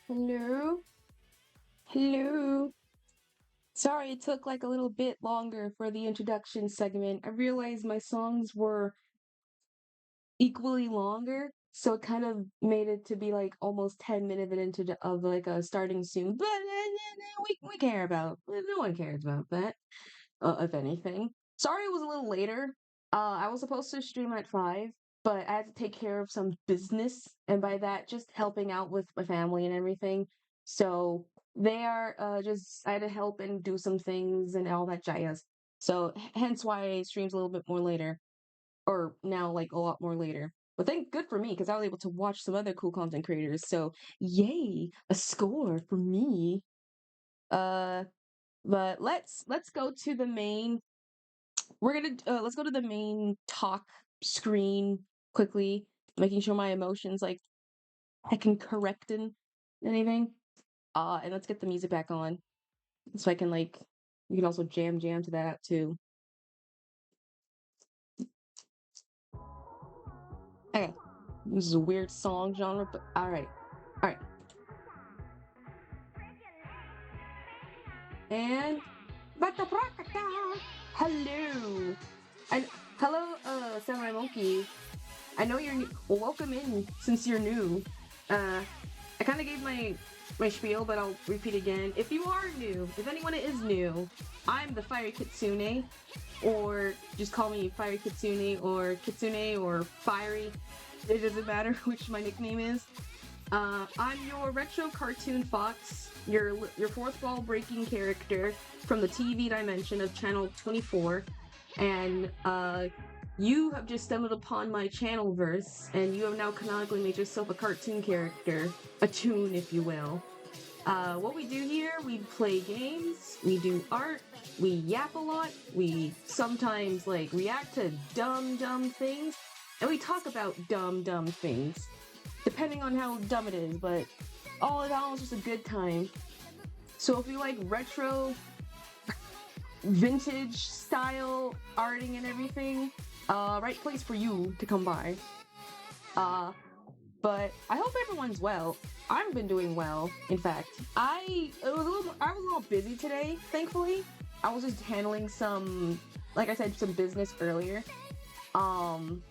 Hello? Hello? Sorry it took like a little bit longer for the introduction segment. I realized my songs were equally longer, so it kind of made it to be like almost 10 minutes of like a starting soon. But we care about no one cares about that, if anything. Sorry it was a little later. I was supposed to stream at 5, but I had to take care of some business, and by that, just helping out with my family and everything. So they are just I had to help and do some things and all that jazz. So hence why streams a little bit more later, or now like a lot more later. But thank good for me because I was able to watch some other cool content creators. So yay, a score for me. Uh, but let's go to the main we're gonna let's go to the main talk screen quickly, making sure my emotions like I can correct and anything. And let's get the music back on so I can like you can also jam to that too. Okay, this is a weird song genre, but all right, and hello, and hello, Samurai Monkey. I know you're new. Well, welcome in since you're new. I kind of gave my spiel, but I'll repeat again. If you are new, if anyone is new, I'm the Fiery Kitsune, or just call me Fiery Kitsune or Fiery. It doesn't matter which my nickname is. I'm your retro cartoon fox, your fourth wall breaking character from the TV dimension of Channel 24, and you have just stumbled upon my channel verse, and you have now canonically made yourself a cartoon character, a toon, if you will. What we do here, we play games, we do art, we yap a lot, we sometimes like react to dumb things, and we talk about dumb things, depending on how dumb it is, but all in all, it's just a good time. So if you like retro, vintage style arting and everything, right place for you to come by. But I hope everyone's well. I've been doing well, in fact. I was a little busy today, thankfully. I was just handling some, like I said, some business earlier. Cause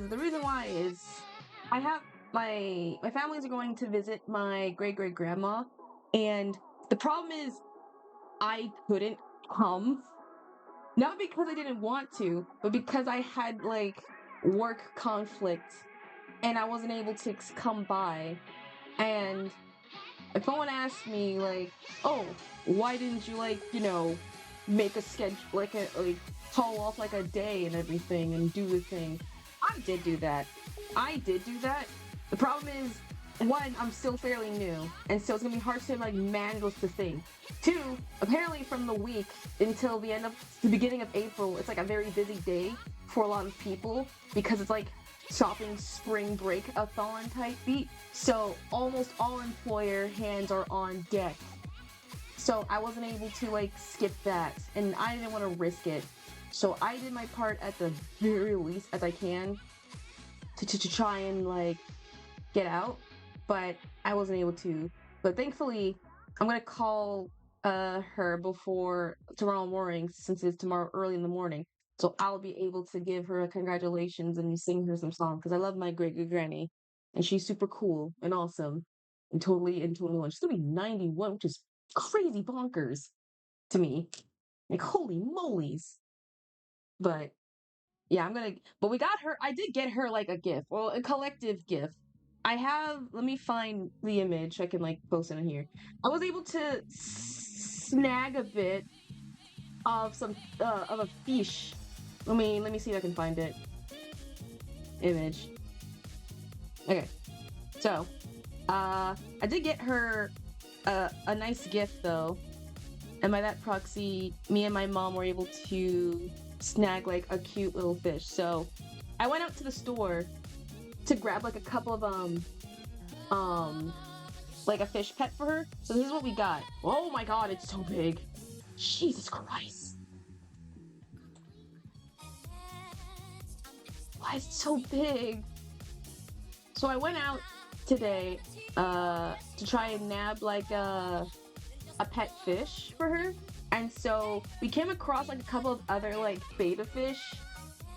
the reason why is I have my families are going to visit my great grandma, and the problem is I couldn't come. Not because I didn't want to, but because I had like work conflict and I wasn't able to come by. And if someone asked me like, "Oh, why didn't you like, make a schedule like call off like a day and everything and do the thing?" I did do that. I did do that. The problem is, one, I'm still fairly new, and so it's gonna be hard to like manage the thing. Two, apparently from the week until the beginning of April, it's like a very busy day for a lot of people because it's like shopping spring break-a-thon type beat. So almost all employer hands are on deck. So I wasn't able to like skip that, and I didn't want to risk it. So I did my part at the very least as I can to try and like get out, but I wasn't able to. But thankfully, I'm gonna call her before tomorrow morning since it's tomorrow early in the morning. So I'll be able to give her a congratulations and sing her some songs because I love my great granny, and she's super cool and awesome and totally in 21. She's gonna be 91, which is crazy bonkers to me. Like holy molies. But yeah, but we got her, I did get her like a gift, well, a collective gift. Let me find the image, I can like post it in here. I was able to snag a bit of of a fish. Let me see if I can find it. Image. Okay. So, I did get her a nice gift though. And by that proxy, me and my mom were able to snag like a cute little fish. So I went out to the store to grab like a couple of like a fish pet for her. So this is what we got. Oh my god, it's so big. Jesus Christ. Why is it so big? So I went out today, to try and nab like a pet fish for her. And so we came across like a couple of other like betta fish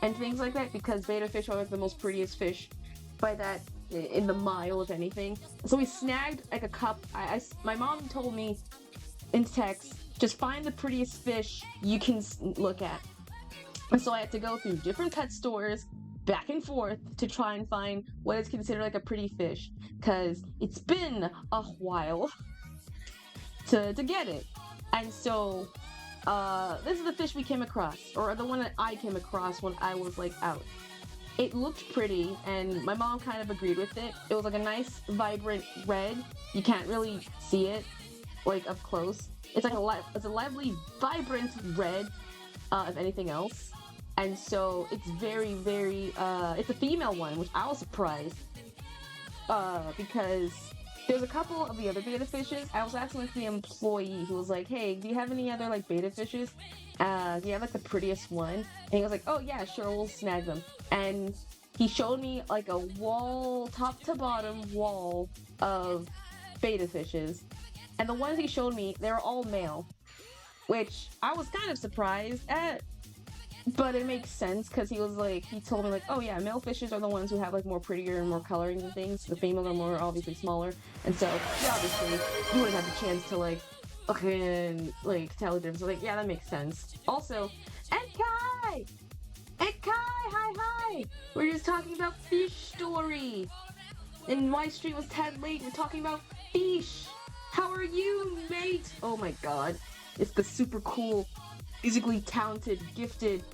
and things like that, because betta fish are like the most prettiest fish by that in the mile, if anything. So we snagged like a cup. My mom told me in text, just find the prettiest fish you can look at. And so I had to go through different pet stores back and forth to try and find what is considered like a pretty fish, because it's been a while to get it. And so this is the fish we came across, or the one that I came across when I was like out. It looked pretty, and my mom kind of agreed with it. It was like a nice, vibrant red. You can't really see it like up close. It's like it's a lively, vibrant red, if anything else. And so it's very, very, it's a female one, which I was surprised, because there's a couple of the other betta fishes. I was asking like the employee, who was like, hey, do you have any other like betta fishes? Do you have like the prettiest one? And he was like, oh yeah, sure, we'll snag them. And he showed me like a wall, top to bottom wall of betta fishes. And the ones he showed me, they were all male, which I was kind of surprised at. But it makes sense, because he told me like, oh yeah, male fishes are the ones who have like more prettier and more coloring and things. The females are more obviously smaller, and so yeah, obviously you wouldn't have the chance to like look and like tell the difference. So, like, yeah, that makes sense. Also, Edkai, hi. We're just talking about fish story, and my stream was tad late. We're talking about fish. How are you, mate? Oh my god, it's the super cool, musically talented, gifted,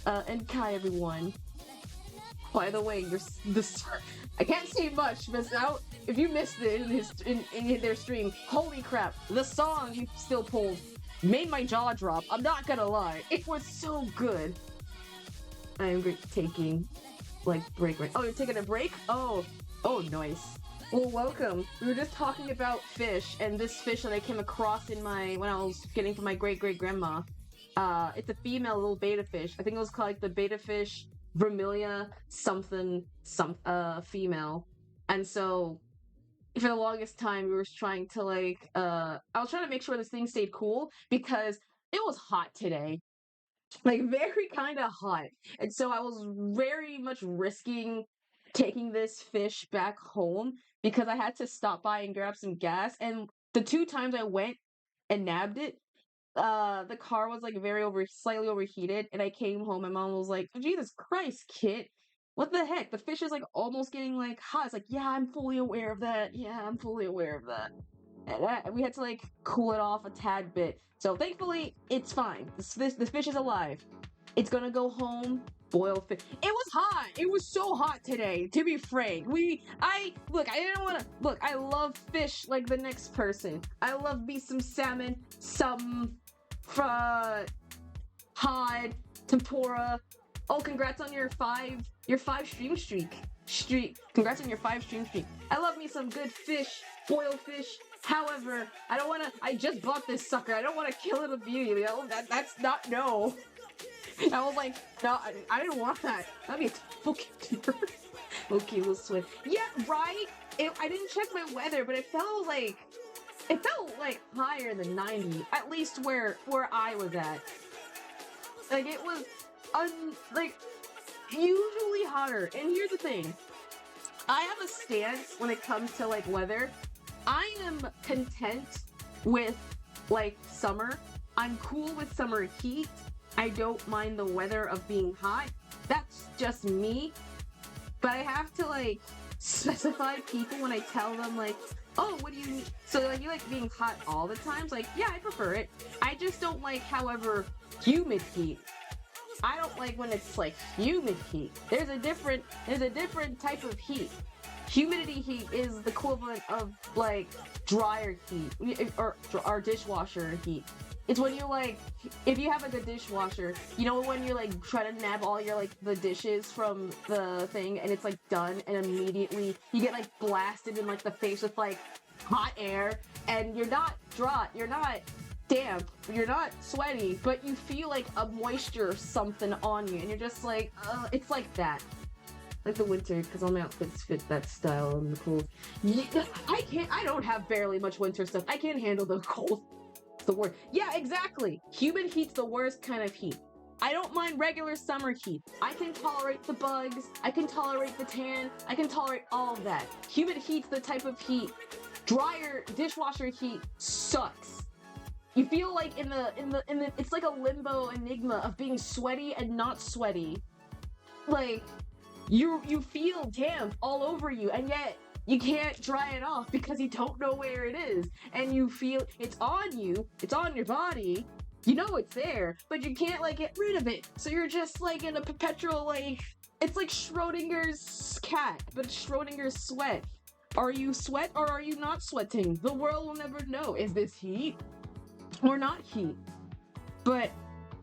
Enkai, everyone. By the way, I can't say much, but if you missed it in their stream, holy crap, the song you still pulled made my jaw drop. I'm not gonna lie, it was so good. I am taking, like, break right. Oh, you're taking a break? Oh, nice. Well, welcome. We were just talking about fish, and this fish that I came across when I was getting from my great-great-grandma. It's a female little betta fish. I think it was called like the betta fish vermilia something female. And so for the longest time we were trying to like I was trying to make sure this thing stayed cool, because it was hot today. Like very kind of hot. And so I was very much risking taking this fish back home, because I had to stop by and grab some gas, and the 2 times I went and nabbed it, the car was like slightly overheated, and I came home. My mom was like, Jesus Christ, Kit, what the heck? The fish is like almost getting like hot. It's like, yeah, I'm fully aware of that. And we had to like cool it off a tad bit. So thankfully, it's fine. The fish is alive. It's gonna go home, boil fish. It was hot. It was so hot today, to be frank. I love fish like the next person. I love me some salmon, some cod, tempura. Oh, congrats on your 5 stream streak. Congrats on your 5 stream streak. I love me some good fish, boiled fish. However, I just bought this sucker. I don't want to kill it immediately. That's not, no. I was like, no, I didn't want that. That'd be fucking okay, we'll swim. Yeah, right? I didn't check my weather, but it felt like higher than 90, at least where I was at. Like, it was usually hotter. And here's the thing, I have a stance when it comes to like weather. I am content with like summer. I'm cool with summer heat. I don't mind the weather of being hot. That's just me. But I have to like specify people when I tell them like, oh, what do you need? So like, you like being hot all the time? It's like, yeah, I prefer it. I just don't like, however, humid heat. I don't like when it's like humid heat. There's a different type of heat. Humidity heat is the equivalent of like dryer heat or dishwasher heat. It's when you like, if you have like a dishwasher, you know when you're like trying to nab all your like the dishes from the thing, and it's like done, and immediately you get like blasted in like the face with like hot air, and you're not dry, you're not damp, you're not sweaty, but you feel like a moisture or something on you, and you're just like, it's like that. like the winter, because all my outfits fit that style and the cold. Yeah, I don't have barely much winter stuff. I can't handle the cold. It's the worst. Yeah, exactly. Humid heat's the worst kind of heat. I don't mind regular summer heat. I can tolerate the bugs. I can tolerate the tan. I can tolerate all of that. Humid heat's the type of heat. Dryer dishwasher heat sucks. You feel like in the it's like a limbo enigma of being sweaty and not sweaty. Like you feel damp all over you, and yet you can't dry it off because you don't know where it is, and you feel it's on you, it's on your body. You know it's there, but you can't like get rid of it. So you're just like in a perpetual like it's like Schrodinger's cat, but Schrodinger's sweat. Are you sweat or are you not sweating? The world will never know. Is this heat or not heat? But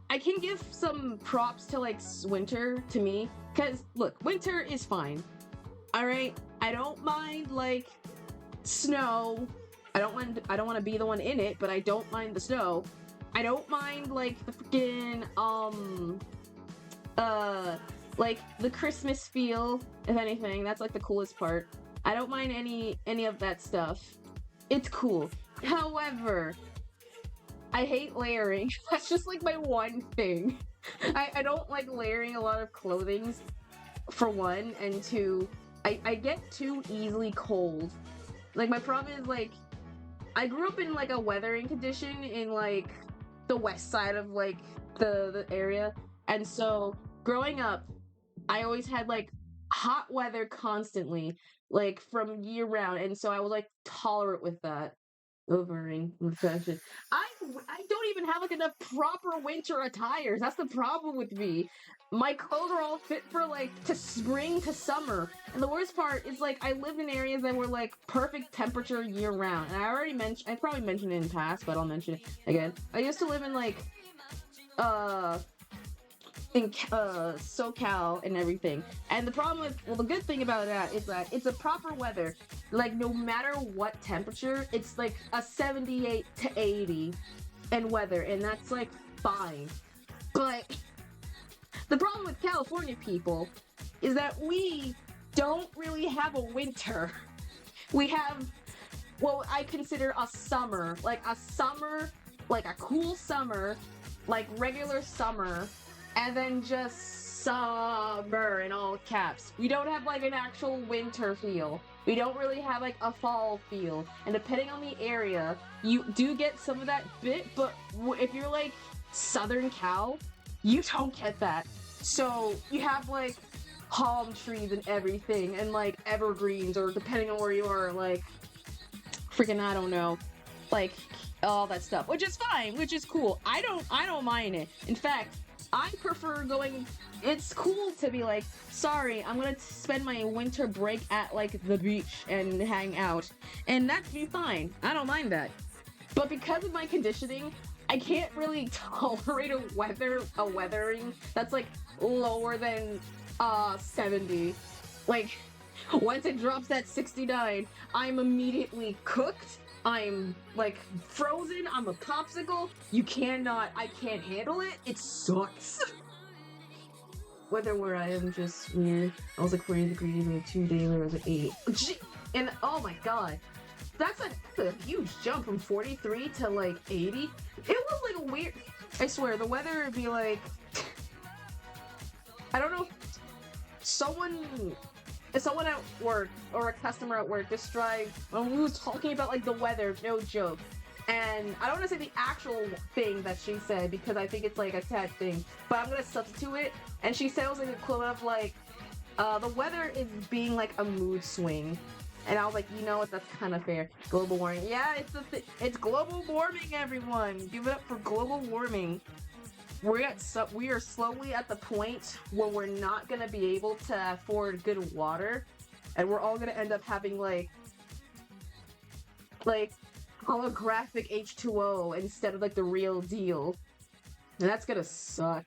I can give some props to like winter to me, because look, winter is fine. All right, I don't mind like snow. I don't want to be the one in it, but I don't mind the snow. I don't mind like the freaking like the Christmas feel. If anything, that's like the coolest part. I don't mind any of that stuff. It's cool. However, I hate layering. That's just like my one thing. I don't like layering a lot of clothing, for one, and two, I get too easily cold. Like my problem is like, I grew up in like a weathering condition in like the west side of like the area, and so growing up, I always had like hot weather constantly, like from year round, and so I was like tolerant with that. Overing with fashion. I don't even have like enough proper winter attires. That's the problem with me. My clothes are all fit for like to spring to summer. And the worst part is like I live in areas that were like perfect temperature year round. And I probably mentioned it in the past, but I'll mention it again. I used to live in like SoCal and everything. And the problem with, well, the good thing about that is that it's a proper weather. Like no matter what temperature, it's like a 78 to 80 and weather, and that's like fine. But the problem with California people is that we don't really have a winter. We have what I consider a summer, like a cool summer, like regular summer, and then just summer in all caps. We don't have like an actual winter feel. We don't really have like a fall feel. And depending on the area, you do get some of that bit, but if you're like Southern Cal, you don't get that. So you have like palm trees and everything, and like evergreens, or depending on where you are, like freaking, I don't know, like all that stuff, which is fine, which is cool. I don't mind it. In fact, I prefer going, it's cool to be like, sorry, I'm gonna spend my winter break at like the beach and hang out, and that'd be fine. I don't mind that. But because of my conditioning, I can't really tolerate a weathering that's like lower than 70. Like once it drops at 69, I'm immediately cooked. I'm like frozen. I'm a popsicle. I can't handle it. It sucks. Weather where I am just weird. I was like 40 degrees and 2 days I was at 8. And oh my god. That's a huge jump from 43 to like 80. It was like a weird, I swear, the weather would be like, I don't know, someone at work or a customer at work described when we was talking about like the weather, no joke. And I don't want to say the actual thing that she said because I think it's like a sad thing, but I'm gonna substitute it. And she said it was like the equivalent of like, the weather is being like a mood swing. And I was like, you know what, that's kind of fair. Global warming. Yeah, it's global warming, everyone. Give it up for global warming. We are slowly at the point where we're not going to be able to afford good water. And we're all going to end up having like holographic H2O instead of like the real deal. And that's going to suck.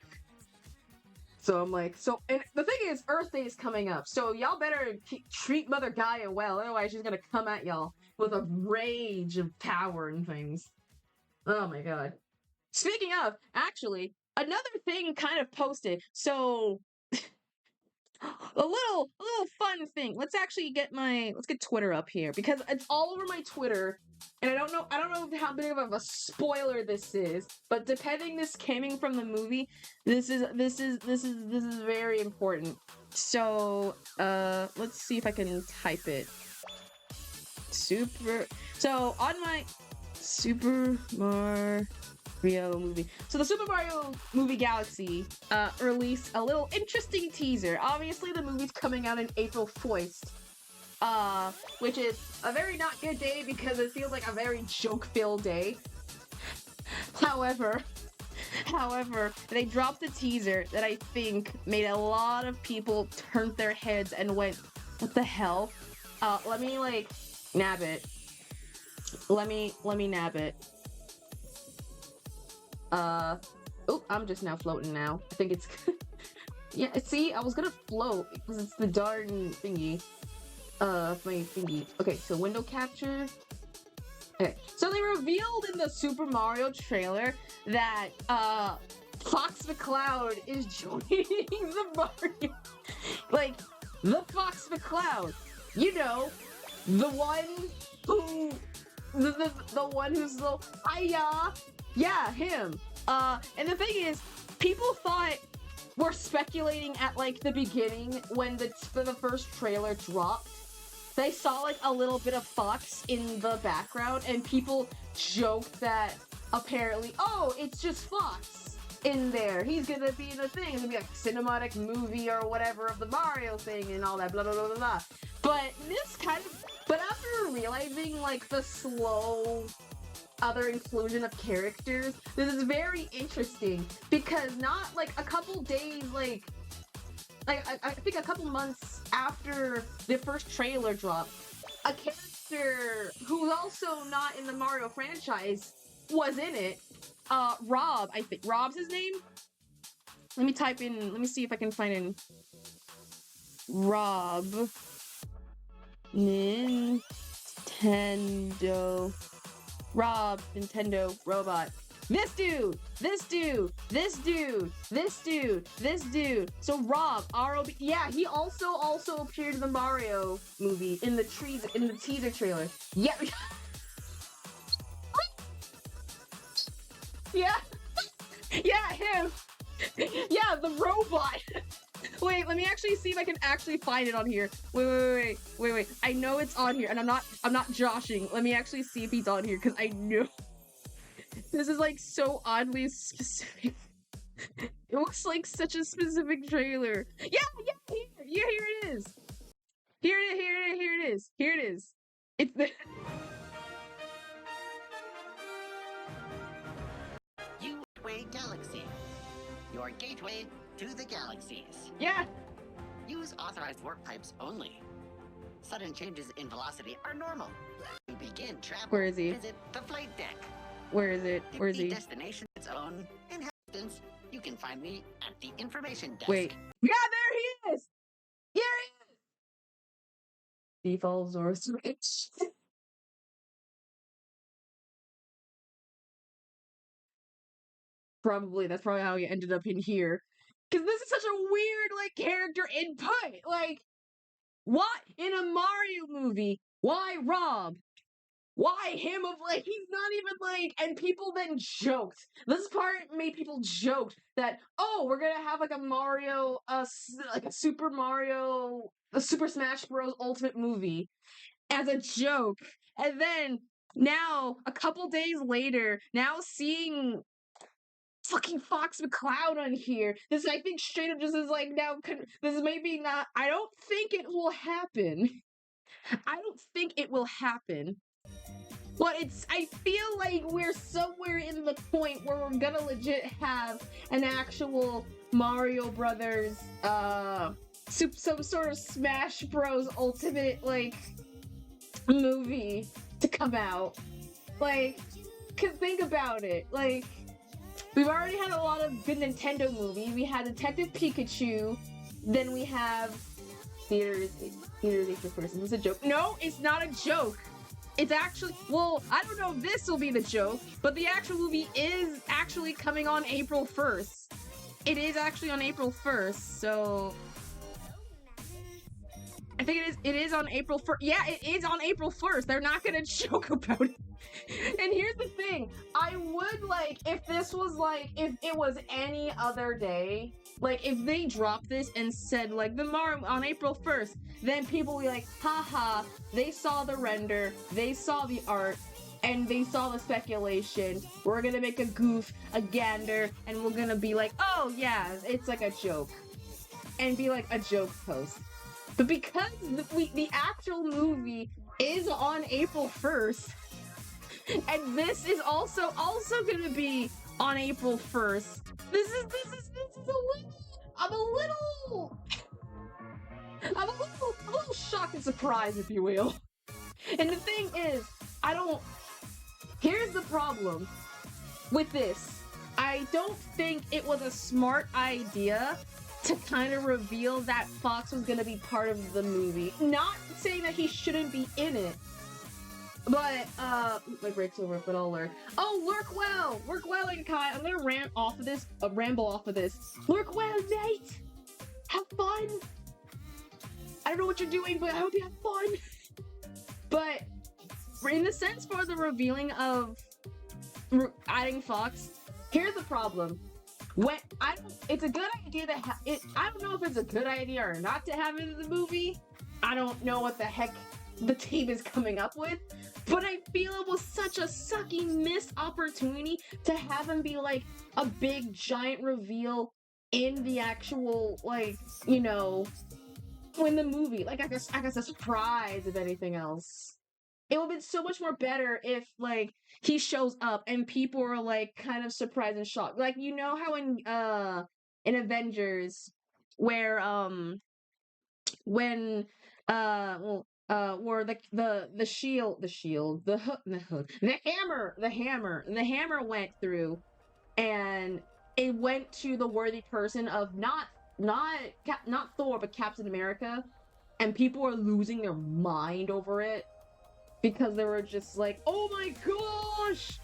So I'm like, and the thing is, Earth Day is coming up, so y'all better treat Mother Gaia well, otherwise she's gonna come at y'all with a rage of power and things. Oh my god. Speaking of, actually, another thing kind of posted, so a little fun thing. Let's get Twitter up here because it's all over my Twitter, and I don't know how big of a spoiler this is, but depending this coming from the movie, this is very important. So let's see if I can type it. So on my Super Mario movie. So the Super Mario movie Galaxy released a little interesting teaser. Obviously the movie's coming out in April 1st. Which is a very not good day because it feels like a very joke-filled day. However, they dropped a teaser that I think made a lot of people turn their heads and went, what the hell? Let me like nab it. Let me nab it. Oh, I'm just now floating now. I think it's yeah, see, I was gonna float because it's the darn thingy. My thingy. Okay, so window capture. Okay, so they revealed in the Super Mario trailer that Fox McCloud is joining the Mario. Like the Fox McCloud, you know, the one who the one who's the hiya. Yeah, him. And the thing is, people were speculating at like the beginning when the first trailer dropped. They saw like a little bit of Fox in the background, and people joked that apparently, oh, it's just Fox in there. He's gonna be in the thing. It's gonna be like a cinematic movie or whatever of the Mario thing and all that, blah blah blah blah blah. But after realizing like the slow other inclusion of characters, this is very interesting because not like a couple days, like I think a couple months after the first trailer dropped, a character who's also not in the Mario franchise was in it. Rob, I think. Rob's his name? Let me see if I can find in Rob. Nintendo. Rob, Nintendo, robot. This dude. So Rob, R-O-B. Yeah, he also appeared in the Mario movie in the teaser trailer. Yeah. Yeah. Yeah, him. Yeah, the robot. Wait, let me actually see if I can actually find it on here. Wait. I know it's on here, and I'm not joshing. Let me actually see if he's on here, because I know. This is like so oddly specific. It looks like such a specific trailer. Yeah, here it is. Here it is. It's the Gateway Galaxy. Your gateway to the galaxies. Yeah. Use authorized warp pipes only. Sudden changes in velocity are normal. To begin travel, Where is he? visit the flight deck. Where is it? Where is he? The destination its own inhabitants. You can find me at the information desk. Wait. Yeah, there he is! Here he is! Default Zora Switch. That's probably how he ended up in here. Because this is such a weird, like, character input. Like, what? In a Mario movie, why Rob? Why him of, like, he's not even, like, and people then joked. This part made people joke that, oh, we're gonna have, like, a Mario, like, a Super Smash Bros. Ultimate movie as a joke. And then, now, a couple days later, now seeing fucking Fox McCloud on here. This, I think, straight up just is like, now, this is maybe not, I don't think it will happen. But I feel like we're somewhere in the point where we're gonna legit have an actual Mario Brothers, some sort of Smash Bros. Ultimate, like, movie to come out. Like, 'cause think about it, like, we've already had a lot of good Nintendo movies. We had Detective Pikachu, then we have Theaters April 1st. Is this a joke? No, it's not a joke. It's actually, well, I don't know if this will be the joke, but the actual movie is actually coming on April 1st. It is actually on April 1st, so I think it is on April 1st. Yeah, it is on April 1st. They're not gonna joke about it. And here's the thing. I would like, if this was like, if it was any other day, like if they dropped this and said like the Mario on April 1st, then people would be like, haha, they saw the render, they saw the art, and they saw the speculation. We're gonna make a goof, a gander, and we're gonna be like, oh yeah, it's like a joke. And be like a joke post. But because the actual movie is on April 1st, and this is also gonna be on April 1st, this is I'm a little shocked and surprised, if you will. And the thing is, here's the problem with this. I don't think it was a smart idea to kind of reveal that Fox was gonna be part of the movie. Not saying that he shouldn't be in it, but my break's over, but I'll learn. Oh, lurk well, and Kai. I'm gonna ramble off of this. Lurk well, mate. Have fun. I don't know what you're doing, but I hope you have fun. But in the sense for the revealing of adding Fox, here's the problem. It's a good idea to have it. I don't know if it's a good idea or not to have it in the movie. I don't know what the heck the team is coming up with, but I feel it was such a sucky missed opportunity to have him be like a big giant reveal in the actual, like, you know, in the movie. Like I guess a surprise, if anything else. It would have been so much more better if, like, he shows up and people are, like, kind of surprised and shocked. Like, you know how in Avengers, where, when, where the hammer went through, and it went to the worthy person of not Thor, but Captain America, and people are losing their mind over it. Because they were just like, oh my gosh!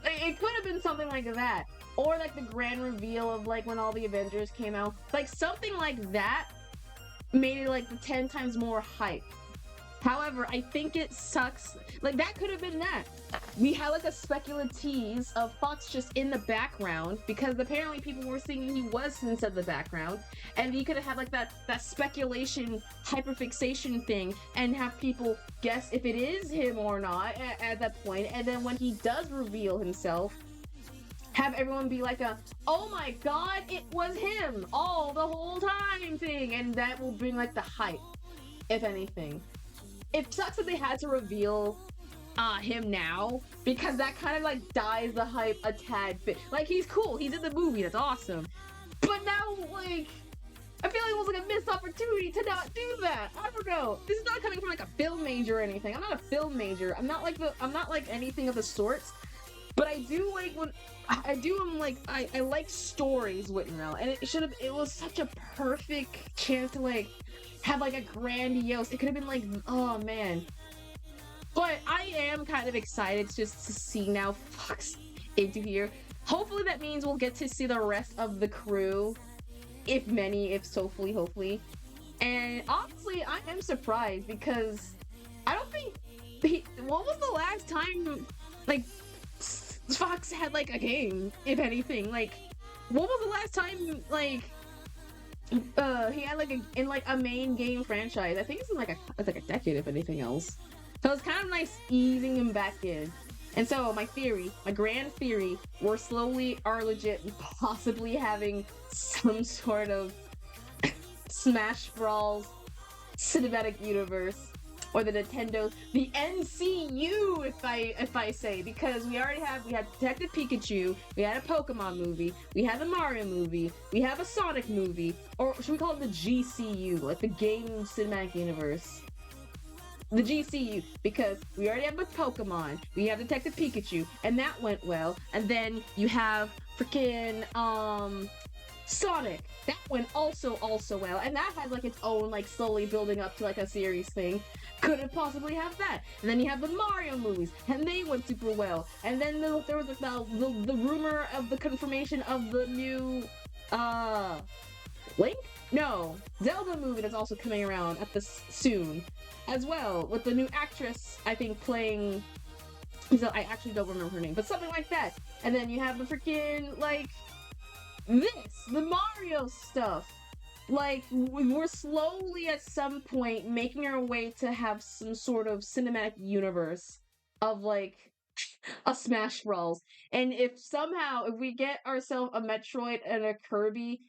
It could have been something like that. Or like the grand reveal of like when all the Avengers came out. Like something like that made it like the 10 times more hype. However, I think it sucks. Like that could have been that. We had like a speculative tease of Fox just in the background, because apparently people were thinking he was inside the background, and you could have had like that speculation hyperfixation thing and have people guess if it is him or not at that point, and then when he does reveal himself, have everyone be like oh my god, it was him all the whole time thing, and that will bring like the hype, if anything. It sucks that they had to reveal him now, because that kind of like dies the hype a tad bit. Like, he's cool, he's in the movie, that's awesome, but now, like, I feel like it was like a missed opportunity to not do that. I don't know. This is not coming from like a film major or anything. I'm not a film major. I'm not like anything of the sorts. But I do like I like stories written well, and it was such a perfect chance to like have like a grandiose. It could have been like, oh man. But I am kind of excited just to see now Fox into here. Hopefully that means we'll get to see the rest of the crew, if hopefully. And honestly, I am surprised, because I don't think what was the last time like Fox had like a game, if anything? Like, what was the last time like he had like a main game franchise? I think it's like a decade, if anything else. So it's kind of nice easing him back in. And so my grand theory, we're slowly are legit possibly having some sort of Smash Bros. Cinematic universe, or the NCU, if I say, because we had Detective Pikachu, we had a Pokemon movie, we had the Mario movie, we have a Sonic movie, or should we call it the GCU, like the Game Cinematic Universe? The GCU, because we already have with Pokemon, we have Detective Pikachu, and that went well, and then you have freaking Sonic, that went also well, and that has like its own like slowly building up to like a series thing. Could it possibly have that? And then you have the Mario movies, and they went super well, and then there was like the rumor of the confirmation of the new Link? No, Zelda movie that's also coming around at this soon, as well, with the new actress I think playing. So I actually don't remember her name, but something like that. And then you have the freaking like the Mario stuff. Like we're slowly at some point making our way to have some sort of cinematic universe of like a Smash Bros. And if somehow if we get ourselves a Metroid and a Kirby,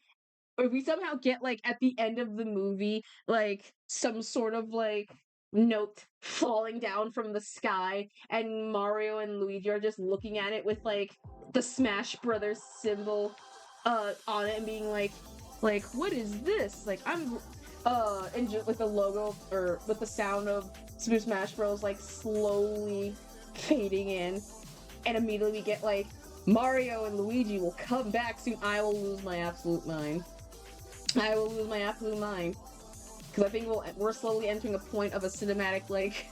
or if we somehow get like at the end of the movie like some sort of like note falling down from the sky and Mario and Luigi are just looking at it with like the Smash Brothers symbol on it and being like what is this? Like I'm and just with the logo or with the sound of Super Smash Bros like slowly fading in, and immediately we get like Mario and Luigi will come back soon. I will lose my absolute mind. I will lose my absolute mind. Because I think we're slowly entering a point of a cinematic, like,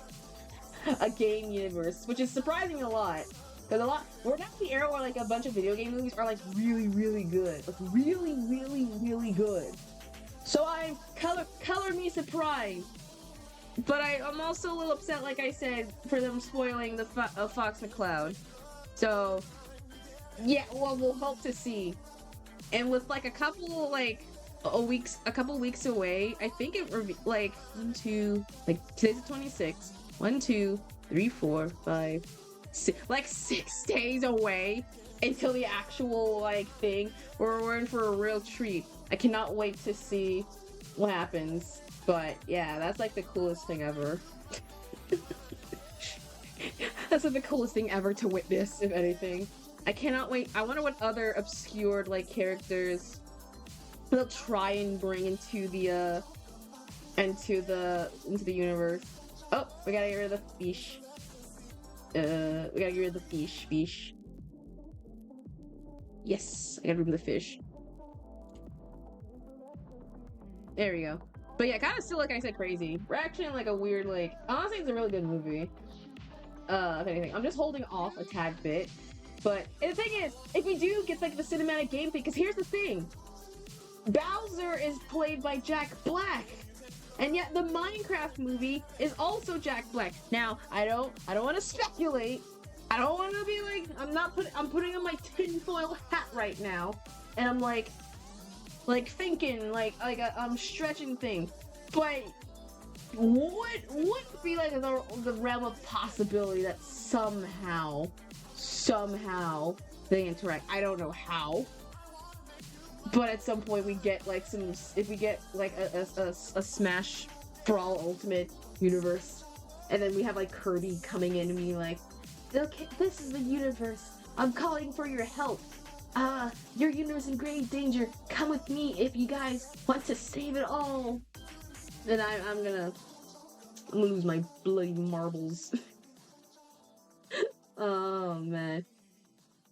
a game universe, which is surprising a lot. Because we're now in the era where, like, a bunch of video game movies are, like, really, really good. Like, really, really, really good. So I'm, color me surprised. But I'm also a little upset, like I said, for them spoiling the Fox McCloud. So, yeah, well, we'll hope to see. And with, like, a couple weeks away, I think it like 1, 2, like today's the 26th. 1, 2, 3, 4, 5, 6, like 6 days away until the actual like thing. We're in for a real treat. I cannot wait to see what happens. But yeah, that's like the coolest thing ever. That's like the coolest thing ever to witness, if anything. I cannot wait. I wonder what other obscured like characters they'll try and bring into the universe. Oh, we gotta get rid of the fish. We gotta get rid of the fish. Yes, I gotta remove the fish. There we go. But yeah, kind of still, like I said, crazy. We're actually in like a weird, like, honestly, it's a really good movie. If anything, I'm just holding off a tad bit. But and the thing is, if we do get like the cinematic game thing, because here's the thing. Bowser is played by Jack Black, and yet the Minecraft movie is also Jack Black. Now, I don't want to speculate. I don't want to be like I'm putting on my tinfoil hat right now, and I'm like thinking I'm stretching things. But what would be like the realm of possibility that somehow they interact? I don't know how. But at some point we get like if we get like a Smash Brawl Ultimate universe, and then we have like Kirby coming in and being like, okay, this is the universe. I'm calling for your help. Your universe is in grave danger. Come with me if you guys want to save it all. Then I'm gonna lose my bloody marbles. Oh man.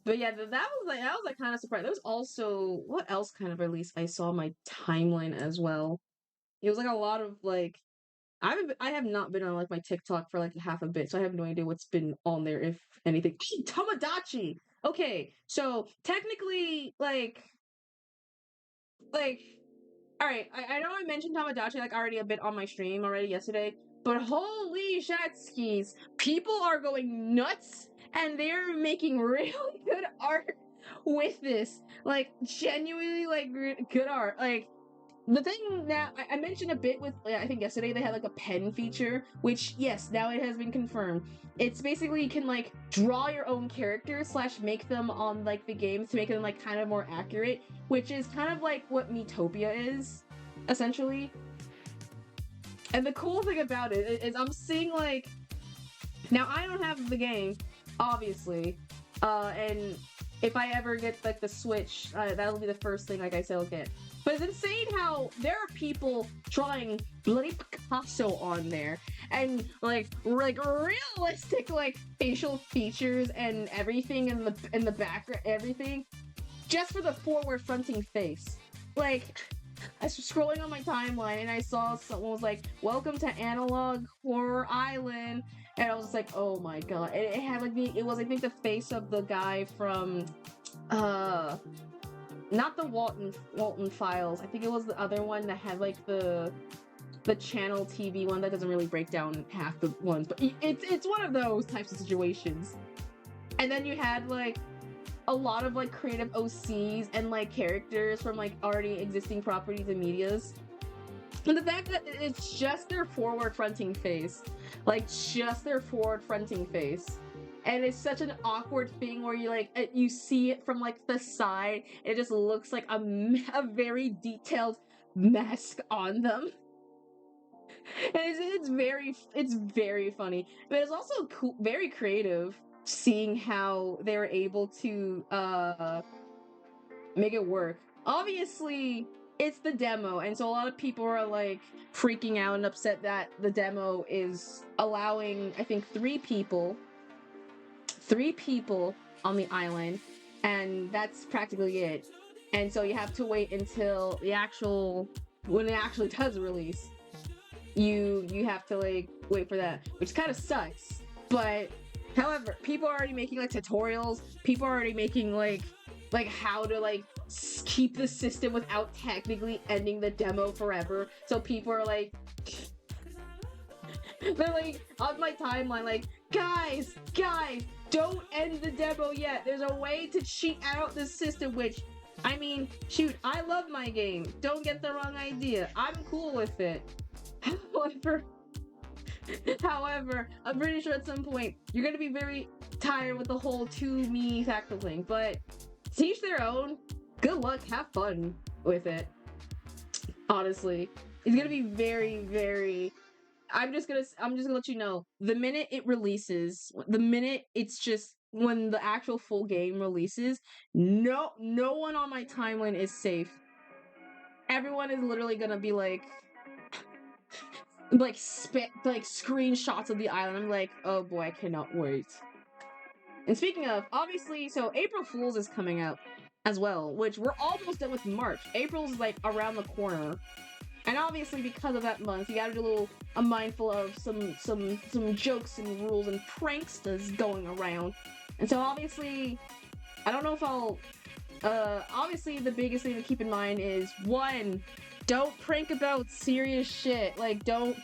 But yeah, that was kind of surprised. There was also what else kind of release I saw on my timeline as well. It was like a lot of like I have not been on like my TikTok for like half a bit, so I have no idea what's been on there, if anything. Tamagotchi. Okay, so technically like all right, I know I mentioned Tamagotchi like already a bit on my stream already yesterday, but holy shatskis, people are going nuts and they're making really good art with this. Like genuinely like good art. Like the thing that I mentioned a bit with, I think yesterday they had like a pen feature, which yes, now it has been confirmed. It's basically you can like draw your own characters / make them on like the game to make them like kind of more accurate, which is kind of like what Miitopia is, essentially. And the cool thing about it is I'm seeing like, now I don't have the game, obviously, and if I ever get like the Switch, that'll be the first thing like I said I'll get. But it's insane how there are people drawing bloody Picasso on there, and like realistic like facial features and everything in the background, everything, just for the forward fronting face. Like I was scrolling on my timeline and I saw someone was like, "Welcome to Analog Horror Island," and I was just like, "Oh my god!" And it had like it was I think the face of the guy from not the Walton Files. I think it was the other one that had like the channel TV one that doesn't really break down half the ones, but it's one of those types of situations. And then you had like a lot of like creative OCs and like characters from like already existing properties and medias. And the fact that it's just their forward fronting face, like just their forward fronting face. And it's such an awkward thing where you like you see it from like the side. It just looks like a very detailed mask on them. And it's very funny, but it's also cool, very creative, seeing how they were able to make it work. Obviously, it's the demo, and so a lot of people are like freaking out and upset that the demo is allowing, I think, 3 people on the island, and that's practically it. And so you have to wait until when it actually does release. You have to like wait for that, which kind of sucks. But however, people are already making like tutorials. People are already making like how to like keep the system without technically ending the demo forever. So people are like, they're like on my timeline like, guys, don't end the demo yet. There's a way to cheat out the system, which, I mean, shoot, I love my game. Don't get the wrong idea. I'm cool with it. However, I'm pretty sure at some point you're gonna be very tired with the whole to-me tactical thing, but to each their own. Good luck, have fun with it. Honestly, it's gonna be very, very. I'm just gonna let you know, the minute it releases, the minute it's just when the actual full game releases, no one on my timeline is safe. Everyone is literally gonna be like screenshots of the island. I'm like, oh boy, I cannot wait. And speaking of, obviously, so April Fool's is coming out as well, which we're almost done with March. April's like around the corner. And obviously, because of that month, you gotta do a mindful of some jokes and rules and pranks that's going around. And so obviously, I don't know if I'll obviously the biggest thing to keep in mind is, 1, don't prank about serious shit. Like, don't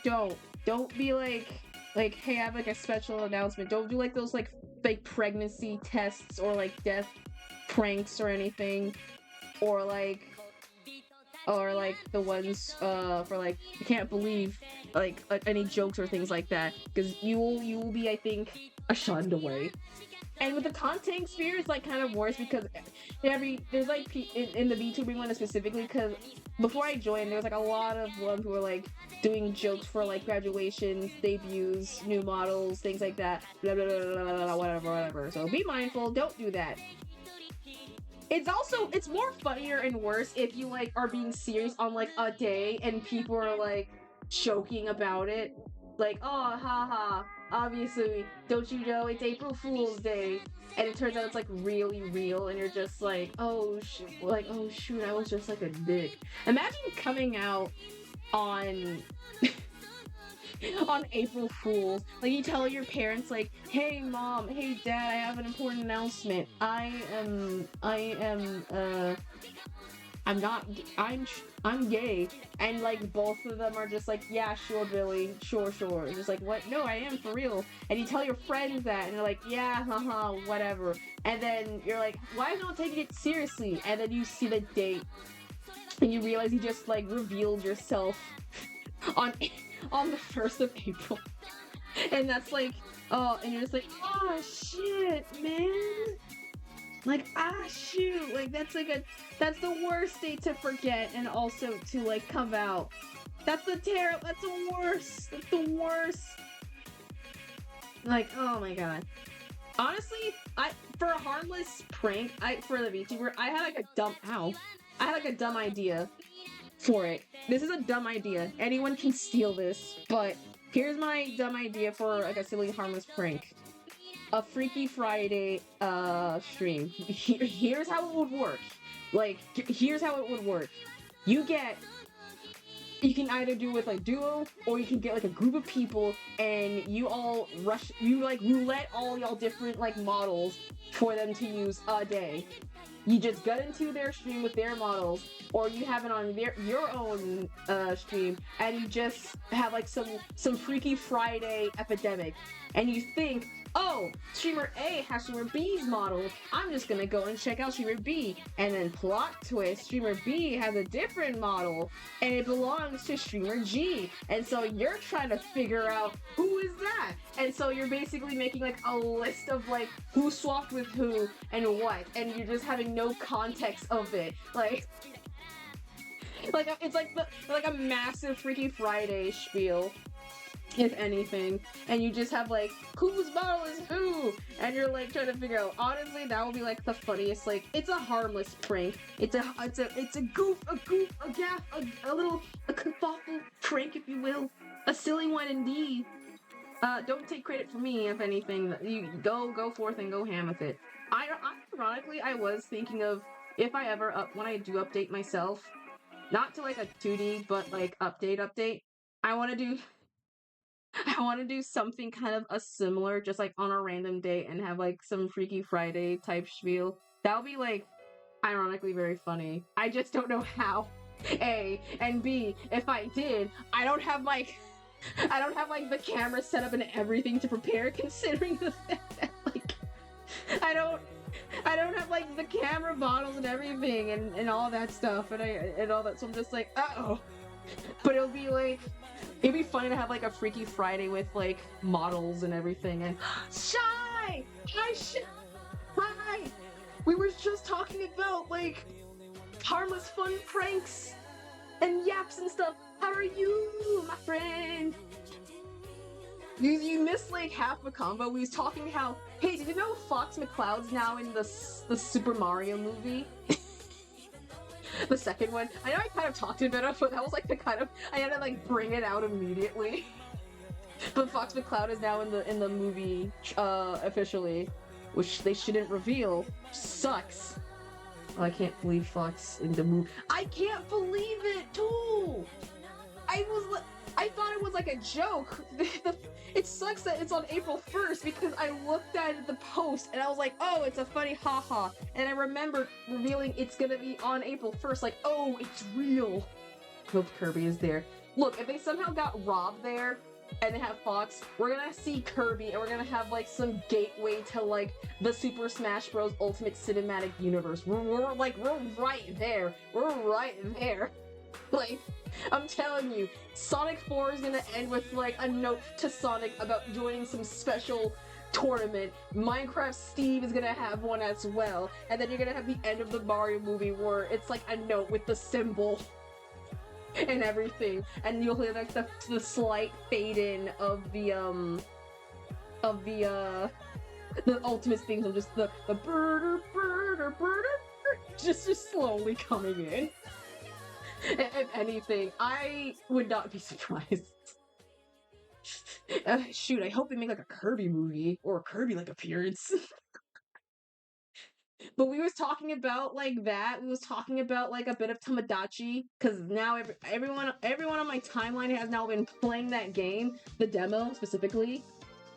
be like, hey, I have like a special announcement. Don't do like those like fake pregnancy tests or like death pranks or anything, or like the ones for like, I can't believe like any jokes or things like that, because you will be, I think, shunned away. And with the content sphere, it's like kind of worse because there's like in the VTubing one specifically, because before I joined, there was like a lot of ones who were like doing jokes for like graduations, debuts, new models, things like that, blah blah blah blah blah, blah, whatever. So be mindful, don't do that. It's more funnier and worse if you like are being serious on like a day and people are like joking about it, like, oh haha, obviously, don't you know it's April Fool's Day, and it turns out it's like really real, and you're just like, oh shoot, I was just like a dick. Imagine coming out on on April Fool's, like you tell your parents like, hey mom, hey dad, I have an important announcement. I'm gay, and like both of them are just like, yeah, sure, Billy, sure. Just like, what? No, I am for real. And you tell your friends that, and they're like, yeah, haha, whatever. And then you're like, why is no one taking it seriously? And then you see the date, and you realize you just like revealed yourself on the 1st of April, and that's like, oh, and you're just like, oh shit, man. Like, shoot, like that's the worst date to forget and also to like come out. That's the worst. Like, oh my god. Honestly, for a harmless prank, for the VTuber, I had like a dumb idea for it. This is a dumb idea. Anyone can steal this, but here's my dumb idea for like a silly harmless prank. A Freaky Friday stream. Here's how it would work. Like, here's how it would work. You can either do with like duo, or you can get like a group of people and you like roulette all y'all different like models for them to use a day. you just get into their stream with their models, or you have it on your own stream, and you just have like some Freaky Friday epidemic, and you think, oh, streamer A has streamer B's model, I'm just gonna go and check out streamer B, and then plot twist, streamer B has a different model, and it belongs to streamer G, and so you're trying to figure out who is that, and so you're basically making like a list of like who swapped with who and what, and you're just having no context of it, like it's like a massive Freaky Friday spiel, if anything, and you just have like whose model is who, and you're like trying to figure out. Honestly, that would be like the funniest. Like, it's a harmless prank. It's a goof, a gaff, a kerfuffle prank, if you will, a silly one indeed. Don't take credit for me, if anything. You go forth and go ham with it. Ironically, I was thinking of if I ever when I do update myself, not to like a 2D, but like update. I want to do something kind of a similar, just like on a random day, and have like some Freaky Friday type spiel. That would be like ironically very funny. I just don't know how. A and B, if I did, I don't have like the camera set up and everything to prepare, considering the fact that like I don't have like the camera bottles and everything and all that stuff and all that, so I'm just like, uh-oh. But it'd be funny to have like a Freaky Friday with like models and everything. And Shy! Hi! We were just talking about like harmless fun pranks and yaps and stuff. How are you, my friend? You missed like half a combo. We was talking how, hey, did you know Fox McCloud's now in the Super Mario movie? The second one. I know I kind of talked about it, but that was like I had to like bring it out immediately. But Fox McCloud is now in the movie officially, which they shouldn't reveal. Sucks. Oh, I can't believe Fox in the movie. I can't believe it too. I thought it was like a joke. It sucks that it's on April 1st, because I looked at the post and I was like, oh, it's a funny haha. And I remember revealing it's gonna be on April 1st, like, oh, it's real. Hope Kirby is there. Look, if they somehow got Rob there and they have Fox, we're gonna see Kirby and we're gonna have like some gateway to like the Super Smash Bros. Ultimate Cinematic Universe. We're right there. We're right there. Like, I'm telling you, Sonic 4 is gonna end with like a note to Sonic about joining some special tournament. Minecraft Steve is gonna have one as well, and then you're gonna have the end of the Mario movie where it's like a note with the symbol and everything, and you'll hear like the slight fade in of the Ultimate things of just the birder just slowly coming in. If anything, I would not be surprised. Shoot, I hope they make like a Kirby movie or a Kirby like appearance. But we was talking about like that. We was talking about like a bit of Tamagotchi, because now everyone on my timeline has now been playing that game, the demo specifically.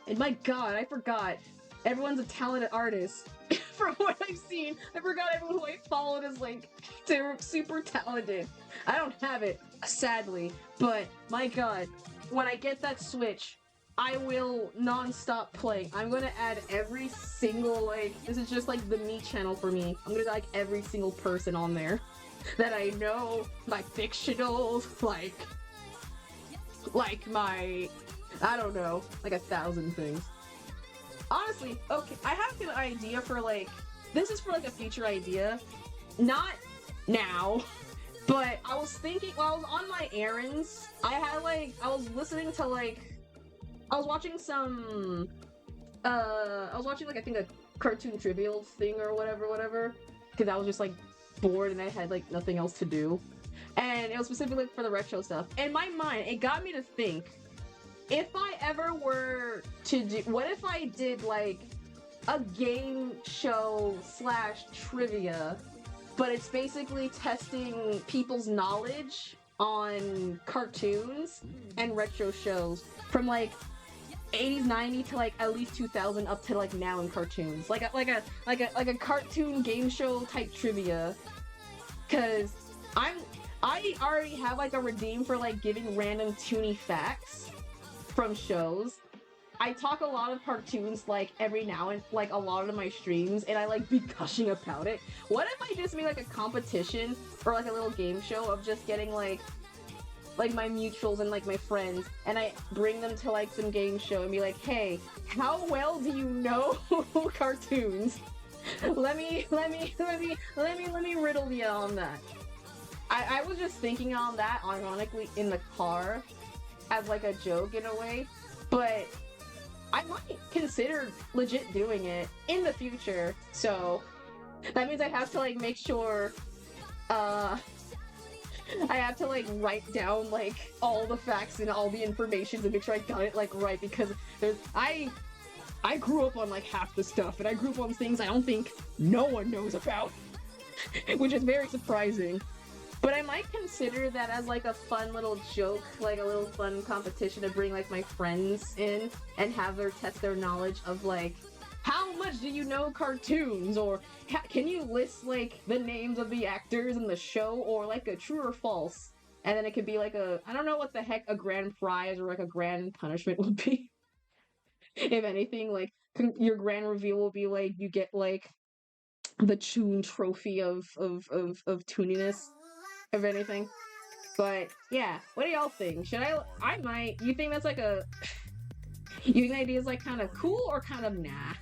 And my God, I forgot. Everyone's a talented artist. From what I've seen, I forgot everyone who I followed is like, they're super talented. I don't have it, sadly, but my God, when I get that Switch, I will non-stop play. I'm gonna add every single, like, this is just like the me channel for me. I'm gonna like every single person on there that I know, my fictionals, like my, I don't know, like 1,000 things. Honestly, okay, I have an idea for like, this is for like a future idea, not now, but I was thinking, while I was on my errands, I was listening to like, I was watching like, I think a cartoon trivial thing or whatever, because I was just like bored and I had like nothing else to do, and it was specifically for the retro stuff. In my mind, it got me to think, if I ever were to do, what if I did like a game show / trivia, but it's basically testing people's knowledge on cartoons and retro shows from like 80s, 90s to like at least 2000 up to like now in cartoons. Like a cartoon game show type trivia. Cause I already have like a redeem for like giving random toony facts from shows. I talk a lot of cartoons like every now and like a lot of my streams, and I like be gushing about it. What if I just made like a competition or like a little game show of just getting like my mutuals and like my friends, and I bring them to like some game show and be like, hey, how well do you know cartoons? let me riddle you on that. I was just thinking on that ironically in the car as like a joke in a way, but I might consider legit doing it in the future. So that means I have to like make sure I have to like write down like all the facts and all the information to make sure I got it like right, because I grew up on like half the stuff, and I grew up on things I don't think no one knows about, which is very surprising. But I might consider that as like a fun little joke, like a little fun competition to bring like my friends in and have their test their knowledge of like, how much do you know cartoons? Or can you list like the names of the actors in the show, or like a true or false? And then it could be like I don't know what the heck a grand prize or like a grand punishment would be. If anything, like your grand reveal will be like you get like the Toon trophy of tooniness, if anything. But yeah, what do y'all think? Should I might, you think that's like you think the idea is like kind of cool or kind of nah?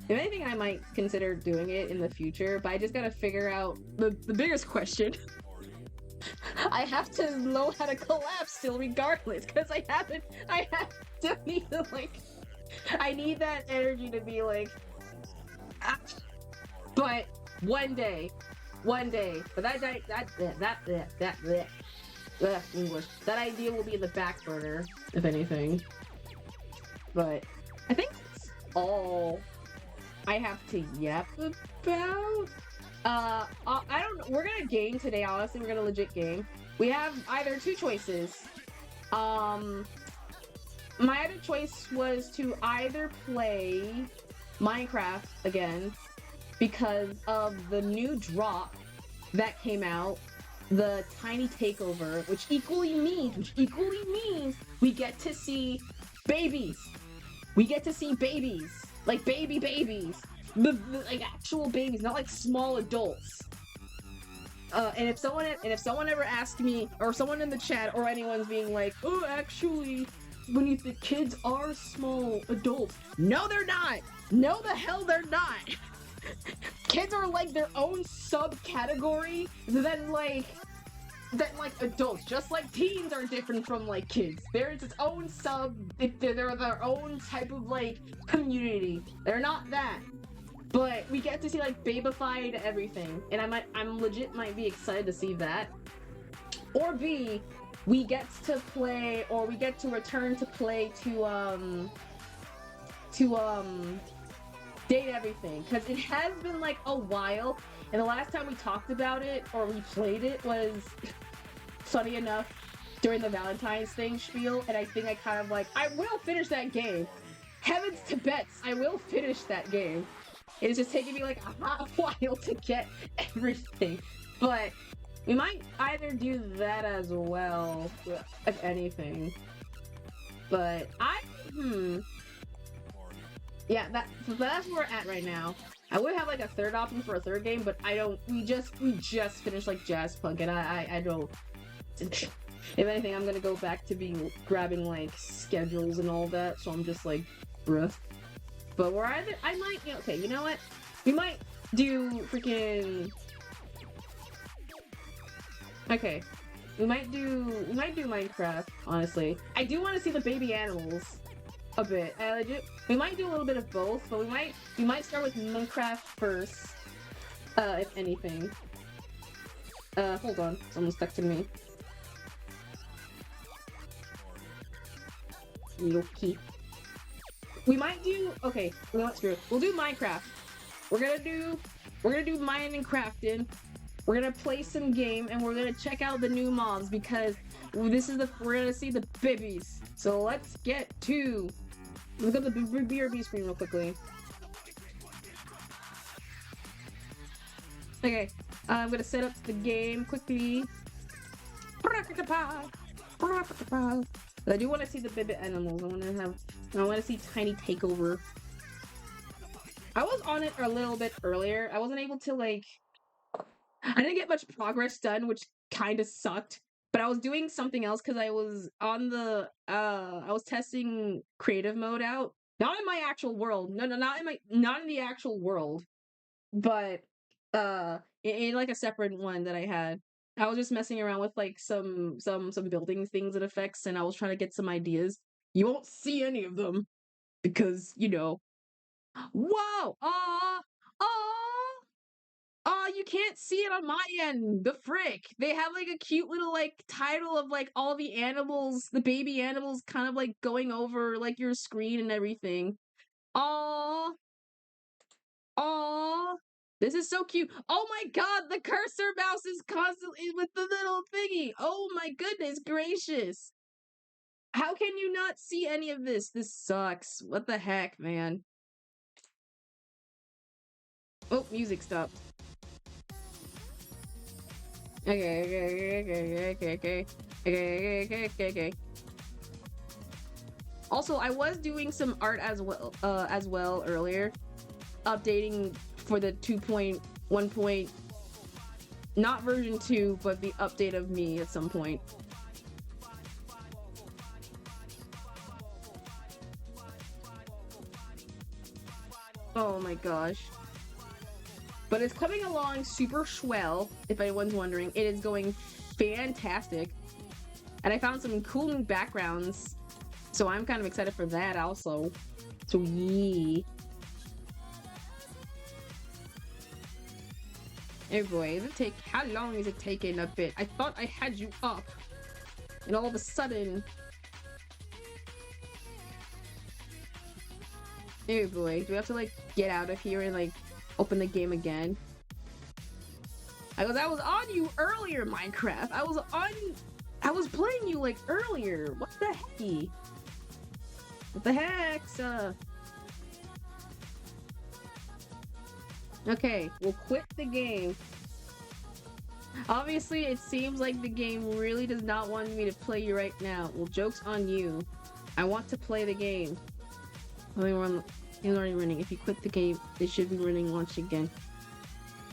If anything, I might consider doing it in the future, but I just gotta figure out the biggest question. I have to know how to collapse still regardless, because I have to need to like, I need that energy to be like, ah. But one day, but that English, that idea will be in the back burner, if anything. But I think that's all I have to yap about. I don't know. We're gonna game today, honestly. We're gonna legit game. We have either two choices. My other choice was to either play Minecraft again, because of the new drop that came out, the tiny takeover, which equally means we get to see babies. We get to see babies, like babies, like actual babies, not like small adults. And if someone ever asked me, or someone in the chat, or anyone's being like, oh, actually, when the kids are small adults, no, they're not. No, the hell they're not. Kids are like their own subcategory than like adults. Just like teens are different from like kids. There's its own they're their own type of like community. They're not that. But we get to see like babified everything, and I'm legit might be excited to see that. Or B, we get to play, or we get to return to play to Date Everything, because it has been like a while, and the last time we talked about it or we played it was funny enough during the Valentine's thing spiel, and I think I kind of like, I will finish that game. Heavens to bets, I will finish that game. It's just taking me like a hot while to get everything, but we might either do that as well, if anything. But yeah, that's where we're at right now. I would have like a third option for a third game, but I don't. We just finished like Jazz Punk, and I don't. If anything, I'm gonna go back to grabbing like schedules and all that. So I'm just like, bruh. But we're either okay, you know what? We might do freaking. Okay, we might do Minecraft. Honestly, I do want to see the baby animals. A bit. We might do a little bit of both, but we might start with Minecraft first, if anything. Hold on, someone's texting me. Yoki. We might do, okay, you know what, screw it. We'll do Minecraft. We're gonna do mining and crafting. We're gonna play some game, and we're gonna check out the new mobs, because we're gonna see the babies. So let's get to Let's go to the BRB screen real quickly. Okay, I'm gonna set up the game quickly. I do want to see the Bibbit animals. I want to see Tiny Takeover. I was on it a little bit earlier. I wasn't able to I didn't get much progress done, which kind of sucked. But I was doing something else because I was on the I was testing creative mode out. Not in my actual world. No, not in the actual world. But in like a separate one that I had. I was just messing around with like some building things and effects, and I was trying to get some ideas. You won't see any of them because, you know. Whoa! You can't see it on my end. The frick. They have like a cute little like title of like all the animals, the baby animals kind of like going over like your screen and everything. Aw. Aw. This is so cute. Oh my god, the cursor mouse is constantly with the little thingy. Oh my goodness gracious. How can you not see any of this? This sucks. What the heck, man? Oh, music stopped. Okay. Also, I was doing some art as well earlier, updating for the 2.1 point, not version 2, but the update of me at some point. Oh my gosh. But it's coming along super swell, if anyone's wondering. It is going fantastic. And I found some cool new backgrounds, so I'm kind of excited for that also. So yeah. Oh boy, how long is it taking a bit? I thought I had you up. And all of a sudden... Oh boy, do we have to like get out of here and like open the game again? I was on you earlier, Minecraft. I was playing you like earlier. What the heck? What the heck? Okay, we'll quit the game. Obviously, it seems like the game really does not want me to play you right now. Well, joke's on you. I want to play the game. It's already running. If you quit the game, it should be running once again.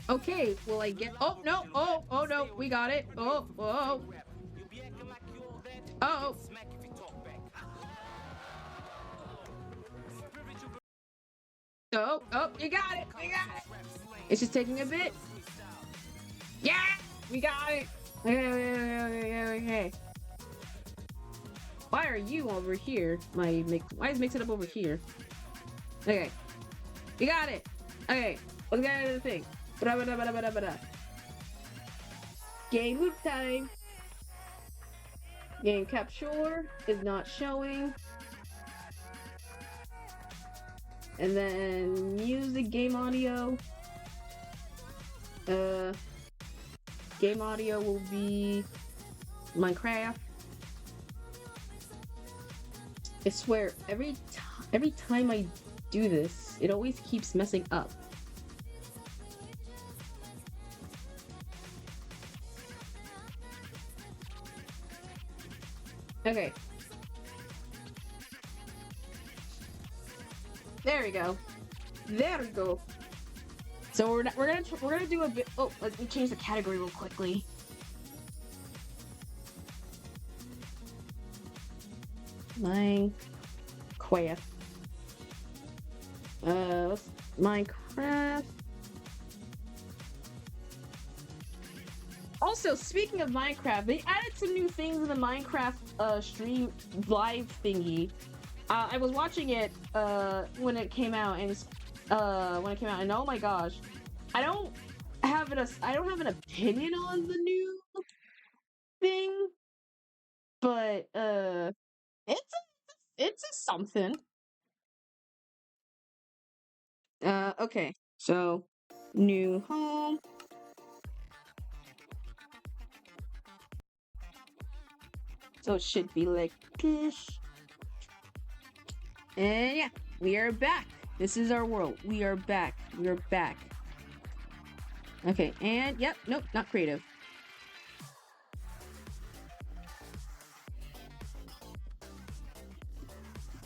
Okay, will I get... Oh, no! Oh, no! We got it! Oh! Oh! You got it! We got it! It's just taking a bit. Yeah! We got it! Okay. Why are you over here? Why is Mix It Up over here? Okay. You got it! Okay. Let's get into the thing. Game loop time. Game capture is not showing. And then music, game audio. Game audio will be Minecraft. I swear, every time I do this, it always keeps messing up. Okay. There we go. There we go. So we're gonna do a bit. Oh, let me change the category real quickly. Minecraft. Minecraft. Also, speaking of Minecraft, they added some new things in the Minecraft stream live thingy. I was watching it when it came out, and oh my gosh, I don't have an opinion on the new thing, but it's a something. Okay, so new home. So it should be like this. And yeah, we are back. This is our world. We are back. We are back. Okay, and yep, nope, not creative.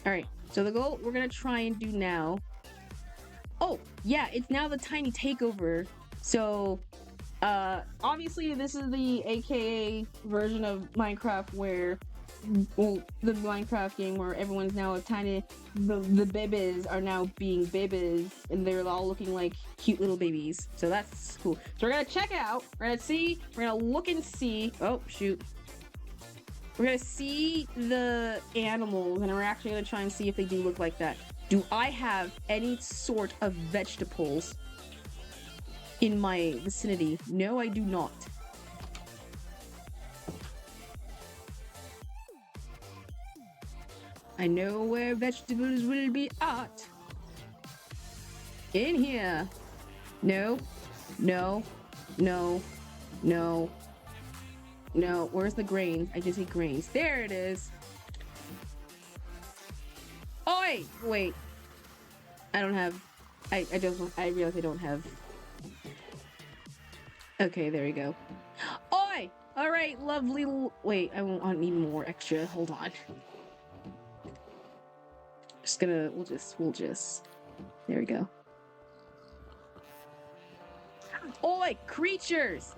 Alright, so the goal we're gonna try and do now. Oh, yeah, it's now the tiny takeover. So, obviously this is the AKA version of Minecraft where, well, the Minecraft game where everyone's now a tiny, the babies are now being babies and they're all looking like cute little babies. So that's cool. So we're gonna check it out. We're gonna see, we're gonna look and see. Oh, shoot. We're gonna see the animals and we're actually gonna try and see if they do look like that. Do I have any sort of vegetables in my vicinity? No, I do not. I know where vegetables will be at. In here. No. No. No. No. No. Where's the grains? I just see grains. There it is. Oi! Wait. I don't have... I realize I don't have... Okay, there we go. Oi! Alright, lovely... Wait, I need more extra. Hold on. Just gonna... We'll just... There we go. Oi! Creatures!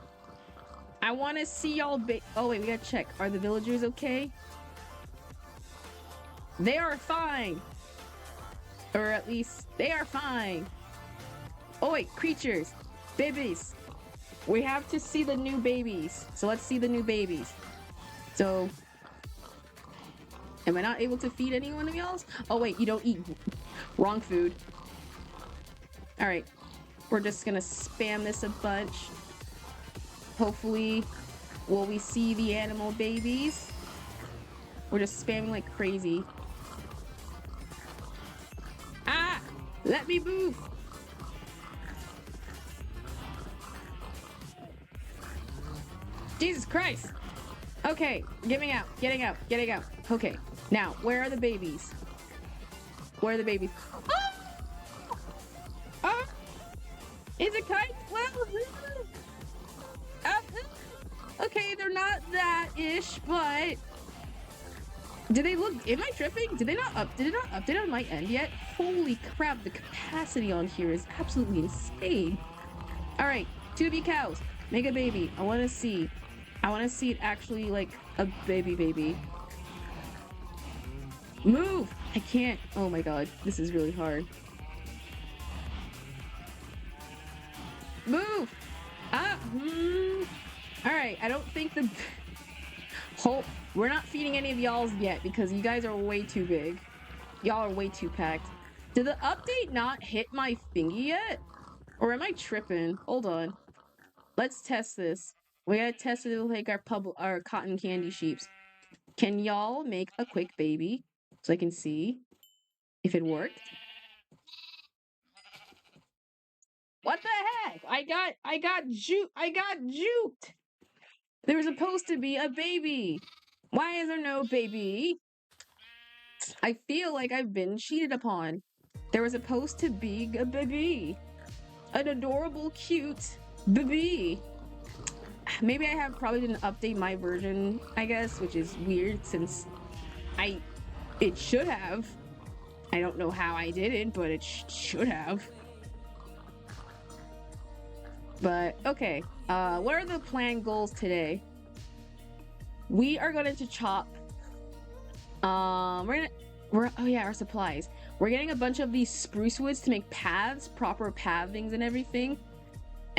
I want to see y'all oh, wait, we gotta check. Are the villagers okay? They are fine! Or at least, they are fine! Oi! Creatures! Babies! We have to see the new babies. So let's see the new babies. So... Am I not able to feed anyone of y'all? Oh wait, you don't eat wrong food. Alright. We're just gonna spam this a bunch. Hopefully, will we see the animal babies? We're just spamming like crazy. Ah! Let me move! Jesus Christ! Okay, getting out, getting out, getting out. Okay, now, where are the babies? Where are the babies? Ah! Ah! Is it kite? Well, okay, they're not that-ish, but... Do they look... Am I tripping? Did it not update on my end yet? Holy crap, the capacity on here is absolutely insane. Alright, 2 cows. Make a baby. I want to see. I want to see it actually like a baby. Move! I can't. Oh my god, this is really hard. Move! Ah! Alright, I don't think the... We're not feeding any of y'all yet because you guys are way too big. Y'all are way too packed. Did the update not hit my thingy yet? Or am I tripping? Hold on. Let's test this. We gotta test it with like our cotton candy sheeps. Can y'all make a quick baby so I can see if it worked? What the heck? I got juked. There was supposed to be a baby. Why is there no baby? I feel like I've been cheated upon. There was supposed to be a baby. An adorable, cute baby. Maybe I probably didn't update my version, I guess, which is weird since it should have. I don't know how I did it, but it should have. But, okay. What are the planned goals today? We are going to chop. Oh yeah, our supplies. We're getting a bunch of these spruce woods to make paths, proper pathings and everything.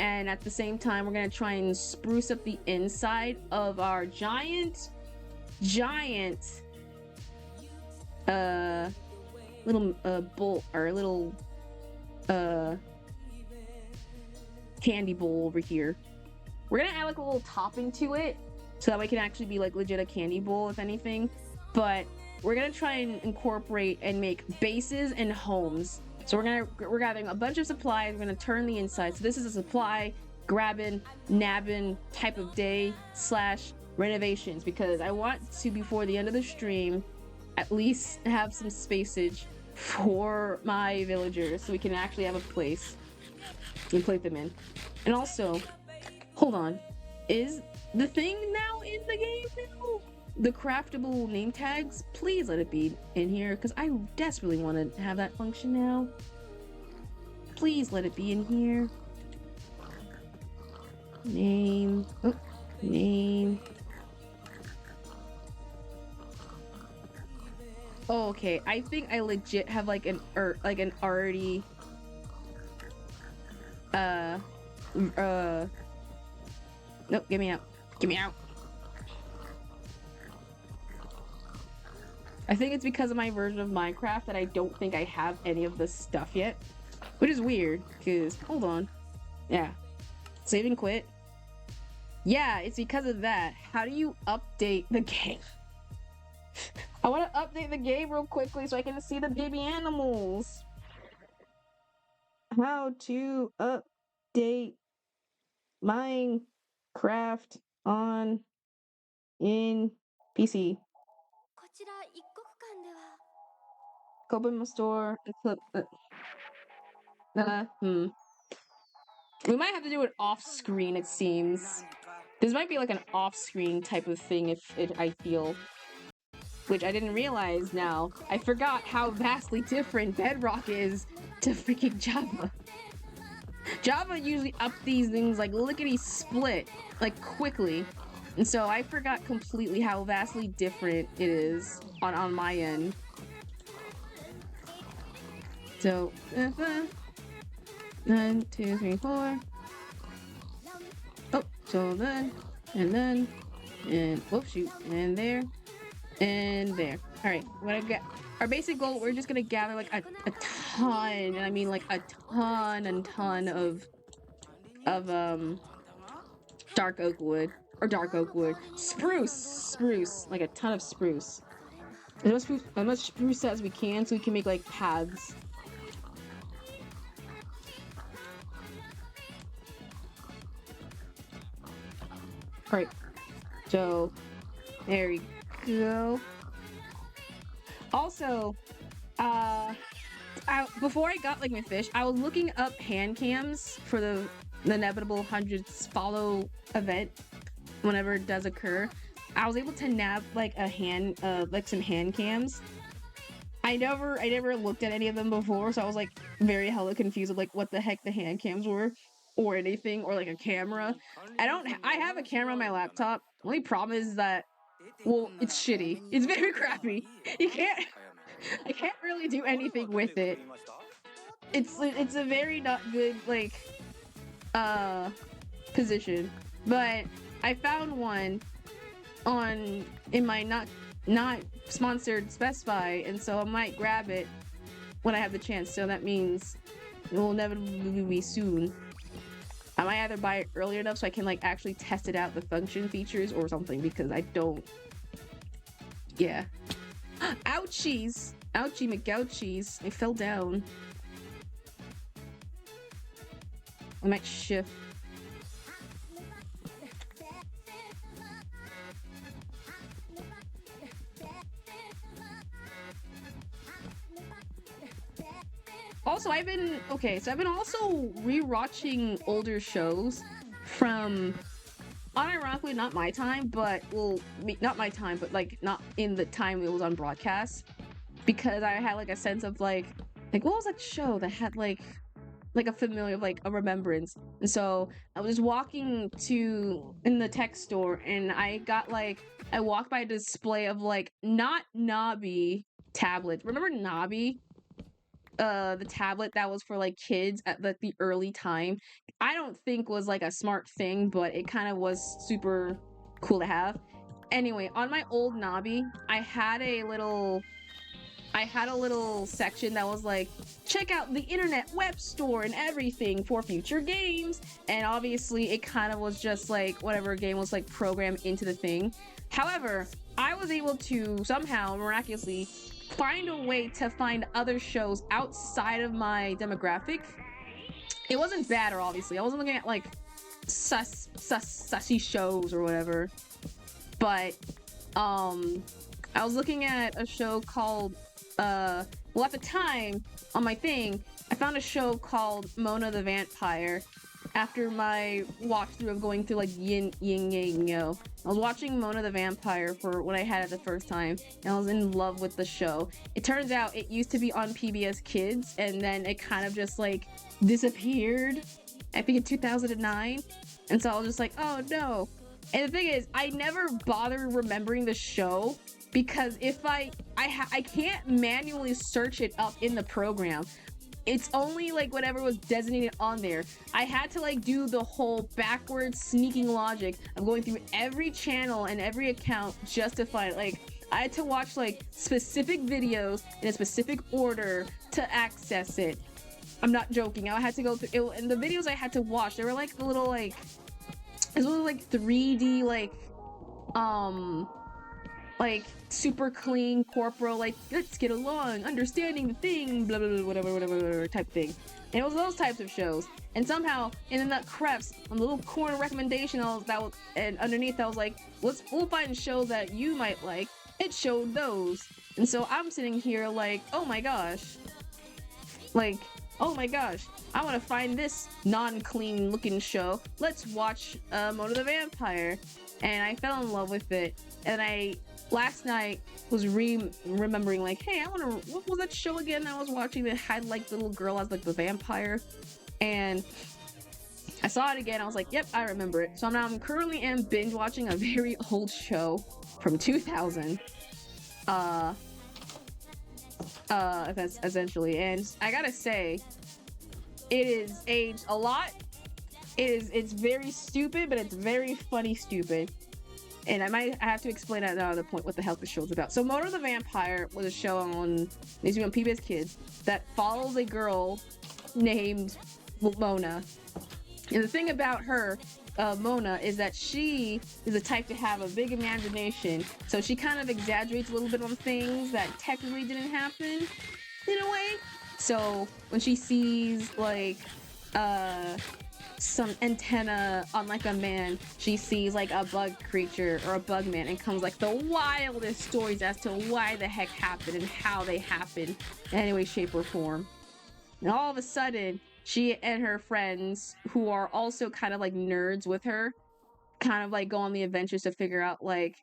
And at the same time, we're going to try and spruce up the inside of our giant, little, bowl, or little, candy bowl over here. We're going to add like a little topping to it so that way it can actually be like legit a candy bowl, if anything. But we're going to try and incorporate and make bases and homes. So we're grabbing a bunch of supplies. We're gonna turn the inside. So this is a supply grabbing, nabbing type of day / renovations because I want to, before the end of the stream, at least have some spacage for my villagers so we can actually have a place to place them in. And also, hold on, is the thing now in the game now? The craftable name tags? Please let it be in here because I desperately want to have that function now. Please let it be in here. Name. Oh, name. Oh, okay. I think I legit have like an already nope, get me out. Get me out. I think it's because of my version of Minecraft that I don't think I have any of this stuff yet. Which is weird, because hold on. Yeah. Save and quit. Yeah, it's because of that. How do you update the game? I want to update the game real quickly so I can see the baby animals. How to update Minecraft on in PC. Open my store. We might have to do it off screen, it seems. This might be like an off screen type of thing if I feel. Which I didn't realize now. I forgot how vastly different Bedrock is to freaking Java. Java usually up these things like lickety split, like quickly. And so I forgot completely how vastly different it is on my end. So, 1, 2, 3, 4. Oh, so then, and whoops, shoot, and there, and there. All right, what I got. Our basic goal, we're just gonna gather like a ton, and I mean like a ton of dark oak wood spruce, like a ton of spruce. As much spruce as we can, so we can make like paths. All right, so there we go. Also, before I got like my fish, I was looking up hand cams for the inevitable 100s follow event whenever it does occur. I was able to nab like some hand cams. I never looked at any of them before, so I was like very hella confused of like what the heck the hand cams were or anything, or like a camera. I have a camera on my laptop. The only problem is that, well, it's shitty. It's very crappy. I can't really do anything with it. It's a very not good like position. But I found one in my not sponsored specify, and so I might grab it when I have the chance. So that means it will inevitably be soon. I might either buy it early enough so I can like actually test it out, the function features or something, because I don't. Yeah. Ouchies! Ouchie McGouchies. I fell down. I might shift. Also, I've been also rewatching older shows from, unironically, not my time, but, well, not my time, but, like, not in the time it was on broadcast, because I had, like, a sense of, like, what was that show that had, like a familiar, like, a remembrance, and so I was just walking in the tech store, and I walked by a display of, like, not Nabi tablets. Remember Nabi? The tablet that was for like kids at the early time. I don't think was like a smart thing, but it kind of was super cool to have. Anyway, on my old Nabi, I had a little section that was like, check out the internet web store and everything for future games. And obviously it kind of was just like whatever game was like programmed into the thing. However, I was able to somehow miraculously find a way to find other shows outside of my demographic. It wasn't bad, or obviously I wasn't looking at like sussy shows or whatever, but I was looking at a show called well, at the time, on my thing, I found a show called Mona the Vampire. After my walkthrough of going through like yin yang yo, I was watching Mona the Vampire for what I had it the first time, and I was in love with the show. It turns out it used to be on PBS Kids, and then it kind of just like disappeared. I think in 2009, and so I was just like, oh no. And the thing is, I never bothered remembering the show because if I can't manually search it up in the program. It's only like whatever was designated on there. I had to like do the whole backwards sneaking logic of going through every channel and every account just to find like I had to watch like specific videos in a specific order to access it. I'm not joking. I had to go through it, and the videos I had to watch, they were like a little like it was a little like 3D like super clean corporal, like let's get along, understanding the thing, blah blah blah, whatever type thing. And it was those types of shows. And somehow, and then that creps on the little corner recommendation and underneath I was like, we'll find shows that you might like. It showed those, and so I'm sitting here like, oh my gosh, I want to find this non-clean looking show. Let's watch Mona the Vampire, and I fell in love with it. And I last night was remembering like, hey, what was that show again I was watching that had like the little girl as like the vampire? And I saw it again. I was like, yep, I remember it. So I'm currently binge watching a very old show from 2000. That's essentially, and I gotta say, it is aged a lot. It's very stupid, but it's very funny stupid. And I have to explain at another point what the hell the show's about. So Mona the Vampire was a show on PBS Kids that follows a girl named Mona. And the thing about her, Mona, is that she is the type to have a big imagination. So she kind of exaggerates a little bit on things that technically didn't happen, in a way. So when she sees like some antenna on like a man, she sees like a bug creature or a bug man, and comes like the wildest stories as to why the heck happened and how they happened in any way, shape, or form. And all of a sudden, she and her friends, who are also kind of like nerds with her, kind of like go on the adventures to figure out like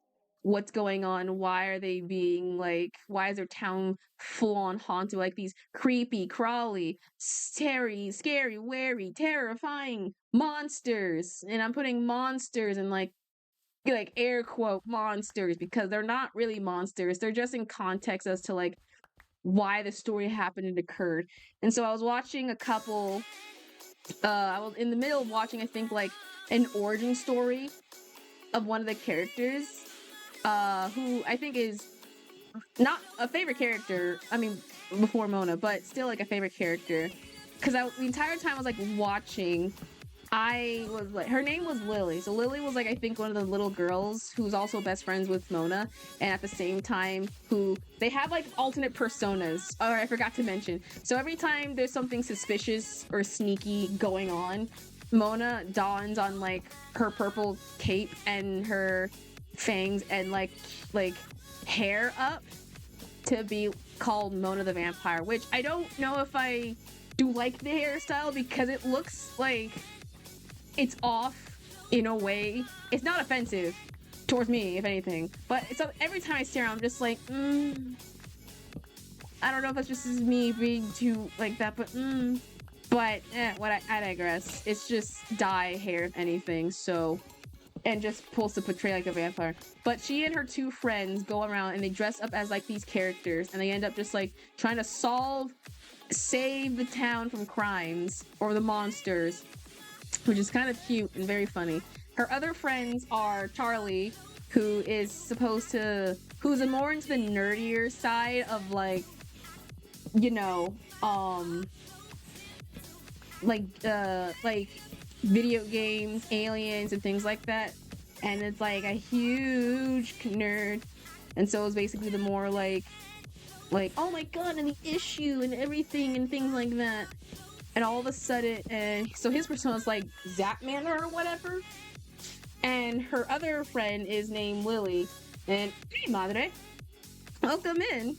what's going on, why are they being like, why is their town full on haunted like these creepy, crawly, scary, wary, terrifying monsters. And I'm putting monsters in like air quote monsters because they're not really monsters. They're just in context as to like why the story happened and occurred. And so I was watching a couple I was in the middle of watching, I think, like an origin story of one of the characters, who I think is not a favorite character, I mean, before Mona, but still like a favorite character. Because the entire time I was like watching, I was like, her name was Lily. So Lily was like, I think one of the little girls who's also best friends with Mona, and at the same time, who they have like alternate personas. Or I forgot to mention. So every time there's something suspicious or sneaky going on, Mona dons on like her purple cape and her fangs and like hair up to be called Mona the Vampire, which I don't know if I do like the hairstyle because it looks like it's off in a way. It's not offensive towards me, if anything, but it's every time I stare, I'm just like, I don't know if that's just me being too like that, but I digress. It's just dye hair, if anything, so, and just supposed to portray like a vampire. But she and her two friends go around and they dress up as like these characters, and they end up just like trying to save the town from crimes or the monsters, which is kind of cute and very funny. Her other friends are Charlie, who's more into the nerdier side of like, you know, like video games, aliens, and things like that. And it's like a huge nerd. And so it's basically the more like, oh my god, and the issue and everything and things like that. And all of a sudden, so his persona is like Zapman or whatever. And her other friend is named Lily. And hey, madre, welcome in.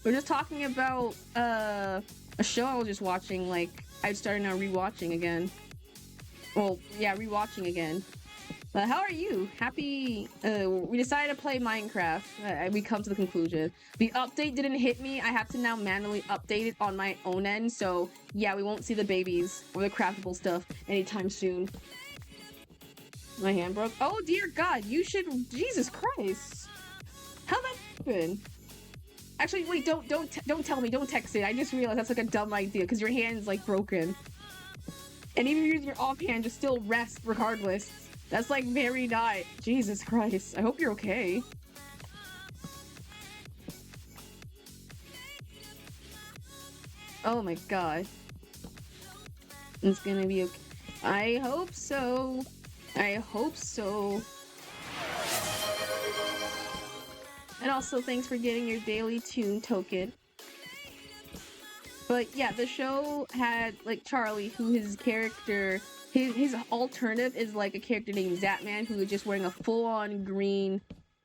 We're just talking about a show I was just watching. Like I started now rewatching again. Well, yeah, rewatching again. How are you? Happy? We decided to play Minecraft. We come to the conclusion. The update didn't hit me. I have to now manually update it on my own end. So yeah, we won't see the babies or the craftable stuff anytime soon. My hand broke. Oh dear God! You should. Jesus Christ! How'd that happen? Actually, wait! Don't tell me. Don't text it. I just realized that's like a dumb idea because your hand's like broken. And even if you're using your offhand, just still rest regardless. That's like very not. Jesus Christ. I hope you're okay. Oh my God. It's gonna be okay. I hope so. I hope so. And also, thanks for getting your daily tune token. But yeah, the show had like Charlie, who his character, his alternative is like a character named Zapman, who is just wearing a full-on green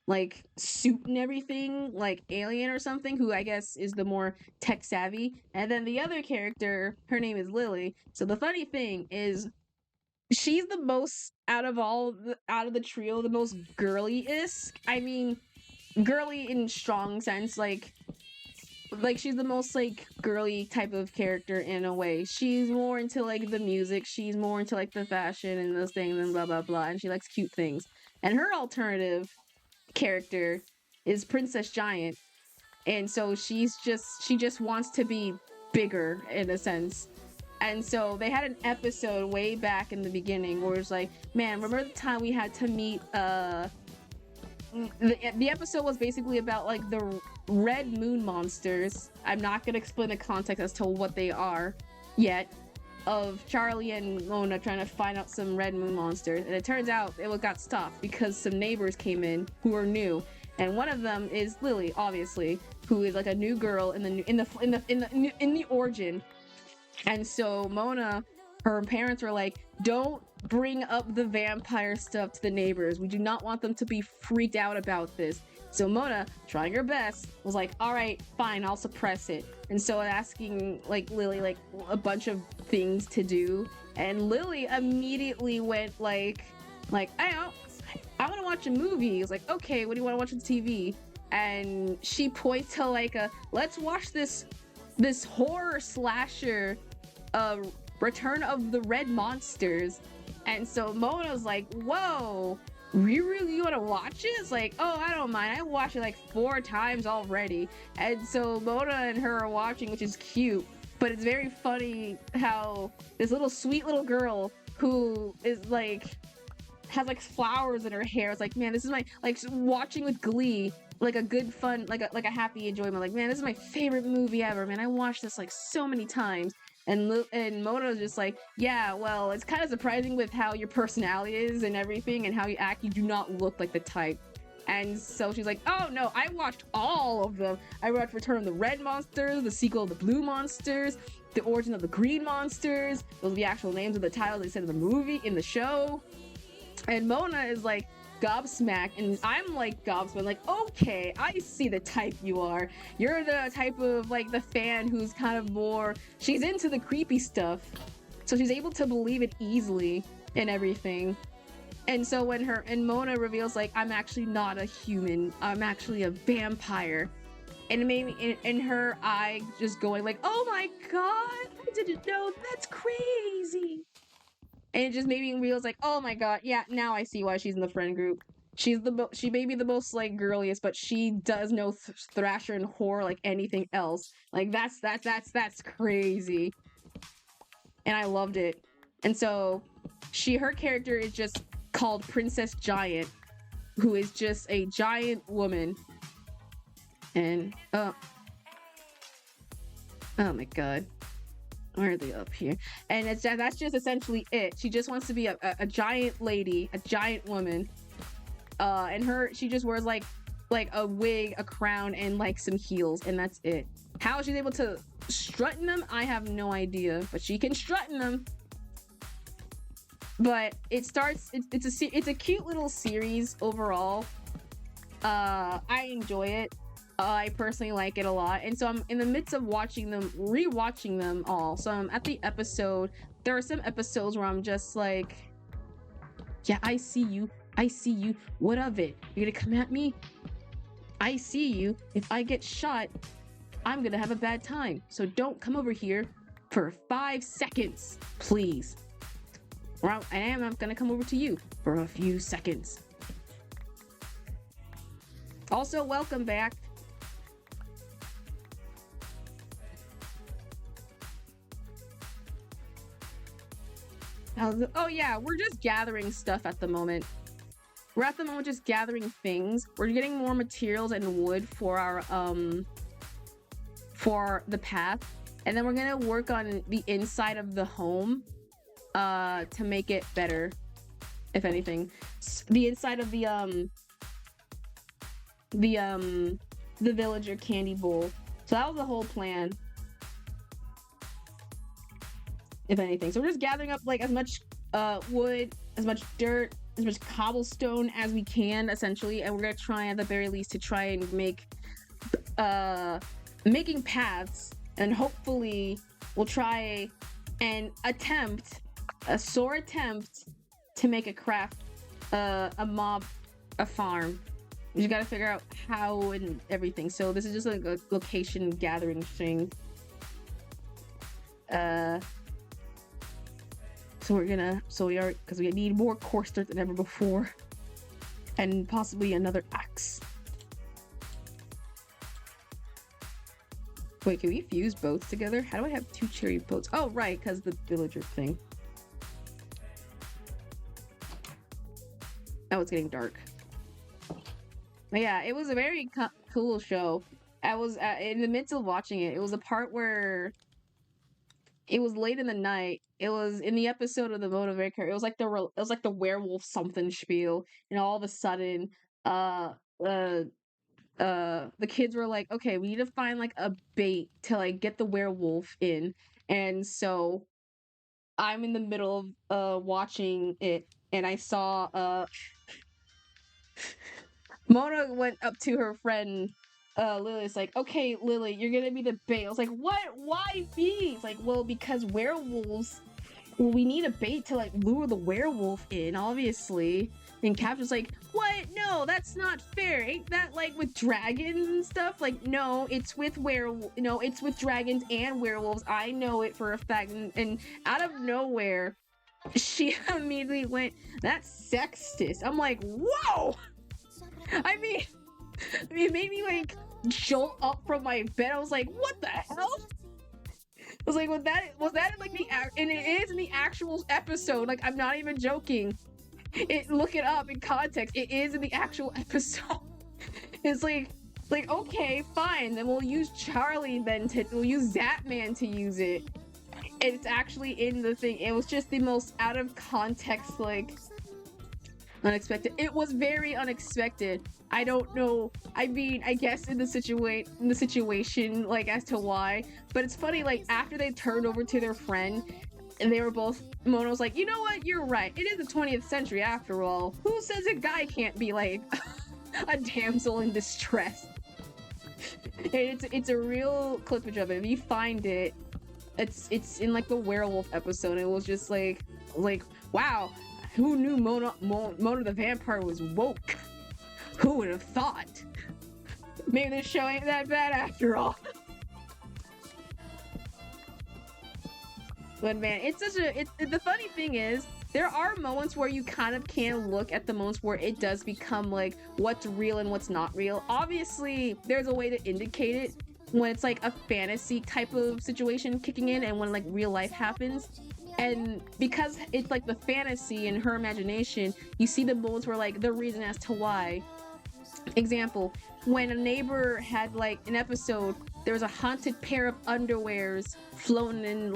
like suit and everything, like Alien or something, who I guess is the more tech savvy. And then the other character, her name is Lily. So the funny thing is, she's the most out of the trio, the most girly-esque. I mean, girly in strong sense, like she's the most like girly type of character in a way. She's more into like the music, she's more into like the fashion and those things and blah blah blah, and she likes cute things. And her alternative character is Princess Giant, and so she just wants to be bigger in a sense. And so they had an episode way back in the beginning where it's like, man, remember the time we had to meet the episode was basically about like the red moon monsters. I'm not gonna explain the context as to what they are yet, of Charlie and Mona trying to find out some red moon monsters, and it turns out it got stopped because some neighbors came in who are new, and one of them is Lily, obviously, who is like a new girl in the origin. And so Mona, her parents were like, don't bring up the vampire stuff to the neighbors. We do not want them to be freaked out about this. So Mona, trying her best, was like, all right, fine, I'll suppress it. And so asking like Lily like a bunch of things to do, and Lily immediately went like I want to watch a movie. It's like, okay, what do you want to watch on TV? And she points to like let's watch this horror slasher, Return of the Red Monsters. And so Mona's like, whoa, you really want to watch it? It's like, oh, I don't mind. I watched it like 4 times already. And so Mona and her are watching, which is cute. But it's very funny how this sweet little girl who is like, has like flowers in her hair. It's like, man, this is my, like, watching with glee, like a good fun, like a happy enjoyment. Like, man, this is my favorite movie ever, man. I watched this like so many times. And Moto's just like, yeah, well, it's kind of surprising with how your personality is and everything and how you act. You do not look like the type. And so she's like, oh no, I watched all of them. I watched Return of the Red Monsters, the sequel of the Blue Monsters, the origin of the Green Monsters. Those are the actual names of the titles they said in the movie, in the show. And Mona is like gobsmacked, and I'm like gobsmacked, like, okay, I see the type you are. You're the type of like the fan who's kind of more, she's into the creepy stuff, so she's able to believe it easily and everything. And so when Mona reveals like, I'm actually not a human, I'm actually a vampire, and it made me in her eye just going like, oh my god, I didn't know, that's crazy. And it just made me realize like, oh my god, yeah, now I see why she's in the friend group. She may be the most like girliest, but she does know Thrasher and horror like anything else. Like that's crazy. And I loved it. And so her character is just called Princess Giant, who is just a giant woman. And oh my god. Where are they up here? And that's just essentially it. She just wants to be a giant lady, a giant woman. And she just wears like a wig, a crown, and like some heels, and that's it. How she's able to strut in them, I have no idea, but she can strut in them. But it's a cute little series overall. I enjoy it. I personally like it a lot, and so I'm in the midst of watching them, rewatching them all. So I'm at the episode. There are some episodes where I'm just like, yeah, I see you. I see you. What of it? You're gonna come at me? I see you. If I get shot, I'm gonna have a bad time. So don't come over here for 5 seconds, please. Or I am not gonna come over to you for a few seconds. Also, welcome back. Oh yeah, we're just gathering stuff at the moment. We're at the moment just gathering things. We're getting more materials and wood for the path. And then we're gonna work on the inside of the home to make it better, if anything. The inside of the villager candy bowl. So that was the whole plan, if anything. So we're just gathering up like as much wood, as much dirt, as much cobblestone as we can, essentially, and we're gonna try at the very least to try and make making paths, and hopefully we'll try and attempt to make a craft, a farm. You just gotta figure out how and everything. So this is just like a location gathering thing. Because we need more coarse dirt than ever before, and possibly another axe. Wait, can we fuse boats together? How do I have 2 cherry boats? Oh, right, because the villager thing. Oh, it's getting dark. But yeah, it was a very cool show. I was in the midst of watching it. It was a part where it was late in the night. It was in the episode of the Motivator. It was like the werewolf something spiel, and all of a sudden, the kids were like, okay, we need to find like a bait to like get the werewolf in. And so I'm in the middle of watching it, and I saw Mona went up to her friend Lily. It's like, okay, Lily, you're gonna be the bait. I was like, what? Why me? It's like, well, because werewolves. Well, we need a bait to like lure the werewolf in, obviously. And Cap was like, what? No, that's not fair. Ain't that like with dragons and stuff? Like, no, it's with it's with dragons and werewolves. I know it for a fact. And out of nowhere, she immediately went, that's sexist. I'm like, whoa! I mean, it made me like jolt up from my bed. I was like, what the hell? I was like, was that in like and it is in the actual episode. Like, I'm not even joking. Look it up in context. It is in the actual episode. It's like okay, fine. Then we'll use Charlie. We'll use Zapman to use it. And it's actually in the thing. It was just the most out of context, like unexpected. It was very unexpected. I don't know. I mean, I guess in the situation, like as to why. But it's funny, like after they turned over to their friend, and they were both. Mona was like, you know what? You're right. It is the 20th century after all. Who says a guy can't be like a damsel in distress? And it's a real clippage of it. If you find it, it's in like the werewolf episode. It was just like wow. Who knew Mona the vampire was woke? Who would have thought? Maybe this show ain't that bad after all. But man, the funny thing is, there are moments where you kind of can look at the moments where it does become like what's real and what's not real. Obviously, there's a way to indicate it when it's like a fantasy type of situation kicking in and when like real life happens. And because it's like the fantasy in her imagination, you see the moments where like the reason as to why. Example, when a neighbor had like an episode, there was a haunted pair of underwears floating in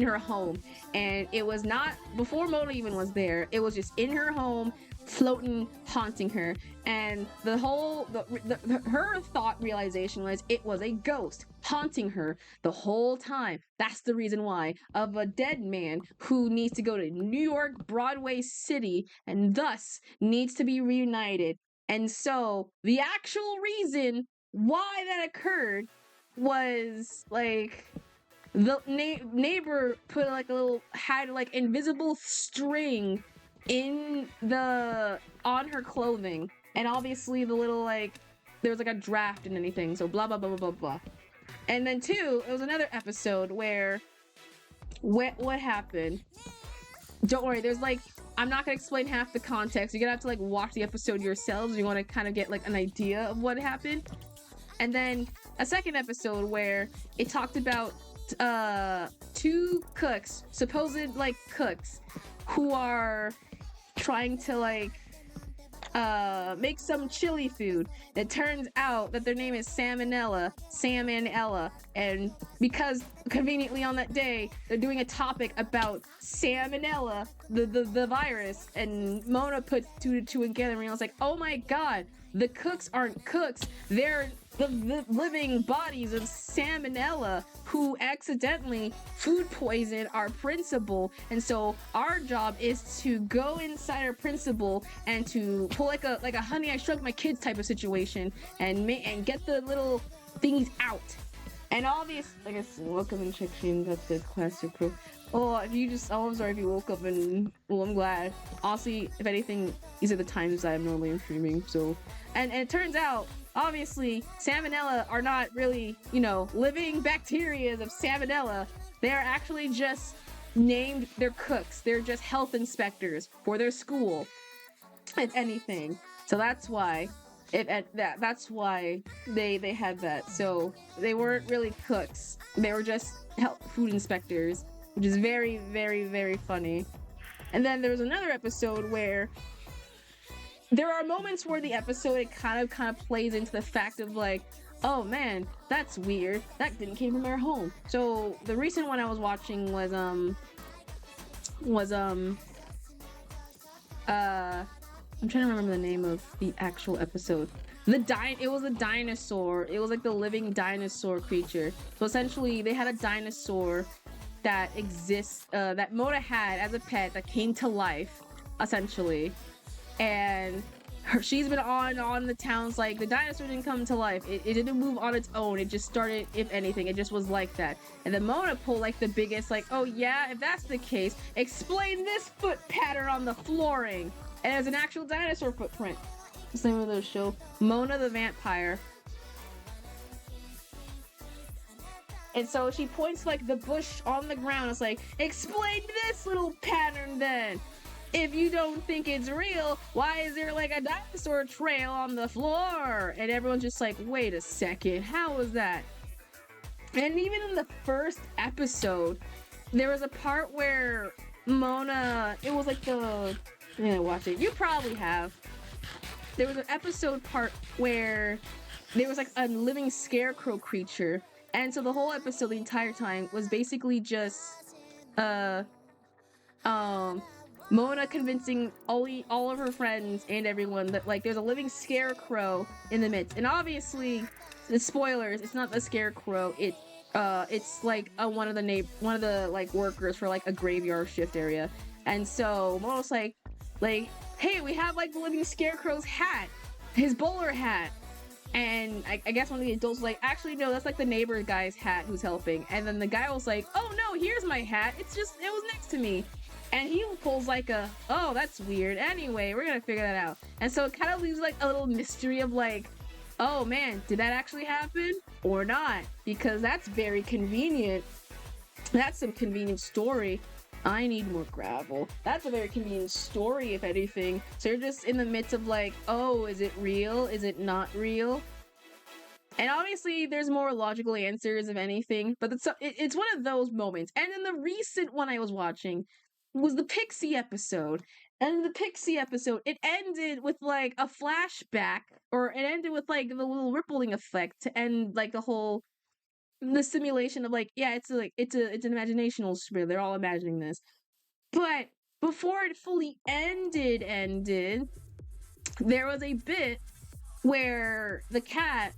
her home, and it was not before Mona even was there. It was just in her home, floating, haunting her. And her thought realization was it was a ghost haunting her the whole time. That's the reason why, of a dead man who needs to go to New York Broadway City and thus needs to be reunited. And so the actual reason why that occurred was like the neighbor put like a little had like invisible string in the on her clothing, and obviously the little like there was like a draft and anything, so blah blah blah blah blah blah. And then two, it was another episode where what happened. Don't worry, there's like I'm not gonna explain half the context. You're gonna have to like watch the episode yourselves if you want to kind of get like an idea of what happened. And then a second episode where it talked about two cooks, supposed like cooks, who are trying to like make some chili food. It turns out that their name is Sam and Ella, and because conveniently on that day they're doing a topic about Salmonella, the virus, and Mona put two to two together, and I was like, oh my god, the cooks aren't cooks, they're the living bodies of Salmonella who accidentally food poisoned our principal. And so our job is to go inside our principal and to pull like a Honey I Shrunk My Kids type of situation and get the little things out. And obvious, I guess, welcome and check in. That's the classic proof. Oh, if you just, oh, I'm sorry if you woke up and, well, I'm glad. Honestly, if anything, these are the times I'm normally streaming, so. And it turns out, obviously, Salmonella are not really, you know, living bacteria of Salmonella. They're actually just named, they're cooks. They're just health inspectors for their school, if anything. So that's why. That's why they had that. So they weren't really cooks. They were just food inspectors, which is very, very, very funny. And then there was another episode where there are moments where the episode it kind of plays into the fact of like, oh man, that's weird. That didn't came from our home. So the recent one I was watching was I'm trying to remember the name of the actual episode. It was a dinosaur. It was like the living dinosaur creature. So essentially, they had a dinosaur that exists, that Mona had as a pet that came to life, essentially. And she's been on the town's like, the dinosaur didn't come to life. It didn't move on its own. It just started, if anything, it just was like that. And then Mona pulled like the biggest, like, oh yeah, if that's the case, explain this foot pattern on the flooring. And it was an actual dinosaur footprint. What's the name of the show? Mona the Vampire. And so she points like the bush on the ground. It's like, explain this little pattern then. If you don't think it's real, why is there like a dinosaur trail on the floor? And everyone's just like, wait a second, how was that? And even in the first episode, there was a part where Mona, it was like yeah, watch it. You probably have. There was an episode part where there was like a living scarecrow creature. And so the whole episode, the entire time, was basically just Mona convincing all of her friends and everyone that like there's a living scarecrow in the midst. And obviously, the spoilers, it's not the scarecrow, it's like one of the like workers for like a graveyard shift area. And so Mona's like, hey, we have like the living scarecrow's hat, his bowler hat. And I guess one of the adults was like, actually no, that's like the neighbor guy's hat who's helping. And then the guy was like, oh no, here's my hat, it was next to me. And he pulls like oh, that's weird, anyway, we're gonna figure that out. And so it kind of leaves like a little mystery of like, oh man, did that actually happen or not? Because that's very convenient. That's some convenient story. I need more gravel. That's a very convenient story, if anything. So you're just in the midst of like, oh, is it real? Is it not real? And obviously, there's more logical answers, if anything. But it's one of those moments. And then the recent one I was watching was the Pixie episode. And the Pixie episode, it ended with like a flashback, or it ended with like the little rippling effect to end like the simulation of like, yeah, it's an imaginational spirit. They're all imagining this. But before it fully ended, there was a bit where the cat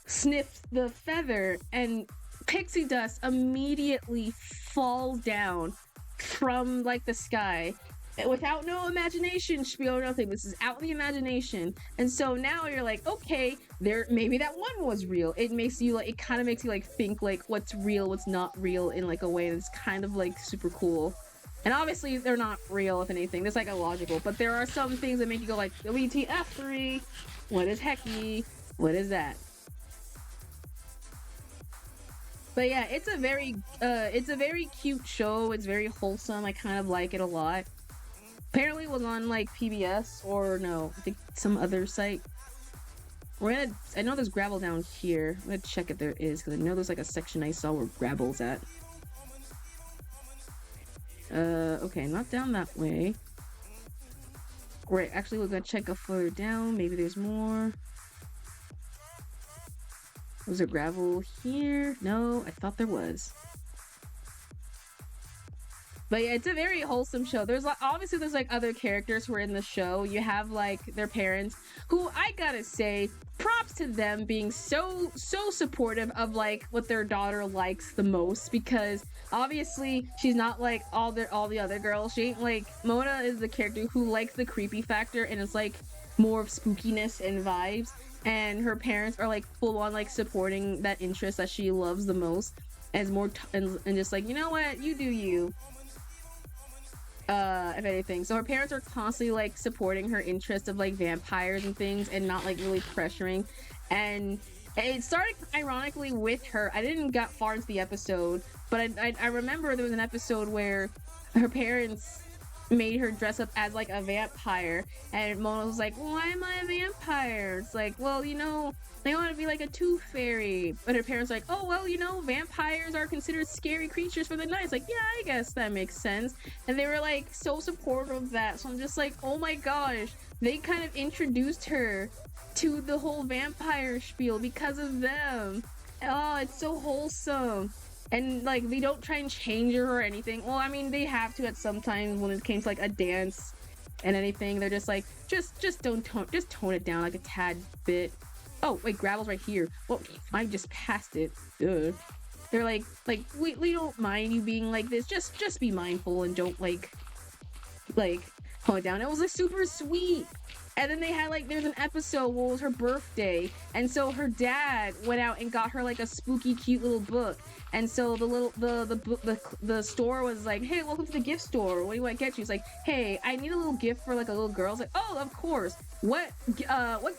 sniffed the feather and pixie dust immediately falls down from like the sky without no imagination spiel or nothing. This is out of the imagination. And so now you're like, okay, there maybe that one was real. It makes you like, it kind of makes you like think like what's real, what's not real in like a way that's kind of like super cool. And obviously they're not real, if anything. They're psychological, but there are some things that make you go like, WTF3, what is hecky? What is that? But yeah, it's a very cute show. It's very wholesome. I kind of like it a lot. Apparently it was on like PBS or no, I think some other site. I know there's gravel down here. I'm gonna check if there is, because I know there's like a section I saw where gravel's at. Okay, not down that way. Right, actually we're gonna check up further down. Maybe there's more. Was there gravel here? No, I thought there was. But yeah, it's a very wholesome show. There's like, obviously there's like other characters who are in the show. You have like their parents, who I gotta say, props to them being so supportive of like what their daughter likes the most, because obviously she's not like all the other girls. She ain't like, Mona is the character who likes the creepy factor, and it's like more of spookiness and vibes. And her parents are like full on like supporting that interest that she loves the most, as more and just like, you know what, you do you. If anything, so her parents are constantly like supporting her interest of like vampires and things, and not like really pressuring. And it started ironically with her. I didn't get far into the episode, but I remember there was an episode where her parents made her dress up as like a vampire, and Mona was like, why am I a vampire? It's like, well, you know, they want to be like a tooth fairy. But her parents are like, oh, well, you know, vampires are considered scary creatures for the night. It's like, yeah, I guess that makes sense. And they were like so supportive of that. So I'm just like, oh my gosh, they kind of introduced her to the whole vampire spiel because of them. Oh, it's so wholesome. And like, they don't try and change her or anything. Well, I mean, they have to at some times when it came to like a dance and anything. They're just like, just tone it down like a tad bit. Oh wait, gravel's right here. Well, I just passed it. Duh. They're like we don't mind you being like this. Just be mindful and don't like tone it down. It was like super sweet. And then they had like, there's an episode where it was her birthday, and so her dad went out and got her like a spooky cute little book. And so the store was like, hey, welcome to the gift store, what do you want to get you? It's like, hey, I need a little gift for like a little girl. It's like, oh, of course, what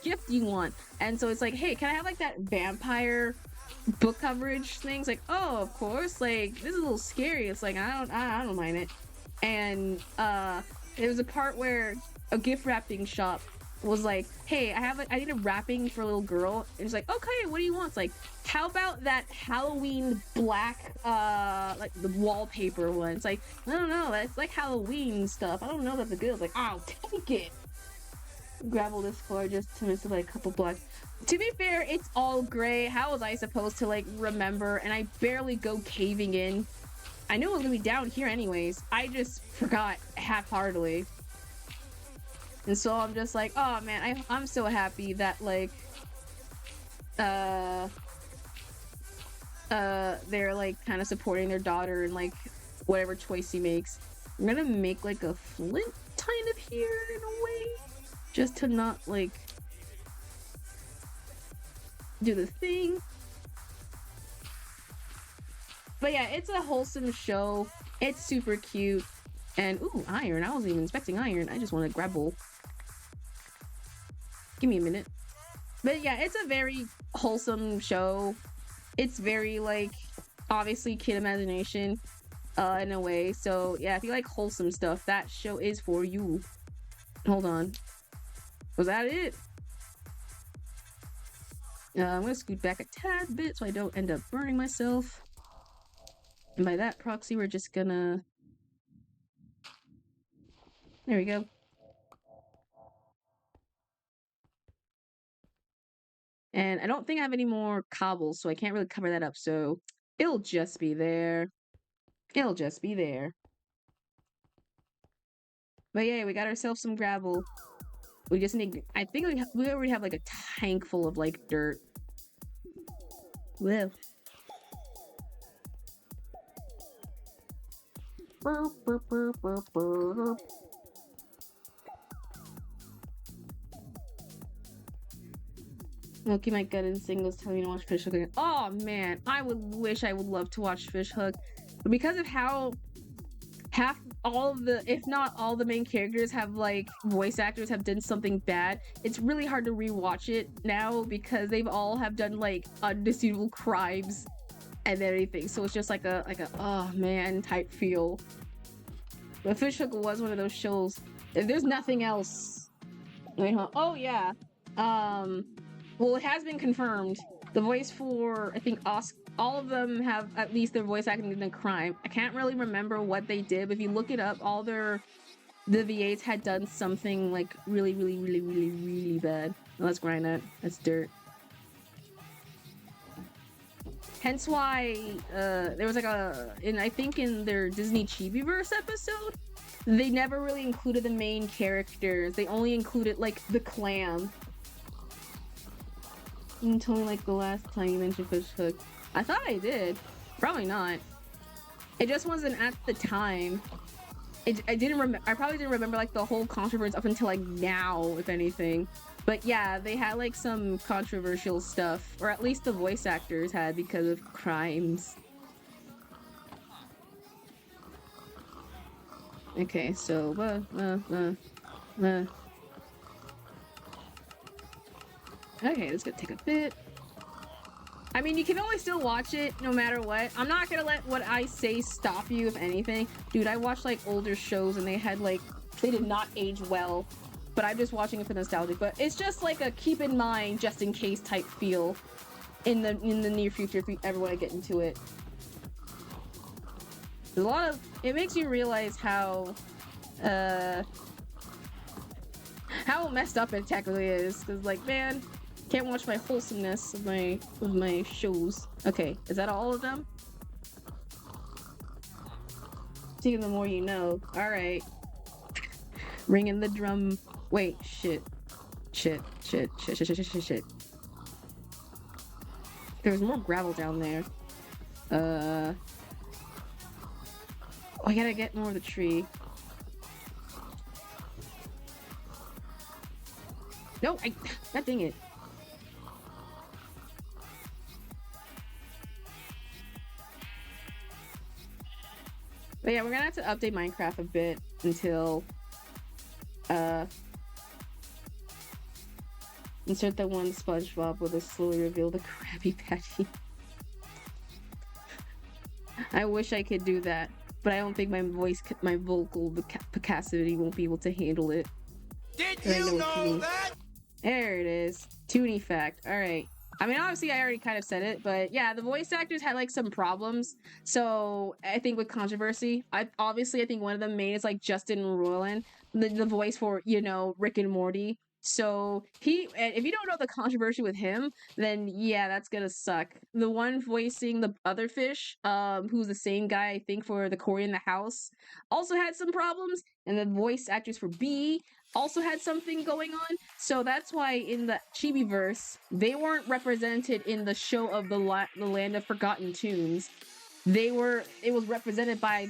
gift do you want? And so it's like, hey, can I have like that vampire book coverage thing? It's like, oh, of course, like this is a little scary. It's like, I don't mind it. And there was a part where a gift wrapping shop was like, hey, I need a wrapping for a little girl. And it's like, okay, what do you want? It's like, how about that Halloween black like the wallpaper one? It's like, I don't know, that's like Halloween stuff. I don't know that's a good. It's like, I'll take it. Gravel this floor just to miss like a couple blocks. To be fair, it's all gray. How was I supposed to like remember? And I barely go caving in. I knew it was gonna be down here anyways. I just forgot half-heartedly. And so I'm just like, oh man, I'm so happy that like they're like kind of supporting their daughter and like whatever choice he makes. I'm gonna make like a flint kind of here in a way, just to not like do the thing. But yeah, it's a wholesome show. It's super cute. And ooh, iron. I wasn't even expecting iron. I just want to grapple. Give me a minute. But yeah, it's a very wholesome show. It's very like, obviously kid imagination in a way. So yeah, if you like wholesome stuff, that show is for you. Hold on. Was that it? I'm gonna scoot back a tad bit so I don't end up burning myself. And by that proxy, we're just gonna... There we go. And I don't think I have any more cobbles, so I can't really cover that up, so it'll just be there. It'll just be there. But yeah, we got ourselves some gravel. We just need... I think we already have like a tank full of like dirt. Well. Milky my gut instinct was telling me to watch Fish Hook again. Oh man, I would wish I would love to watch Fish Hook. But because of how half all of the, if not all the main characters have like voice actors have done something bad, it's really hard to rewatch it now because they've all have done like undisputable crimes and everything. So it's just like a oh man type feel. But Fish Hook was one of those shows. If there's nothing else, wait, huh? Oh yeah. Well, it has been confirmed. The voice for, I think, all of them have at least their voice acting in a crime. I can't really remember what they did, but if you look it up, the VAs had done something like really, really, really, really, really bad. Let's grind it. That's dirt. Hence why there was like I think in their Disney Chibiverse episode, they never really included the main characters. They only included like the clan. You told me like the last time you mentioned Fish Hook. I thought I did. Probably not. It just wasn't at the time. I didn't remember. I probably didn't remember like the whole controversy up until like now, if anything. But yeah, they had like some controversial stuff, or at least the voice actors had, because of crimes. Okay, so okay, this is gonna take a bit. I mean, you can always still watch it no matter what. I'm not gonna let what I say stop you, if anything. Dude, I watched like older shows and they did not age well. But I'm just watching it for nostalgia. But it's just like a keep in mind, just in case type feel in the near future if you ever want to get into it. There's it makes you realize how messed up it technically is. Cause like, man, can't watch my wholesomeness of my shows. Okay, is that all of them? Seeing the more you know. All right. Ringing the drum. Wait, shit. There's more gravel down there. Oh, I gotta get more of the tree. No, God dang it. But yeah, we're gonna have to update Minecraft a bit until insert that one SpongeBob with a slowly reveal the Krabby Patty. I wish I could do that, but I don't think my vocal capacity won't be able to handle it. Did you know that? There it is. Toonie fact. All right. I mean, obviously, I already kind of said it, but yeah, the voice actors had like some problems. So I think with controversy, I think one of the main is like Justin Roiland, the voice for, you know, Rick and Morty. So if you don't know the controversy with him, then yeah, that's gonna suck. The one voicing the other fish, who's the same guy I think for the Cory in the House, also had some problems, and the voice actors for B also had something going on. So that's why in the Chibiverse, they weren't represented in the show of the Land of Forgotten Tunes. It was represented by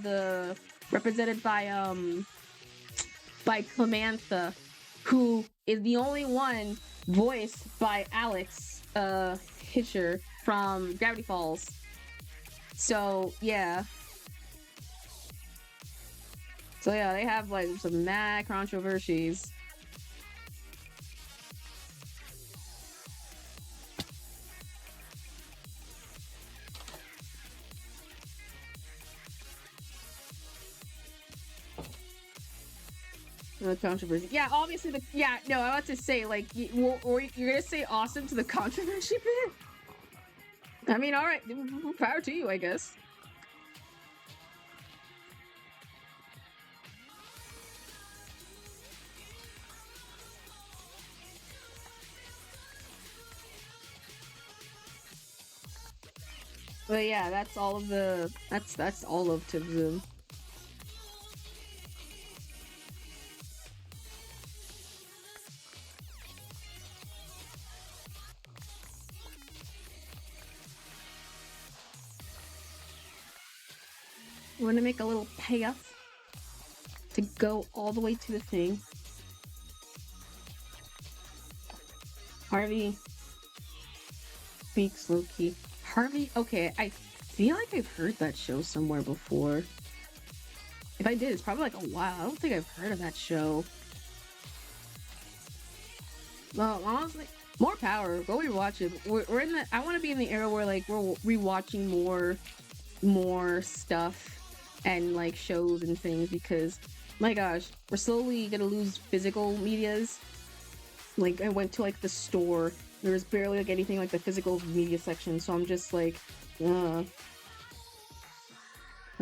Clamantha, who is the only one voiced by Alex Hitcher from Gravity Falls. So yeah. So yeah, they have like some mad controversies. The controversy. Yeah, obviously no, I want to say like, or you're gonna say awesome to the controversy bit? I mean, all right, power to you, I guess. But yeah, that's all of Tibzoom. We're gonna make a little path to go all the way to the thing. Harvey, Speaks Loki. Harvey. Okay, I feel like I've heard that show somewhere before. If I did, it's probably like a while. I don't think I've heard of that show. Well, honestly, more power. Go rewatch it. We're in the. I want to be in the era where like we're rewatching more stuff and like shows and things, because my gosh, we're slowly gonna lose physical medias. Like I went to like the store. There was barely like anything like the physical media section, so I'm just like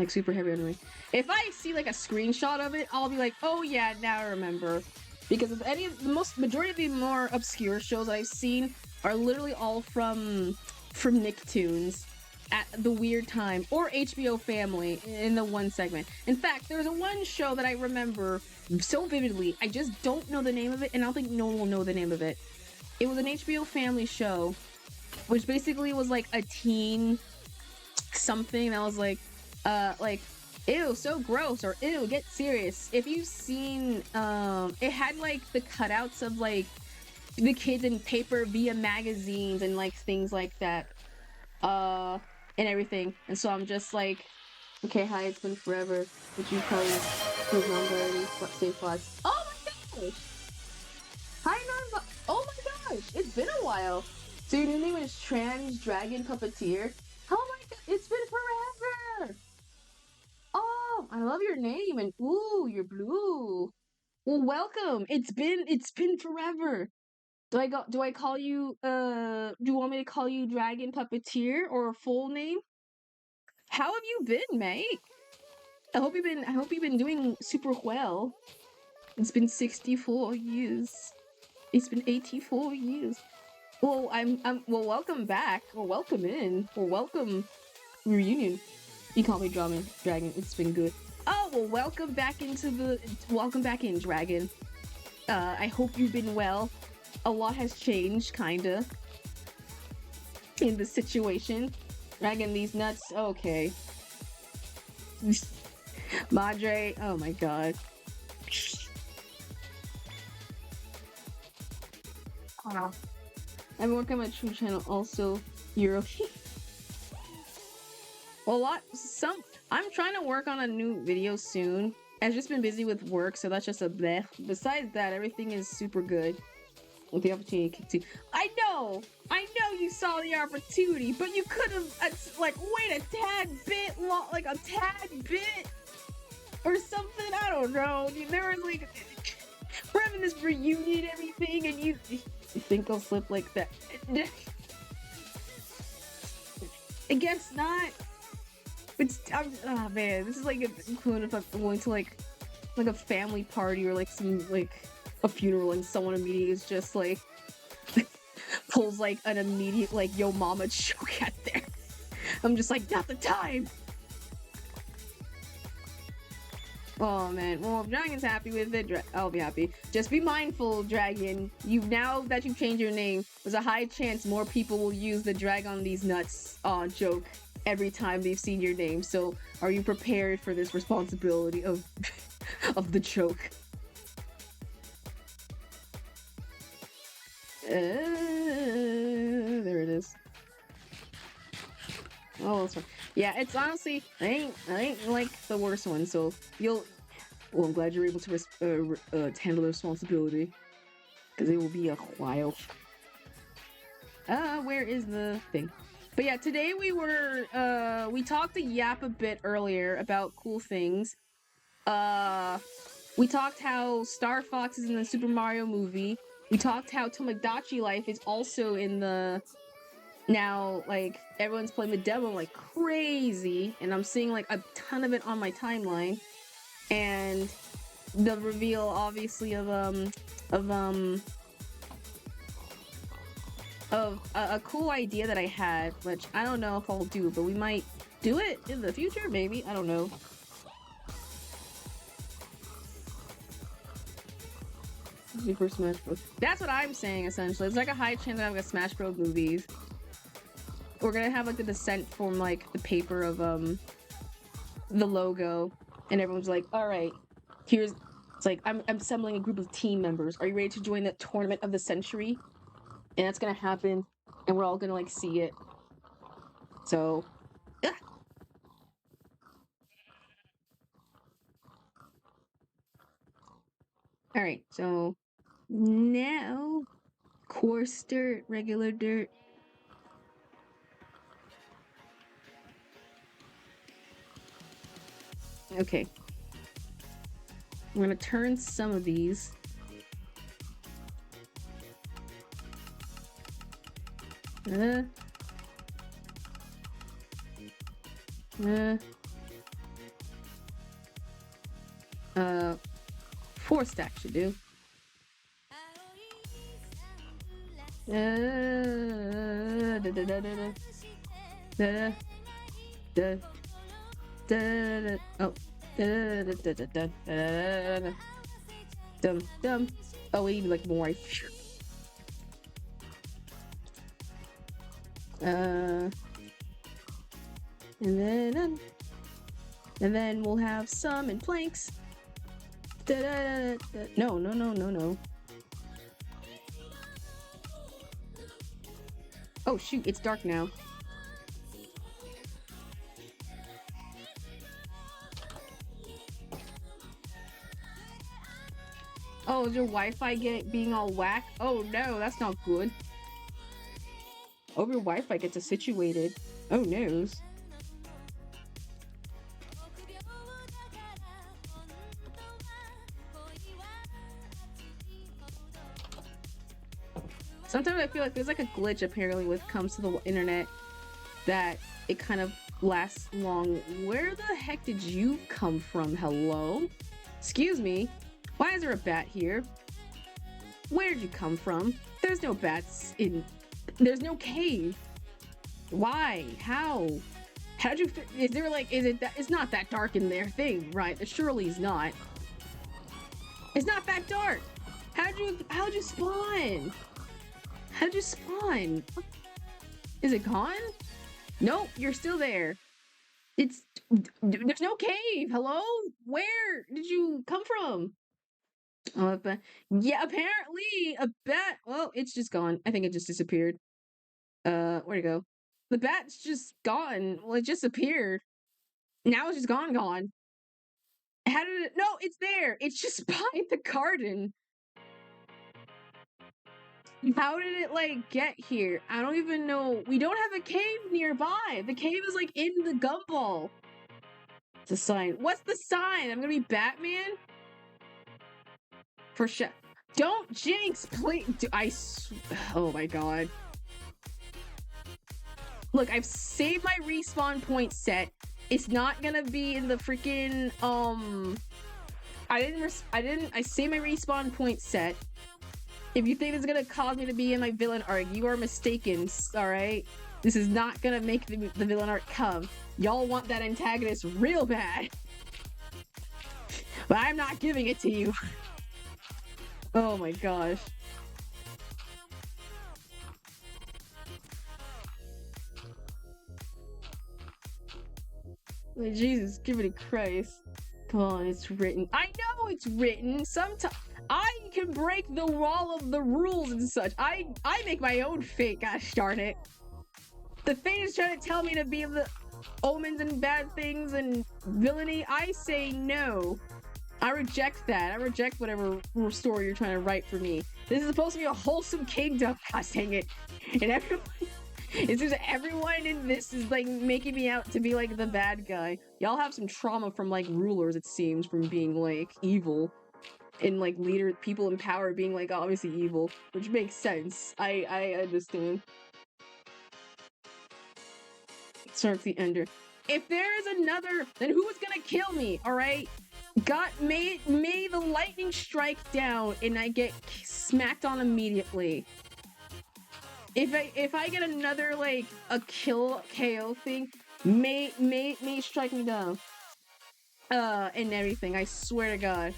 super heavy on me. If I see like a screenshot of it, I'll be like, oh yeah, now I remember. Because of any of the majority of the more obscure shows I've seen are literally all from Nicktoons at the weird time, or HBO Family in the one segment. In fact, there's a one show that I remember so vividly. I just don't know the name of it, and I don't think no one will know the name of it. It was an HBO Family show, which basically was like a teen something that was like ew, so gross, or ew, get serious. If you've seen, it had like the cutouts of like the kids in paper via magazines and like things like that, and everything. And so I'm just like, okay, hi, it's been forever. Would you probably move on already? Stay flags. Oh my gosh! Hi, Norma. Oh my gosh, it's been a while. So your new name is Trans Dragon Puppeteer. Oh my god, it's been forever. Oh, I love your name, and ooh, you're blue. Well, welcome. It's been forever. Do I call you do you want me to call you Dragon Puppeteer or a full name? How have you been, mate? I hope you've been doing super well. It's been 64 years. It's been 84 years. Well, well, welcome back, or welcome in, or welcome reunion. You call me Dragon. It's been good. Oh, well, welcome back in, Dragon. I hope you've been well. A lot has changed, kinda, in the situation. Dragon, these nuts. Okay. Madre. Oh my god. Wow. I've been working on my true channel also. Euro. Well, I'm trying to work on a new video soon. I've just been busy with work, so that's just a bleh. Besides that, everything is super good. With the opportunity to, I know you saw the opportunity, but you could have like wait a tad bit or something. I don't know. There was like we're having this reunion and everything, and you think I'll slip like that? I guess not. Oh man, this is like equivalent if I'm going to like a family party or like some like a funeral, and someone immediately is just like pulls like an immediate like yo mama joke at there. I'm just like, not the time. Oh man, well if Dragon's happy with it, I'll be happy. Just be mindful, Dragon. Now that you've changed your name, there's a high chance more people will use the drag on these nuts joke every time they've seen your name. So are you prepared for this responsibility of the joke? There it is. Oh, that's fine. Yeah, it's honestly, I ain't like the worst one, so well, I'm glad you're able to handle the responsibility, because it will be a while. Where is the thing? But yeah, today we talked to Yap a bit earlier about cool things. We talked how Star Fox is in the Super Mario movie. We talked how Tomodachi Life is also in the... Now, like, everyone's playing the demo like crazy, and I'm seeing like a ton of it on my timeline. And the reveal, obviously, of a cool idea that I had, which I don't know if I'll do, but we might do it in the future, maybe. I don't know. Super Smash Bros. That's what I'm saying, essentially. It's like a high chance of having a Smash Bros. Movies. We're gonna have like the descent from like the paper of the logo, and everyone's like, all right, it's like I'm assembling a group of team members. Are you ready to join the tournament of the century? And that's gonna happen and we're all gonna like see it. So, all right. So now, coarse dirt, regular dirt. Okay. I'm gonna turn some of these. Uh, 4 stacks should do. Oh. Dum. Oh, we need like more. And then we'll have some in planks. No. Oh shoot, it's dark now. Oh, is your Wi-Fi being all whack? Oh no, that's not good. Oh, your Wi-Fi gets situated. Oh no. Sometimes I feel like there's like a glitch apparently when it comes to the internet that it kind of lasts long. Where the heck did you come from? Hello? Excuse me? Why is there a bat here? Where did you come from? There's no bats in... There's no cave. Why? How? How'd you... Is there like... Is it that... It's not that dark in their thing, right? It surely is not. It's not that dark. How'd you spawn? How'd you spawn? Is it gone? Nope, you're still there. It's... There's no cave. Hello? Where did you come from? Oh, but yeah, apparently a bat. Well, it's just gone. I think it just disappeared. Where'd it go? The bat's just gone. Well, it just appeared. Now it's just gone. How did it? No, it's there. It's just by the garden. How did it like get here? I don't even know. We don't have a cave nearby. The cave is like in the gumball. It's a sign. What's the sign? I'm gonna be Batman? For sure. Don't jinx, please. Oh my god. Look, I've saved my respawn point set. It's not gonna be in the freaking I saved my respawn point set. If you think it's gonna cause me to be in my villain arc, you are mistaken. All right, this is not gonna make the villain arc come. Y'all want that antagonist real bad, but I'm not giving it to you. Oh my gosh. Jesus, give it a Christ. Come on, it's written. I know it's written. Sometimes I can break the wall of the rules and such. I make my own fate, gosh darn it. The fate is trying to tell me to be the omens and bad things and villainy. I say no. I reject that. I reject whatever story you're trying to write for me. This is supposed to be a wholesome kingdom. Gosh dang it. And everyone in this is like making me out to be like the bad guy. Y'all have some trauma from like rulers, it seems, from being like evil. And like people in power being like obviously evil, which makes sense. I understand. Starts the ender. If there is another, then who is gonna kill me? All right. God, may the lightning strike down and I get smacked on immediately. If I get another like a KO thing, may strike me down. And everything. I swear to God.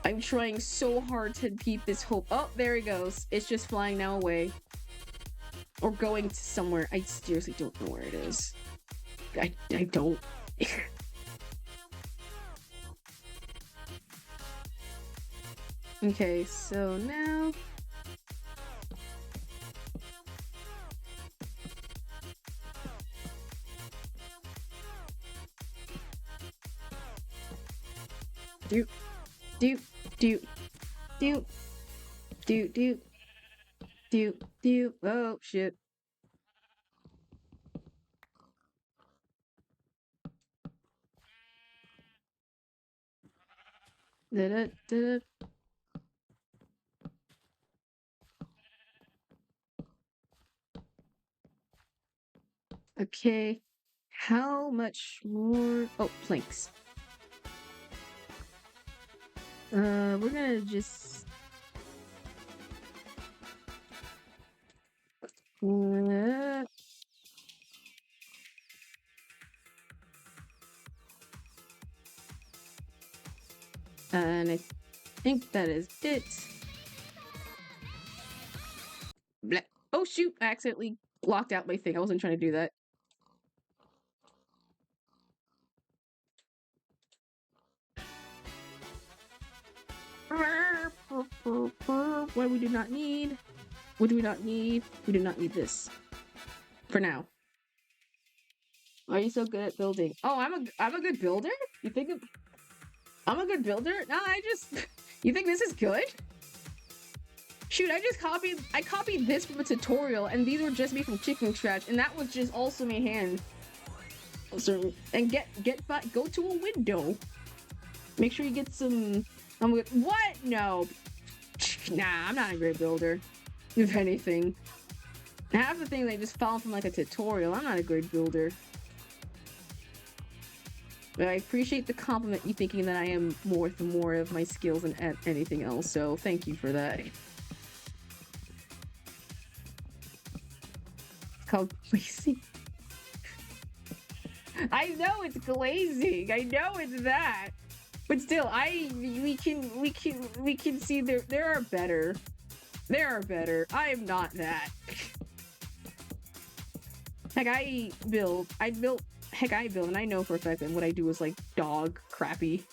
I'm trying so hard to keep this hope. Oh, there he goes. It's just flying now away. Or going to somewhere. I seriously don't know where it is. I don't. Okay, so now... do, do, do, do, do, do, do, do. Oh shit. Da da da. Okay. How much more? Oh, planks. We're gonna just. And I think that is it. Blah. Oh shoot! I accidentally locked out my thing. I wasn't trying to do that. What we do not need. What do we not need? We do not need this. For now. Are you so good at building? Oh, I'm a good builder? You think I'm a good builder? No, I just you think this is good? Shoot, I copied this from a tutorial and these were just made from chicken scratch and that was just also my hand. So, and go to a window. Make sure you get some what? No. Nah, I'm not a great builder. If anything. Half the things I just found from like a tutorial. I'm not a great builder. But I appreciate the compliment, you thinking that I am worth more of my skills than anything else, so thank you for that. It's called glazing. I know it's glazing. I know it's that. But still, we can see there are better. There are better. I am not that. Heck, I build, and I know for a fact that what I do is like dog crappy.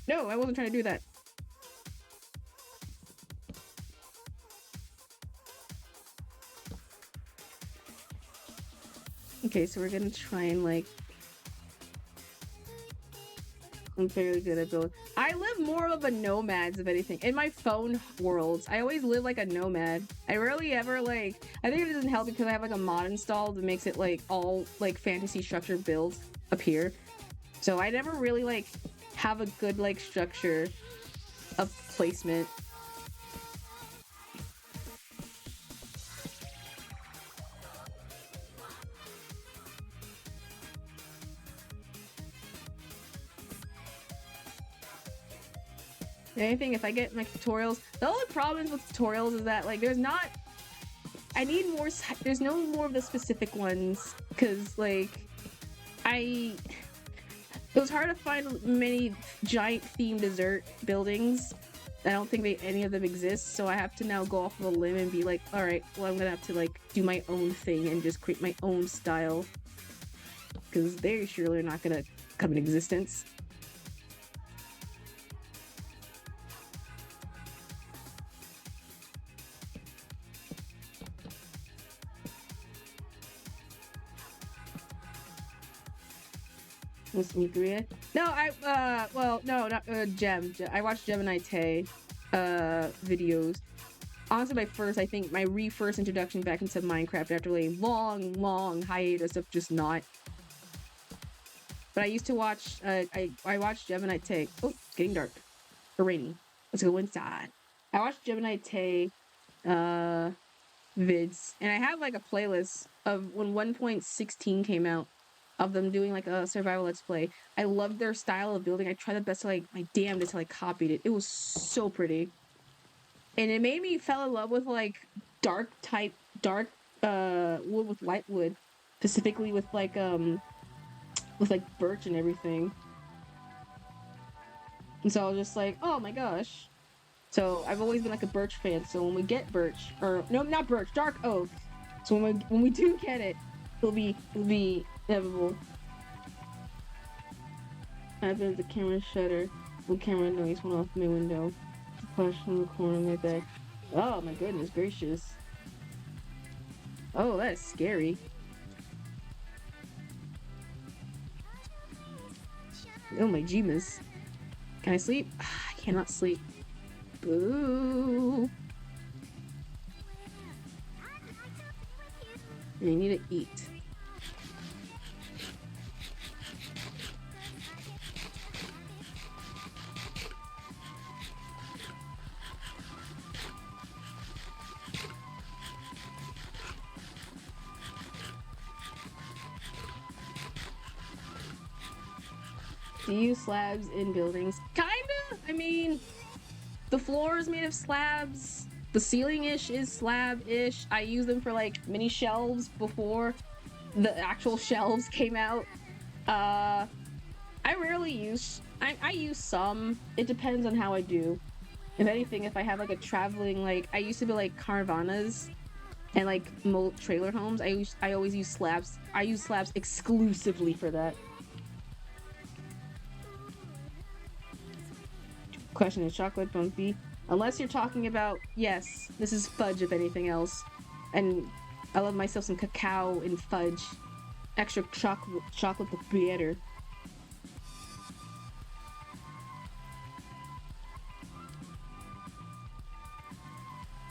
No, I wasn't trying to do that. Okay, so we're gonna try and like... I'm fairly good at building. I live more of a nomad, if anything. In my phone worlds, I always live like a nomad. I rarely ever like... I think it doesn't help because I have like a mod installed that makes it like all like fantasy structured builds appear. So I never really like have a good like structure of placement. Anything, if I get my tutorials, the only problem with tutorials is that like there's not, I need more, there's no more of the specific ones because like it was hard to find many giant themed dessert buildings. I don't think any of them exist, so I have to now go off of a limb and be like, all right, well, I'm gonna have to like do my own thing and just create my own style because they surely are not gonna come in existence. No, well, no, not Gem. I watched Gemini Tay videos. Honestly, my first introduction back into Minecraft after a long hiatus of just not. But I used to watch, I watched Gemini Tay. Oh, it's getting dark. Or rainy. Let's go inside. I watched Gemini Tay vids, and I have like a playlist of when 1.16 came out, of them doing like a survival let's play. I loved their style of building. I tried the best to like my damnedest to like copied it. It was so pretty. And it made me fell in love with like dark wood with light wood. Specifically with like birch and everything. And so I was just like, oh my gosh. So I've always been like a birch fan. So when we get birch, or no, not birch, dark oak. So when we do get it, it'll be inevitable. Happens the camera shutter. The camera noise went off my window. Flash from the corner of my back. Oh my goodness gracious. Oh, that's scary. Oh my Jeebus. Can I sleep? I cannot sleep. Boo. I need to eat. Do you use slabs in buildings? Kinda! I mean, the floor is made of slabs. The ceiling-ish is slab-ish. I use them for like mini shelves before the actual shelves came out. I rarely use... I use some. It depends on how I do. If anything, if I have like a traveling, like, I used to be like caravanas and like trailer homes, I always use slabs. I use slabs exclusively for that. Question, is chocolate bumpy? Unless you're talking about, yes, this is fudge if anything else. And I love myself some cacao and fudge. Extra chocolate the better.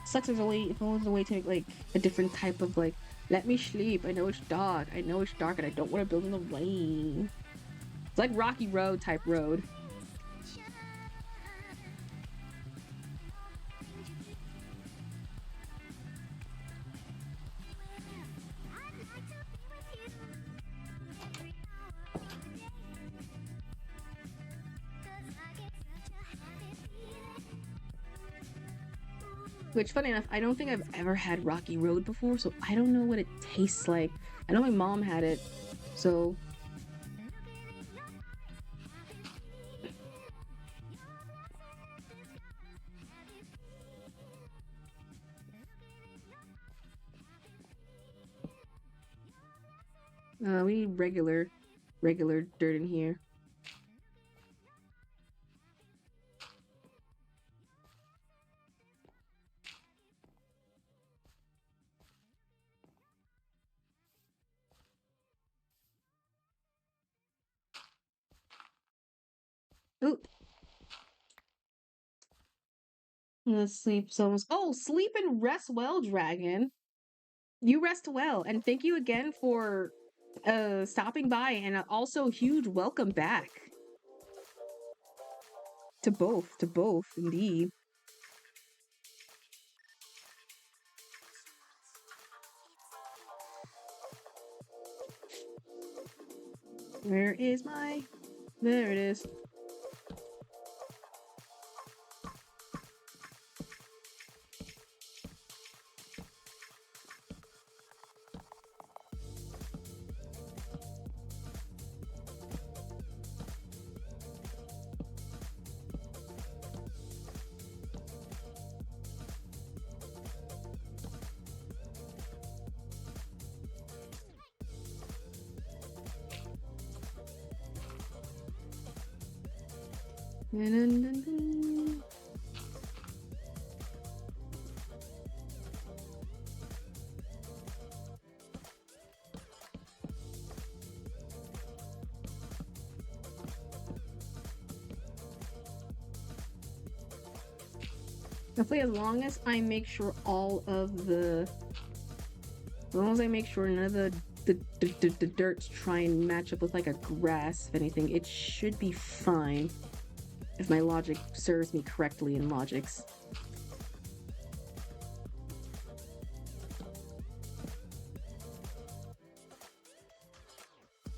Sucks if only there's a way to make like a different type of like, let me sleep, I know it's dark and I don't want to build in the rain. It's like Rocky Road type road. Which, funny enough, I don't think I've ever had Rocky Road before, so I don't know what it tastes like. I know my mom had it, so... we need regular dirt in here. Ooh. Let's sleep so. Oh, sleep and rest well, dragon. You rest well, and thank you again for stopping by, and also huge welcome back to both, indeed. Where is my... There it is. Definitely, as long as I make sure all of the... As long as I make sure none of the dirts try and match up with like a grass, if anything, it should be fine. If my logic serves me correctly in logics.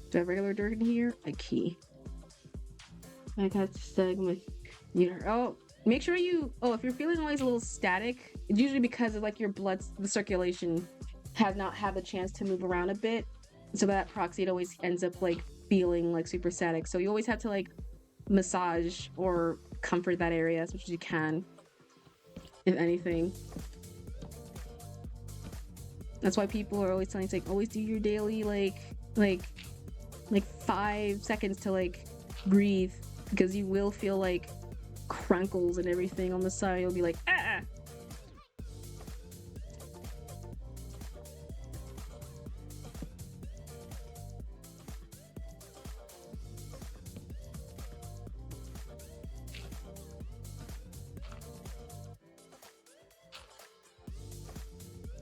Do I have regular dirt in here? A key. I got stuck with... Oh, make sure you... Oh, if you're feeling always a little static, it's usually because of like your blood, the circulation has not had the chance to move around a bit. So by that proxy, it always ends up like feeling like super static. So you always have to like massage or comfort that area as much as you can, if anything. That's why people are always telling you, like, always do your daily like 5 seconds to like breathe, because you will feel like crankles and everything on the side. You'll be like, ah.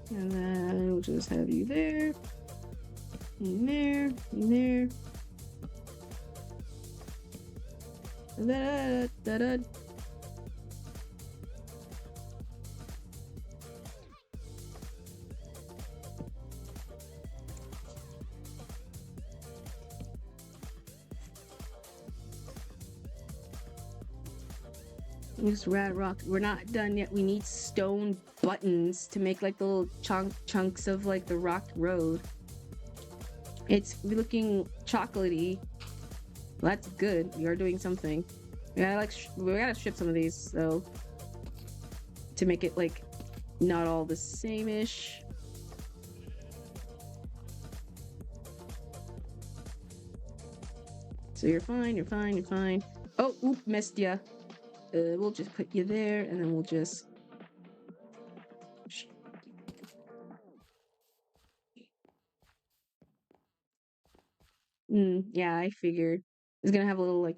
And then we'll just have you there. And there. And there. Da, da, da, da. This rad rock. We're not done yet. We need stone buttons to make like the little chunks of like the rock road. It's looking chocolatey. Well, that's good. We are doing something. We gotta strip some of these though to make it like not all the same-ish. So you're fine. You're fine. You're fine. Oh, oop, missed ya. We'll just put you there, and then we'll just... yeah, I figured. It's gonna have a little, like,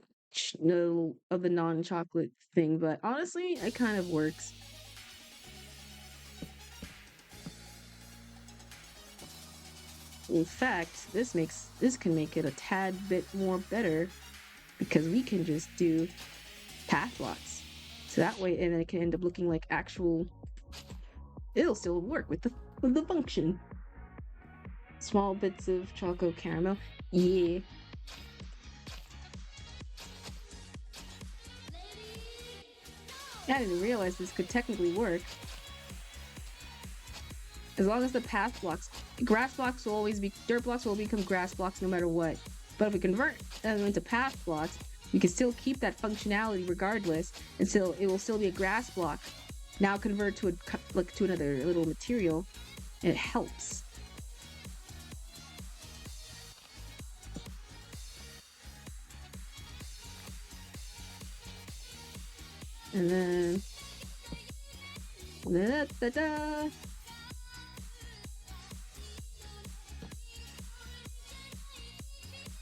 little of the non-chocolate thing, but honestly, it kind of works. In fact, this can make it a tad bit more better, because we can just do path blocks. So that way, and then it can end up looking like actual... It'll still work with the function. Small bits of chocolate caramel. Yeah. I didn't realize this could technically work. As long as the path blocks... Grass blocks will always be... Dirt blocks will become grass blocks no matter what. But if we convert them into path blocks, we can still keep that functionality regardless, and still it will still be a grass block. Now convert to to another little material, and it helps. And then da, da, da.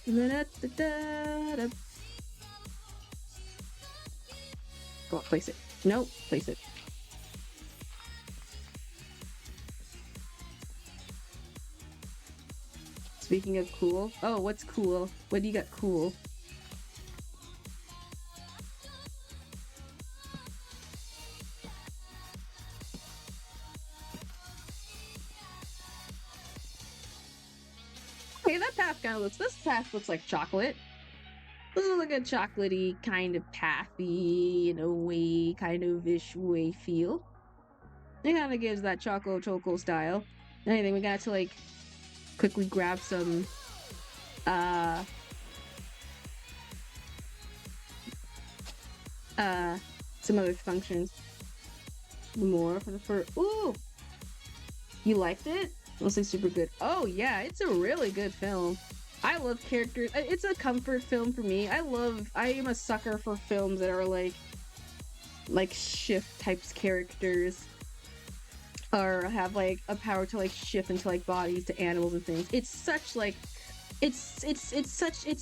Da, da, da, da. Go on, place it. Nope, place it. Speaking of cool, oh, what's cool? What do you got cool? Okay, that path kind of looks. This path looks like chocolate. This is like a chocolatey kind of pathy in a way, kind of ish way feel. It kind of gives that choco style. Anything, we got to like quickly grab some some other functions. More for the first. Ooh, you liked it? Mostly super good. Oh yeah, it's a really good film. I love characters. It's a comfort film for me. I am a sucker for films that are like shift types characters, or have like a power to like shift into like bodies to animals and things. It's such like, it's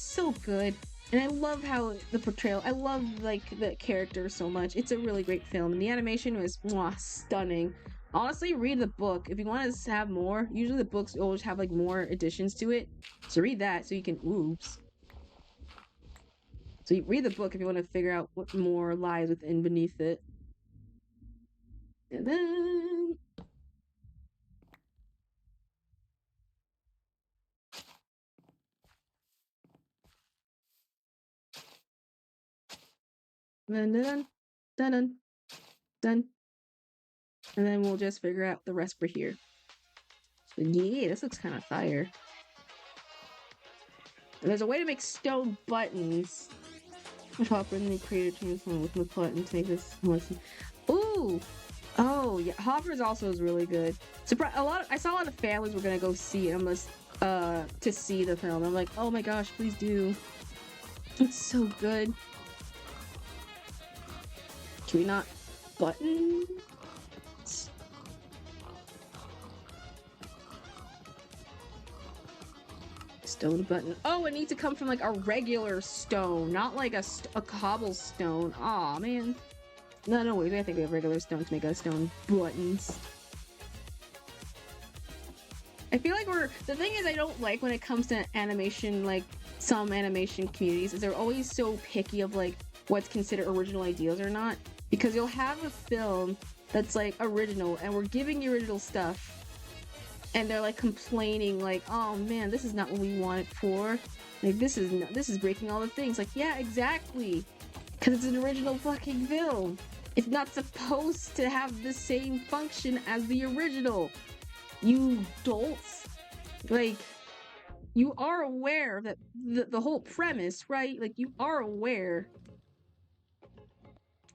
so good. And I love how the portrayal, I love like the characters so much. It's a really great film, and the animation was stunning. Honestly, read the book if you want to have more. Usually the books always have like more additions to it, so read that so you can so you read the book if you want to figure out what more lies within beneath it. And then dun dun dun dun, and then we'll just figure out the rest for here. But yeah, this looks kind of fire. And there's a way to make stone buttons. Hopper and they created a transform with my button to make this more. Ooh! Oh yeah, Hopper's also is really good. I saw a lot of families were gonna go see it unless to see the film. I'm like, oh my gosh, please do. It's so good. Can we not button? Stone button. Oh, it needs to come from like a regular stone, not like a cobblestone. Aw, man. No, wait. I think we have regular stone to make our stone buttons. I feel like the thing is I don't like when it comes to animation, like some animation communities, is they're always so picky of like what's considered original ideas or not. Because you'll have a film that's like original and we're giving you original stuff and they're like complaining like, oh man, this is not what we want it for. Like this is breaking all the things. Like, yeah, exactly. Because it's an original fucking film. It's not supposed to have the same function as the original. You dolts. Like, you are aware that the whole premise, right? Like, you are aware.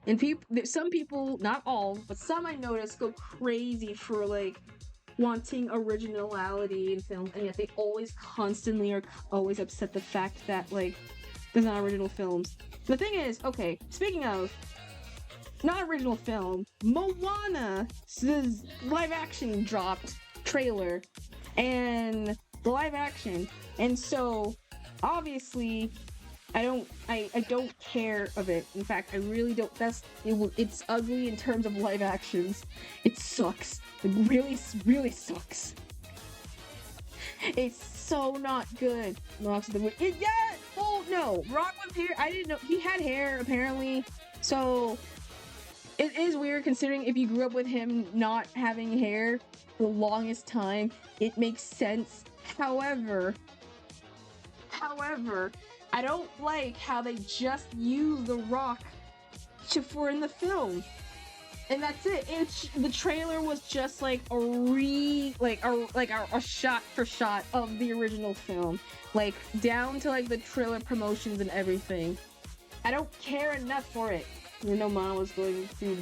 And some people, not all, but some I noticed go crazy for like wanting originality in films, and yet they always constantly are always upset the fact that like there's not original films. The thing is, okay, speaking of not original film, Moana's live action dropped trailer and the live action, and so obviously I don't care of it. In fact, I really don't. It's ugly in terms of live actions. It sucks. It really sucks. It's so not good. Oh no, Rock with hair. I didn't know he had hair apparently. So it is weird considering if you grew up with him not having hair the longest time. It makes sense. However, I don't like how they just use The Rock for in the film, and that's it. The trailer was just like a shot for shot of the original film, like down to like the trailer promotions and everything. I don't care enough for it. You know, Moana was going through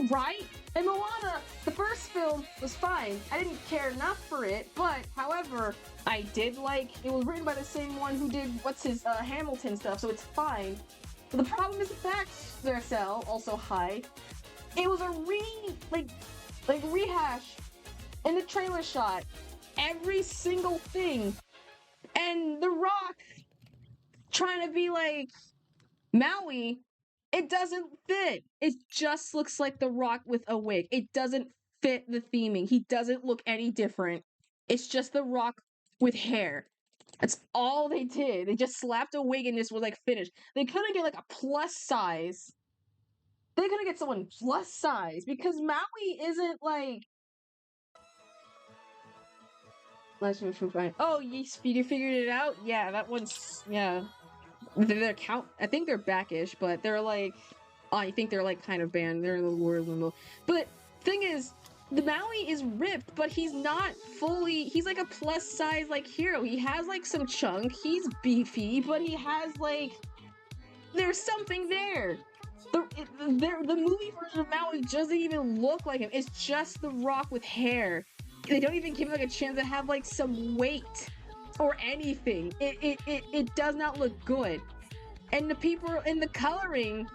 right, and Moana, the first film was fine. I didn't care enough for it, but however, I did like it was written by the same one who did Hamilton stuff, so it's fine. But the problem is the facts there sell also high. It was a rehash in the trailer shot, every single thing, and The Rock trying to be like Maui. It doesn't fit. It just looks like The Rock with a wig. It doesn't fit the theming. He doesn't look any different. It's just The Rock with hair. That's all they did. They just slapped a wig and this was like finished. They couldn't get like a plus size. They couldn't get someone plus size because Maui isn't like. Oh, you figured it out? Yeah, that one's They're I think they're backish, but they're like, I think they're like kind of banned. They're in the word limbo. But thing is, the Maui is ripped, but he's not fully. He's like a plus size like hero. He has like some chunk. He's beefy, but he has like, there's something there. The movie version of Maui doesn't even look like him. It's just The Rock with hair. They don't even give him like a chance to have like some weight or anything. It does not look good. And the people in the coloring,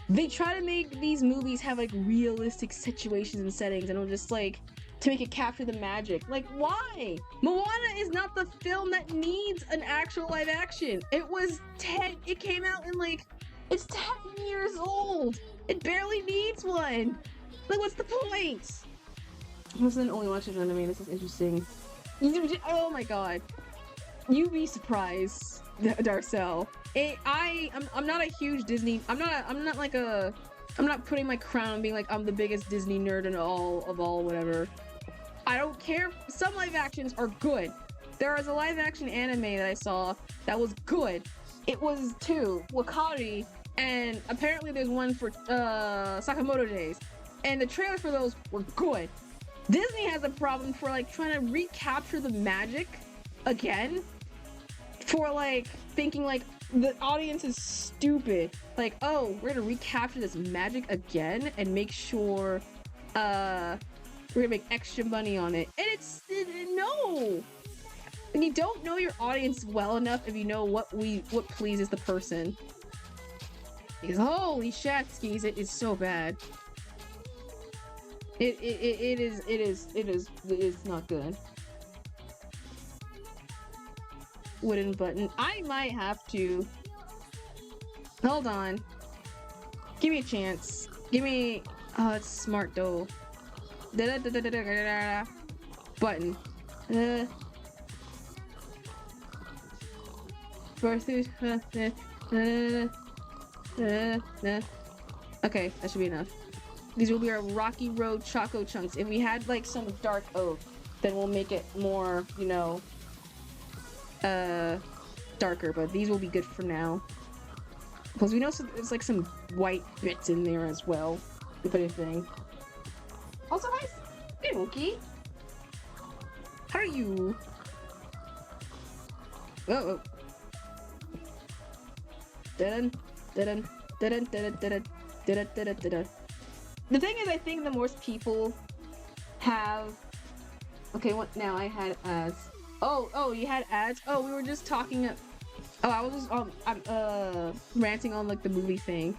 they try to make these movies have like realistic situations and settings, and I'm just like, to make it capture the magic. Like, why? Moana is not the film that needs an actual live action. It came out in like, it's 10 years old. It barely needs one. Like, what's the point? I wasn't only watching anime. This is interesting. Oh my god. You'd be surprised, Darcel. I'm not a huge Disney. I'm not putting my crown on being like I'm the biggest Disney nerd in all, whatever. I don't care. Some live actions are good. There was a live action anime that I saw that was good. It was two, Wakari, and apparently there's one for Sakamoto Days. And the trailers for those were good. Disney has a problem for like trying to recapture the magic again, for like thinking like the audience is stupid, like, oh, we're gonna recapture this magic again and make sure we're gonna make extra money on it. And no, and you don't know your audience well enough if you know what pleases the person, because holy shatskis, it is so bad. It is not good. Wooden button. I might have to. Hold on. Give me a chance. Give me. Oh, it's smart though. Button. Okay, that should be enough. These will be our Rocky Road Choco Chunks. If we had like some dark oak, then we'll make it more, you know, darker, but these will be good for now. Because we know there's like some white bits in there as well, if anything. Also, hi, Spooky. How are you? Oh. Dun dun dun dun dun dun. The thing is, I think the more people have. Okay, what now? I had ads. Oh, you had ads. Oh, we were just talking. Oh, I was just I'm ranting on like the movie thing,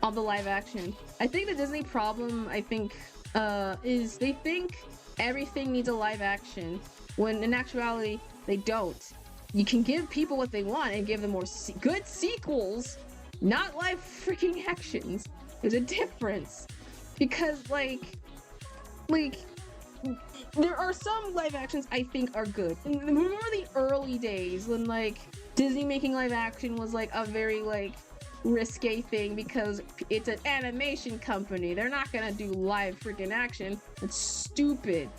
on the live action. I think the Disney problem, I think, is they think everything needs a live action, when in actuality they don't. You can give people what they want and give them more good sequels, not live freaking actions. There's a difference, because like there are some live actions I think are good. Remember the early days when like Disney making live action was like a very like risque thing, because it's an animation company. They're not gonna do live freaking action. It's stupid.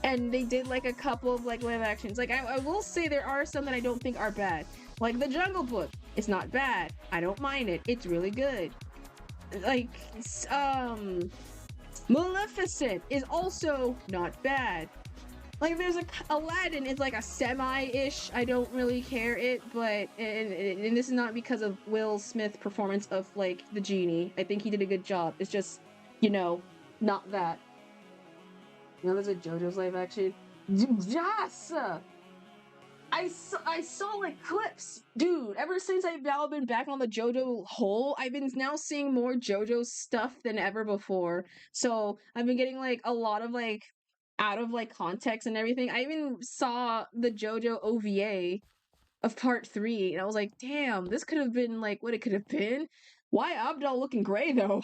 And they did like a couple of like live actions. Like I will say there are some that I don't think are bad. Like The Jungle Book. It's not bad. I don't mind it. It's really good. Like Maleficent is also not bad. Like there's Aladdin is like a semi-ish. I don't really care it, but and this is not because of Will Smith's performance of like the genie. I think he did a good job. It's just, you know, not that. You know, there's a JoJo's live action. Yes! I saw like clips. Dude, ever since I've now been back on the JoJo hole, I've been now seeing more JoJo stuff than ever before. So I've been getting like a lot of like out of like context and everything. I even saw the JoJo OVA of part 3, and I was like, damn, this could have been like what it could have been. Why Abdel looking gray though?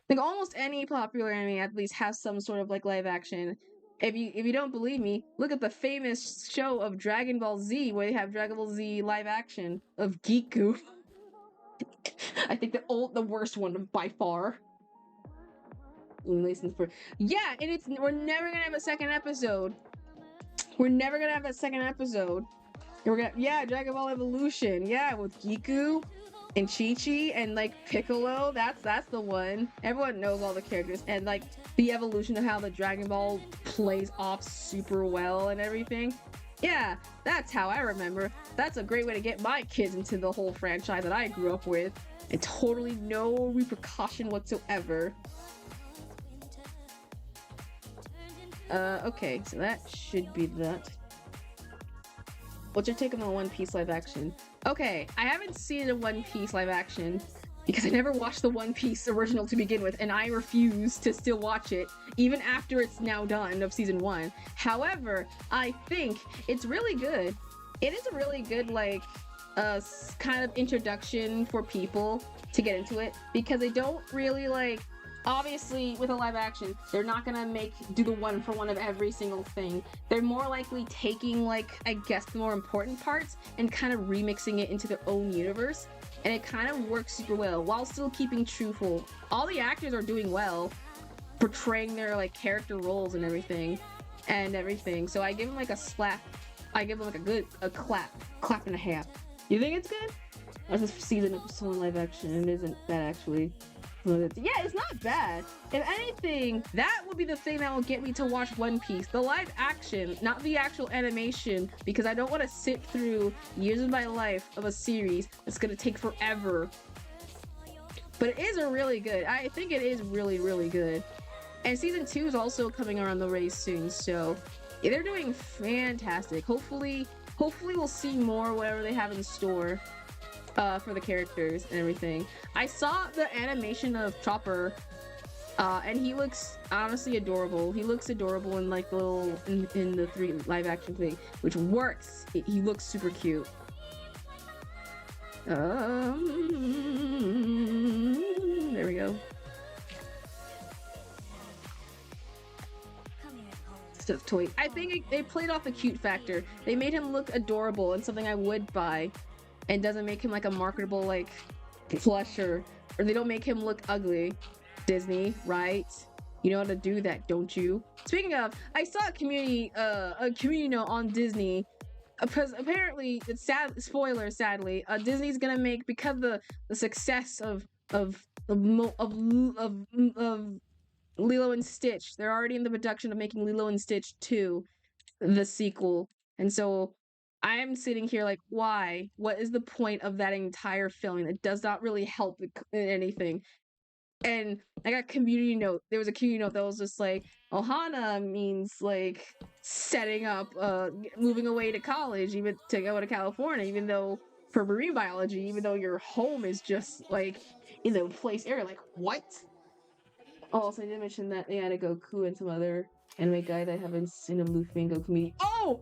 Like almost any popular anime at least has some sort of like live action. If you don't believe me, look at the famous show of Dragon Ball Z, where they have Dragon Ball Z live action of Giku. I think the worst one by far. Yeah, and we're never gonna have a second episode. We're never gonna have that second episode. Dragon Ball Evolution, yeah, with Giku and Chi-Chi and like Piccolo. That's the one. Everyone knows all the characters, and like the evolution of how the Dragon Ball plays off super well and everything. Yeah, that's how I remember. That's a great way to get my kids into the whole franchise that I grew up with, and totally no repercussion whatsoever. Okay, so that should be that. What's your take on the One Piece live action? Okay, I haven't seen a One Piece live action because I never watched the One Piece original to begin with, and I refuse to still watch it, even after it's now done of season 1. However, I think it's really good. It is a really good, like, kind of introduction for people to get into it, because they don't really, like, obviously, with a live action, they're not gonna do the one for one of every single thing. They're more likely taking, like, I guess the more important parts and kind of remixing it into their own universe. And it kind of works super well while still keeping truthful. All the actors are doing well, portraying their, like, character roles and everything. So I give them, like, a slap. I give them, like, a clap and a half. You think it's good? That's a season episode live action. It isn't bad, actually. Yeah, it's not bad. If anything, that would be the thing that will get me to watch One Piece. The live action, not the actual animation, because I don't want to sit through years of my life of a series that's going to take forever. But it is really good. I think it is really, really good. And season 2 is also coming around the way soon, so yeah, they're doing fantastic. Hopefully we'll see more whatever they have in store. For the characters and everything. I saw the animation of Chopper, and he looks honestly adorable. He looks adorable in like the in the 3 live action thing, which works. He looks super cute. There we go. stuffed toy. I think they played off the cute factor. They made him look adorable and something I would buy, and doesn't make him like a marketable like plush, or they don't make him look ugly. Disney, right? You know how to do that, don't you? Speaking of, I saw a community note on Disney, because apparently it's sad. Spoiler, sadly, Disney's gonna make, because the success of Lilo and Stitch. They're already in the production of making Lilo and Stitch 2, the sequel. And so I'm sitting here like, why? What is the point of that entire filming? It does not really help anything. And I got community note. There was a community note that was just like, Ohana means like setting up, moving away to college, even to go to California, even though for marine biology, even though your home is just like in the place area. Like, what? Also, I did mention that they had a Goku and some other anime guy that I haven't seen a Luffy and Goku meeting. Oh,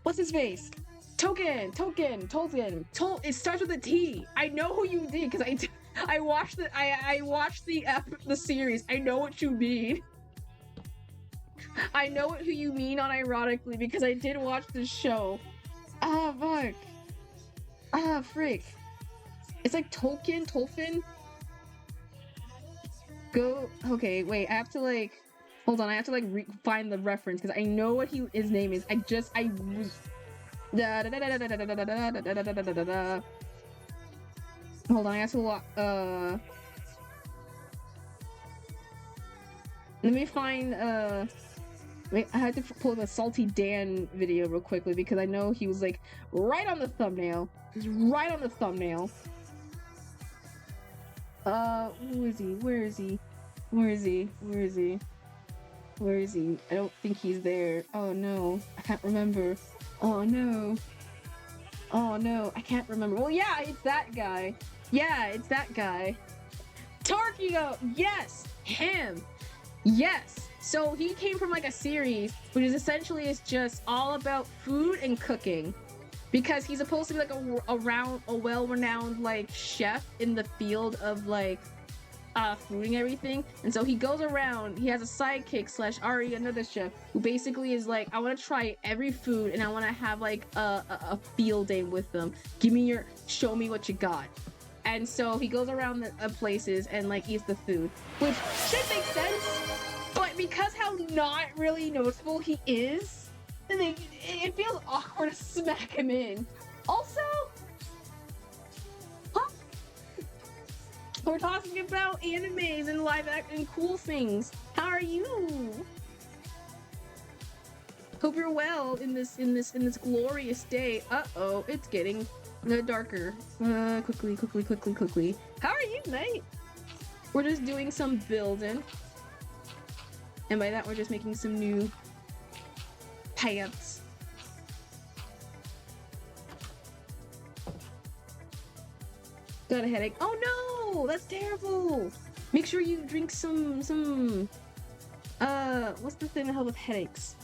what's his face? Token. It starts with a T. I know who you did because I watched the series. I know what you mean. I know who you mean unironically because I did watch the show. Ah, fuck. Ah, frick. It's like Tolkien. Okay, wait, I have to like, hold on, I have to like find the reference because I know what his name is. Hold on, I have to let me find wait, I had to pull the Salty Dan video real quickly because I know he was like right on the thumbnail. He's right on the thumbnail. Who is he? Where is he? I don't think he's there. Oh no, I can't remember. Oh no, I can't remember. Well, yeah, it's that guy. Tarkio! Yes! Him! Yes! So he came from like a series, which is essentially is just all about food and cooking. Because he's supposed to be like a well-renowned like chef in the field of like food and everything. And so he goes around, he has a sidekick / Ari, another chef, who basically is like, I want to try every food and I want to have like a field day with them. Show me what you got. And so he goes around the places and like eats the food, which should make sense, but because how not really noticeable he is, it feels awkward to smack him in. Also, we're talking about animes and live action cool things. How are you? Hope you're well in this glorious day. Uh-oh, it's getting darker. Quickly. How are you, mate? We're just doing some building. And by that, we're just making some new pants. Got a headache. Oh no, that's terrible. Make sure you drink some what's the thing to help with headaches?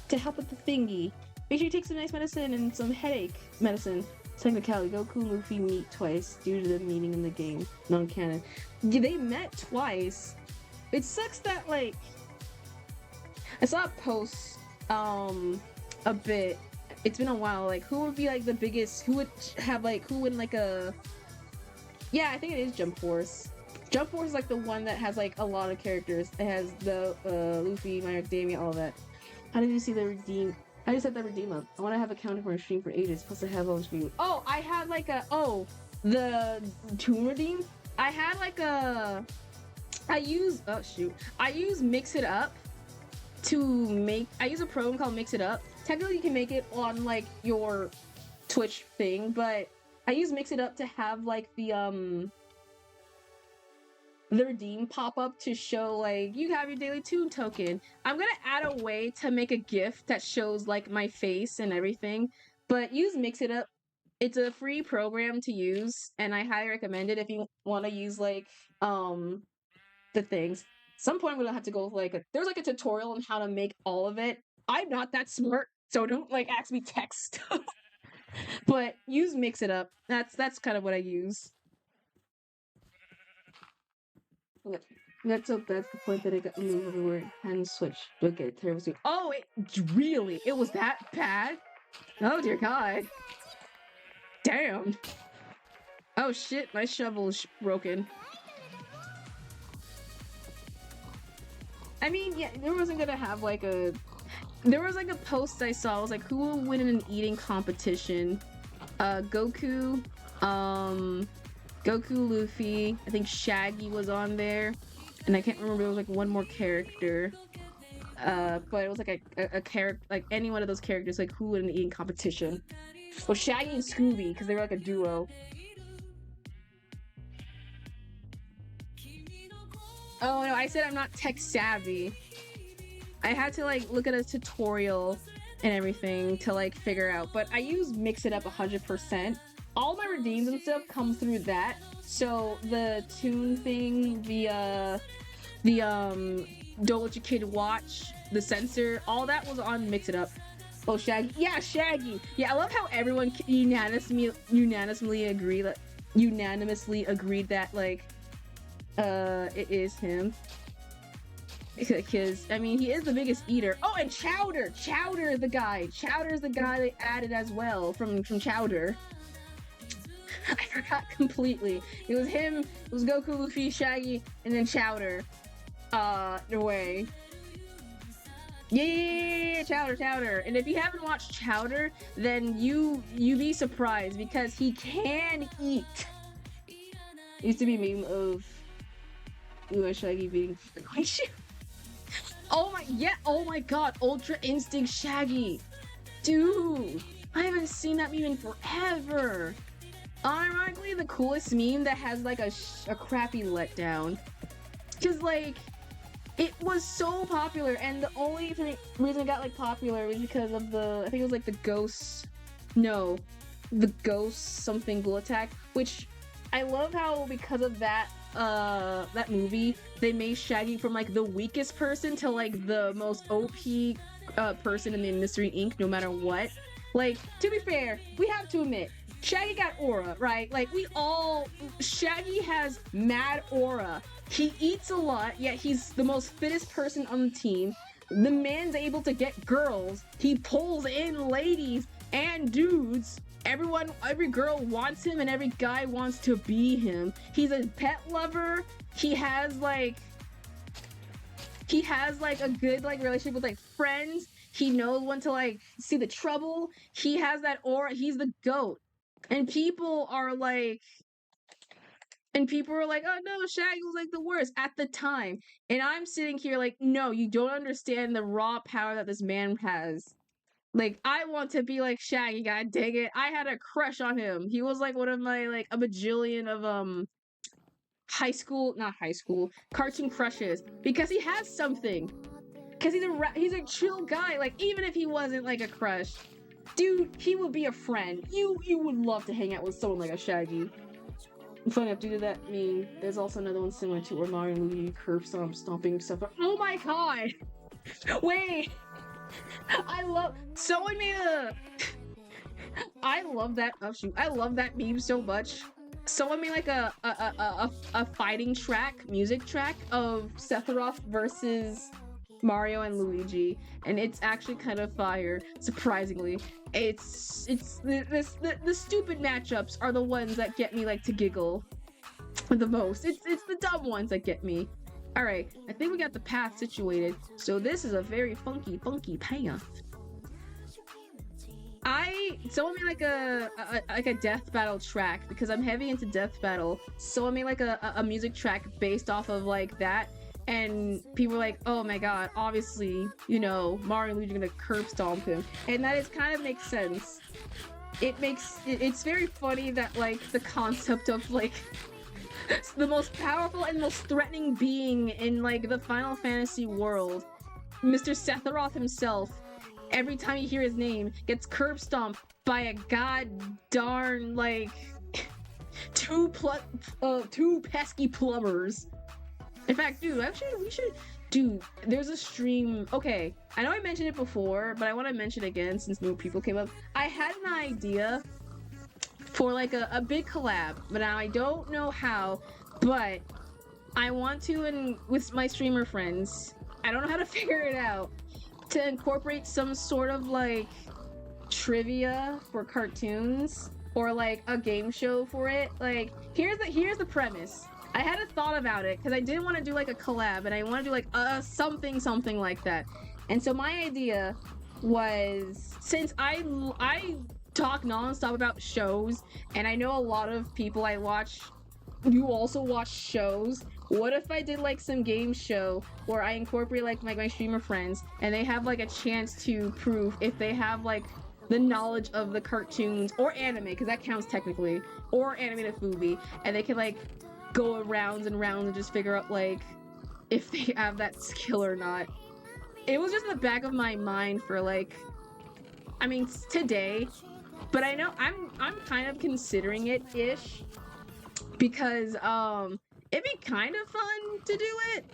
To help with the thingy. Make sure you take some nice medicine and some headache medicine. Technicality, Goku and Luffy meet twice due to the meeting in the game. Non-canon. Yeah, they met twice. It sucks that like I saw a post a bit. It's been a while. Like, who would be like the biggest? Who would like a? Yeah, I think it is Jump Force. Jump Force is like the one that has like a lot of characters. It has the Luffy, My Academia, all that. How did you see the redeem? How do you set that redeem up? I want to have accounted for a stream for ages. Plus, I have on stream. Oh, I had like the Toon redeem. I had like I use Mix It Up to make. I use a program called Mix It Up. Technically, you can make it on like your Twitch thing, but I use Mix It Up to have like the redeem pop up to show like you have your daily Toon token. I'm gonna add a way to make a GIF that shows like my face and everything, but use Mix It Up. It's a free program to use, and I highly recommend it if you want to use like the things. Some point I'm gonna have to go with like there's like a tutorial on how to make all of it. I'm not that smart, so don't like ask me tech stuff. But use Mix It Up. That's kind of what I use. That's the point that it got moved everywhere. And switch. Okay, terrible suit. Oh, it was that bad? Oh dear God. Damn. Oh shit, my shovel's broken. I mean, yeah, there wasn't gonna have like a... There was like a post I saw, it was like, who will win in an eating competition? Goku, Luffy, I think Shaggy was on there, and I can't remember, there was like one more character. But it was like a character, like any one of those characters, like who would in an eating competition? Well, Shaggy and Scooby, because they were like a duo. Oh no, I said I'm not tech savvy. I had to like look at a tutorial and everything to like figure out, but I use Mix It Up 100%. All my redeems and stuff come through that. So the tune thing, the don't let your kid watch, the censor, all that was on Mix It Up. Oh, Shaggy. Yeah, Shaggy. Yeah, I love how everyone unanimously agreed that like it is him. Because I mean, he is the biggest eater. Oh, and Chowder the guy. Chowder's the guy they added as well from Chowder. I forgot completely. It was him, it was Goku, Luffy, Shaggy, and then Chowder. No way. Yeah, Chowder. And if you haven't watched Chowder, then you be surprised because he can eat. It used to be a meme of Shaggy beating Oh my god, Ultra Instinct Shaggy. Dude, I haven't seen that meme in forever. Ironically, the coolest meme that has like a crappy letdown. Cause like, it was so popular, and the only reason it got like popular was because of I think it was like the ghost something ghoul attack, which I love how because of that movie, they made Shaggy from like the weakest person to like the most OP person in the Mystery Inc. no matter what. Like, to be fair, we have to admit, Shaggy got aura, right? Like, Shaggy has mad aura. He eats a lot, yet he's the most fittest person on the team. The man's able to get girls. He pulls in ladies and dudes. Every girl wants him and every guy wants to be him. He's a pet lover. He has like a good like relationship with like friends. He knows when to like see the trouble. He has that aura. He's the GOAT. And people are like, oh no, Shaggy was like the worst at the time. And I'm sitting here like, no, you don't understand the raw power that this man has. Like, I want to be like Shaggy, god dang it. I had a crush on him. He was like one of my like a bajillion of not high school, cartoon crushes. Because he has something. Because he's a chill guy. Like, even if he wasn't like a crush, dude, he would be a friend. You would love to hang out with someone like a Shaggy. Funny enough, due to that meme, there's also another one similar to where Mario and Luigi curb stomping stuff. Oh my god! Wait! I love that. Oh shoot! I love that meme so much. Someone made like a fighting track, music track of Sephiroth versus Mario and Luigi, and it's actually kind of fire. Surprisingly, the stupid matchups are the ones that get me like to giggle the most. It's the dumb ones that get me. All right, I think we got the path situated. So this is a very funky path. Someone made like a death battle track because I'm heavy into death battle. Someone made like a music track based off of like that, and people were like, oh my god, obviously, you know, Mario and Luigi are gonna curb stomp him, and that is kind of makes sense. It's very funny that like the concept of like the most powerful and most threatening being in like the Final Fantasy world, Mr. Sephiroth himself, every time you hear his name, gets curb stomped by a god darn like two pesky plumbers. In fact, dude, there's a stream. Okay, I know I mentioned it before, but I want to mention it again since new people came up. I had an idea for like a big collab, but now I don't know how. But I want to, and with my streamer friends, I don't know how to figure it out, to incorporate some sort of like trivia for cartoons or like a game show for it. Like here's the premise. I had a thought about it because I didn't want to do like a collab, and I want to do like something like that. And so my idea was, since I talk nonstop about shows, and I know a lot of people I watch, you also watch shows. What if I did like some game show where I incorporate like my streamer friends, and they have like a chance to prove if they have like the knowledge of the cartoons or anime, because that counts technically, or animated movie, and they can like go rounds and rounds and just figure out like if they have that skill or not. It was just in the back of my mind for like, I mean, today, but I know I'm kind of considering it ish, because it'd be kind of fun to do it.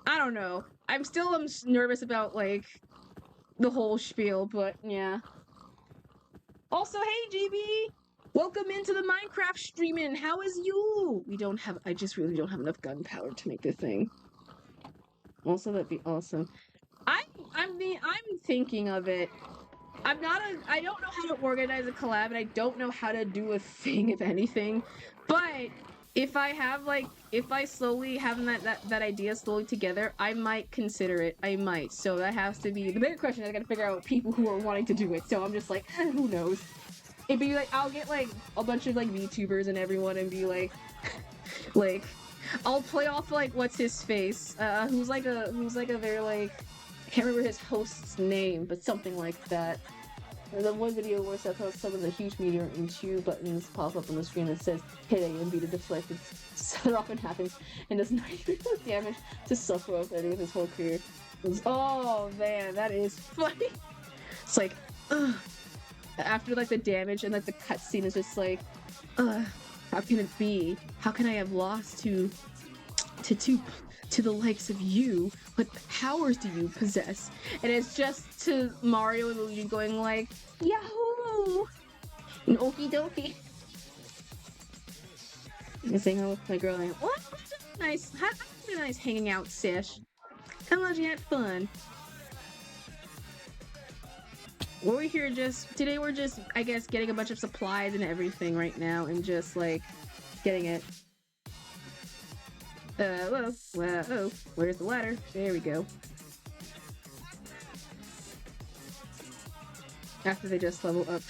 I don't know. I'm nervous about like the whole spiel, but yeah. Also, hey GB, welcome into the Minecraft streaming. How is you? I just really don't have enough gunpowder to make the thing. Also, that'd be awesome. I'm thinking of it. I don't know how to organize a collab, and I don't know how to do a thing, if anything. But if I slowly have that idea slowly together, I might consider it. I might. So that has to be the bigger question. I gotta figure out people who are wanting to do it. So I'm just like, who knows? It'd be like, I'll get like a bunch of like VTubers and everyone, and be like, like, I'll play off like what's his face, who's like a very like, I can't remember his host's name, but something like that. There's the one video where some of the huge meteor and two buttons pop up on the screen that says hit A and B to deflect it. So that often happens and does not even do damage to suffer of any of his whole career. Oh man, that is funny. It's like, ugh. After like the damage and like the cutscene is just like, how can it be? How can I have lost to the likes of you? What powers do you possess? And it's just to Mario and Luigi going like, Yahoo! And okie dokie. I'm saying hello with my girl, like, what? Nice. Nice hanging out, Sish. I'm glad you had fun. Today we're just, I guess, getting a bunch of supplies and everything right now, and just like getting it. Whoa, where's the ladder? There we go. After they just level up.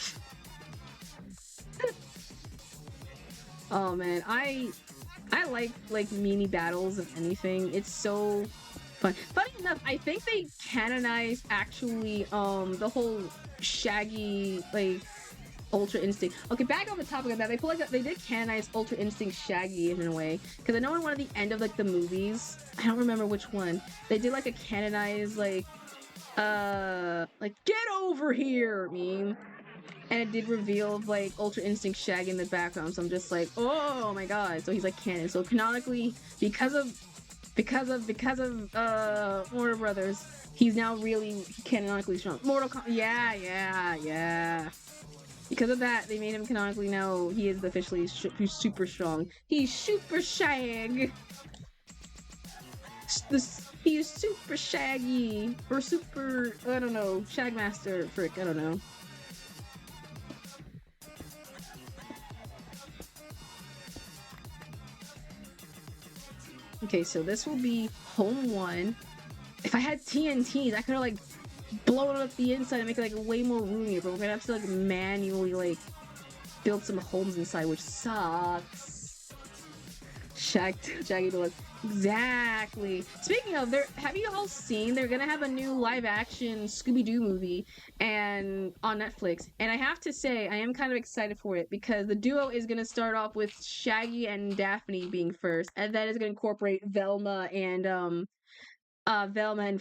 Oh man, I like mini battles of anything. It's so fun. Funny enough, I think they canonized actually the whole Shaggy like Ultra Instinct. Okay, back on the topic of that, they did canonize Ultra Instinct Shaggy in a way, because I know in one of the end of like the movies, I don't remember which one, they did like a canonized like get over here meme, and it did reveal like Ultra Instinct Shaggy in the background. So I'm just like, oh my god! So he's like canon. So canonically, because of Warner Brothers, he's now really canonically strong. Mortal Kombat, yeah. Because of that, they made him canonically now. He is officially super strong. He's super shag. He's super shaggy, or super, I don't know, Shagmaster, frick, I don't know. Okay, so this will be home 1. If I had TNTs, I could have like blown up the inside and make it like way more roomy, but we're gonna have to like manually like build some homes inside, which sucks. Shaggy Deluxe. Exactly. Speaking of, have you all seen they're gonna have a new live action Scooby-Doo movie and on Netflix? And I have to say, I am kind of excited for it, because the duo is gonna start off with Shaggy and Daphne being first, and then it's gonna incorporate Velma and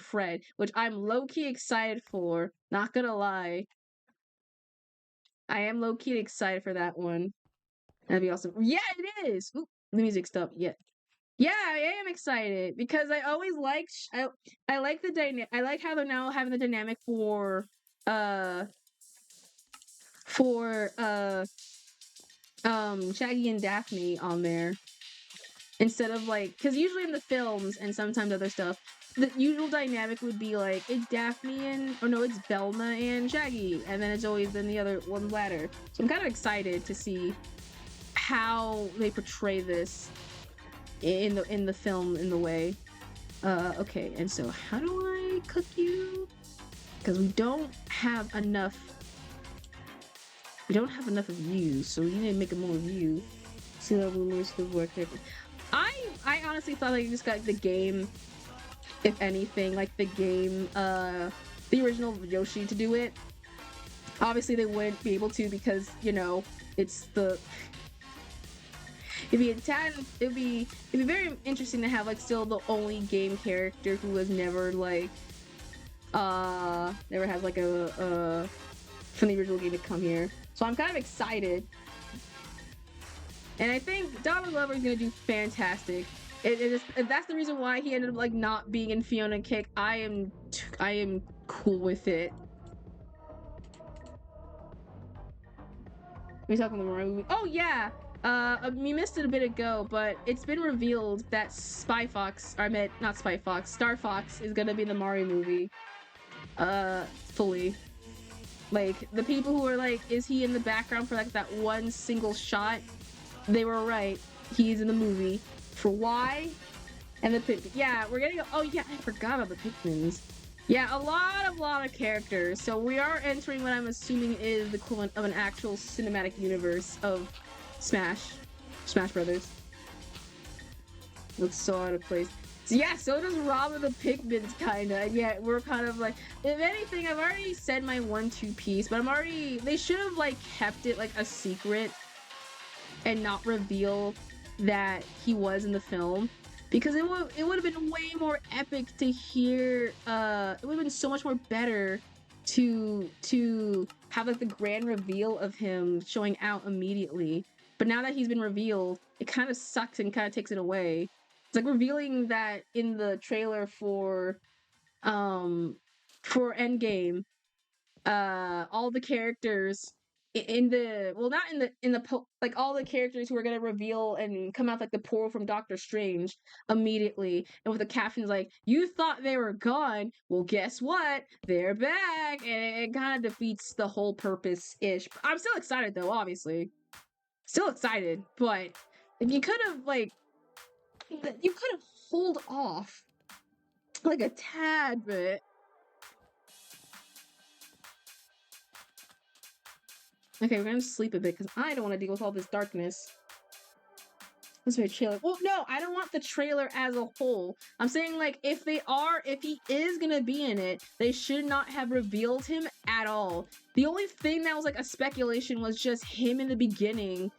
Fred, which I'm low-key excited for. Not gonna lie. I am low-key excited for that one. That'd be awesome. Yeah, it is! Oop, the music stopped. Yeah. Yeah, I am excited, because I always liked I like the I like how they're now having the dynamic for Shaggy and Daphne on there. Instead of like, because usually in the films and sometimes other stuff, the usual dynamic would be like it's Daphne and it's Velma and Shaggy, and then it's always then the other one ladder. So I'm kind of excited to see how they portray this in the film in the way. Okay, and so how do I cook you? Because we don't have enough. We don't have enough of you, so we need to make more of you. See how rumors could work. I honestly thought like you just got like, the game, if anything, like the game, the original Yoshi to do it. Obviously they wouldn't be able to because, it's the it'd be very interesting to have like still the only game character who was never like never has like a from the original game to come here. So I'm kind of excited. And I think Donald Glover is gonna do fantastic. That's the reason why he ended up like not being in Fiona Kick. I am cool with it. We talking about the movie? Oh yeah. We missed it a bit ago, but it's been revealed that Star Fox is gonna be the Mario movie. Fully. Like, the people who are like, is he in the background for like that one single shot? They were right. He's in the movie. For why? And the Pikmin. Yeah, we're getting. Oh yeah, I forgot about the Pikmins. Yeah, a lot of characters. So we are entering what I'm assuming is the equivalent of an actual cinematic universe of Smash Brothers. Looks so out of place. So yeah, so does Rob of the Pikmins, kinda. And yet we're kind of like, if anything, I've already said my 1-2 piece, but they should have like kept it like a secret and not reveal that he was in the film, because it would have been way more epic to hear. It would have been so much more better to have like the grand reveal of him showing out immediately. But now that he's been revealed, it kind of sucks and kind of takes it away. It's like revealing that in the trailer for Endgame, all the characters like all the characters who are gonna reveal and come out like the portal from Doctor Strange immediately, and with the captions like, "You thought they were gone? Well, guess what? They're back," and it kind of defeats the whole purpose-ish. I'm still excited though, obviously, still excited, but you could have hold off like a tad bit. Okay, we're gonna sleep a bit because I don't want to deal with all this darkness. Let's make a trailer. Well, no, I don't want the trailer as a whole. I'm saying, like, if he is gonna be in it, they should not have revealed him at all. The only thing that was, like, a speculation was just him in the beginning,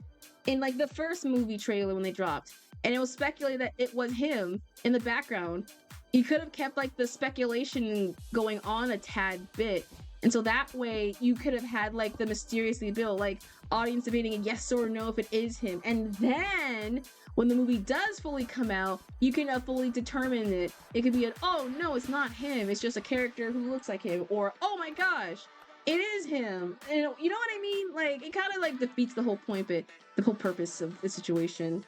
in, like, the first movie trailer when they dropped. And it was speculated that it was him in the background. You could have kept, like, the speculation going on a tad bit. And so that way, you could have had, like, the mysterious reveal, like, audience debating a yes or no if it is him. And then, when the movie does fully come out, you can fully determine it. It could be oh, no, it's not him. It's just a character who looks like him. Or, oh my gosh, it is him. And, you know what I mean? Like, it kind of, like, defeats the whole point, but the whole purpose of the situation.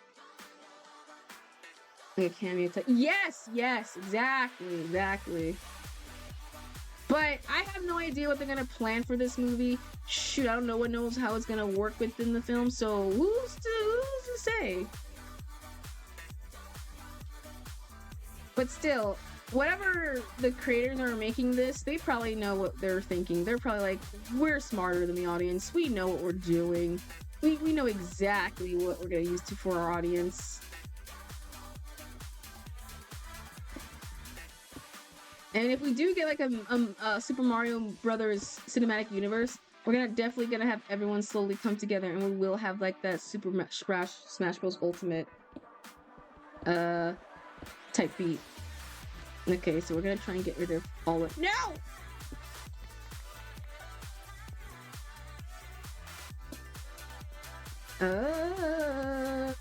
Like a cameo type. Yes, exactly. But I have no idea what they're gonna plan for this movie. Shoot, I don't know how it's gonna work within the film, so who's to say? But still, whatever the creators are making this, they probably know what they're thinking. They're probably like, we're smarter than the audience. We know what we're doing. We know exactly what we're gonna use for our audience. And if we do get like a Super Mario Brothers cinematic universe, we're definitely gonna have everyone slowly come together, and we will have like that Super Smash Bros. Ultimate type beat. Okay, so we're gonna try and get rid of all of no.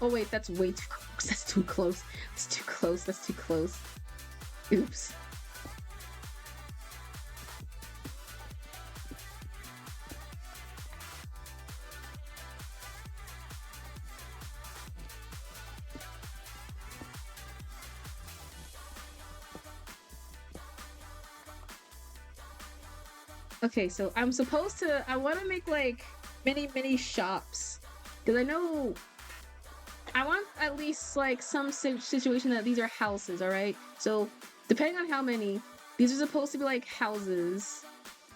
Oh wait, that's way too close. That's too close. That's too close. Oops. okay, so I'm supposed to, I want to make like mini shops, because I know I want at least like some situation that these are houses, all right? So depending on how many, these are supposed to be like houses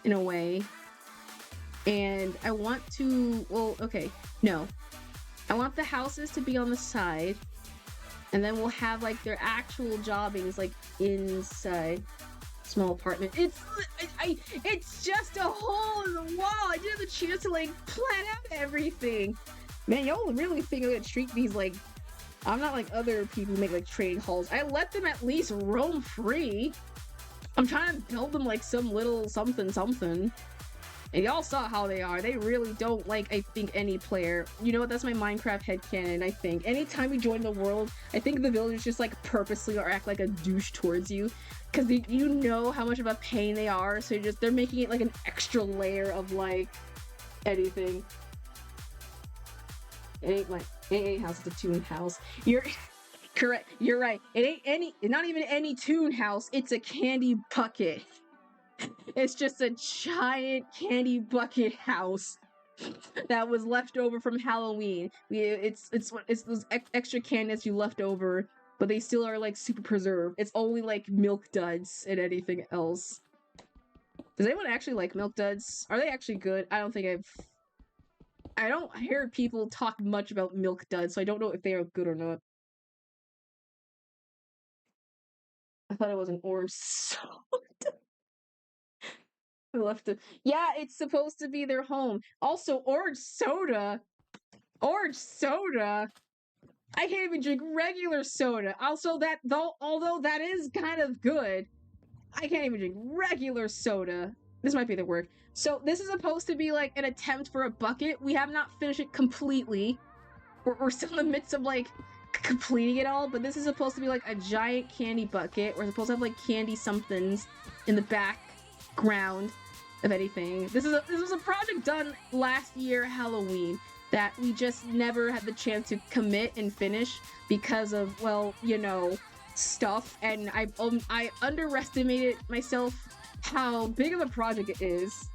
in a way. And I want to, well, okay, no. I want the houses to be on the side, and then we'll have like their actual jobbings like inside. Small apartment. It's just a hole in the wall. I didn't have the chance to like plan out everything. Man, y'all really think I'm gonna treat these like I'm not like other people who make like trading halls. I let them at least roam free. I'm trying to build them like some little something. And y'all saw how they are. They really don't like, I think, any player. You know what? That's my Minecraft headcanon, I think. Anytime you join the world, I think the villagers just like purposely or act like a douche towards you. Because you know how much of a pain they are. So they're making it like an extra layer of like anything. It ain't house, it's a tune house. You're correct. You're right. It ain't not even any tune house. It's a candy bucket. It's just a giant candy bucket house that was left over from Halloween. It's those extra candies you left over, but they still are like super preserved. It's only like milk duds and anything else. Does anyone actually like milk duds? Are they actually good? I don't hear people talk much about milk duds, so I don't know if they are good or not. I thought it was an orange soda. I left it. Yeah, it's supposed to be their home. Also, orange soda. Orange soda. I can't even drink regular soda. Also, although that is kind of good, I can't even drink regular soda. This might be the word. So this is supposed to be like an attempt for a bucket. We have not finished it completely. We're still in the midst of like completing it all, but this is supposed to be like a giant candy bucket. We're supposed to have like candy somethings in the background of anything. This was a project done last year Halloween that we just never had the chance to commit and finish because of, well, you know, stuff, and I underestimated myself how big of a project it is.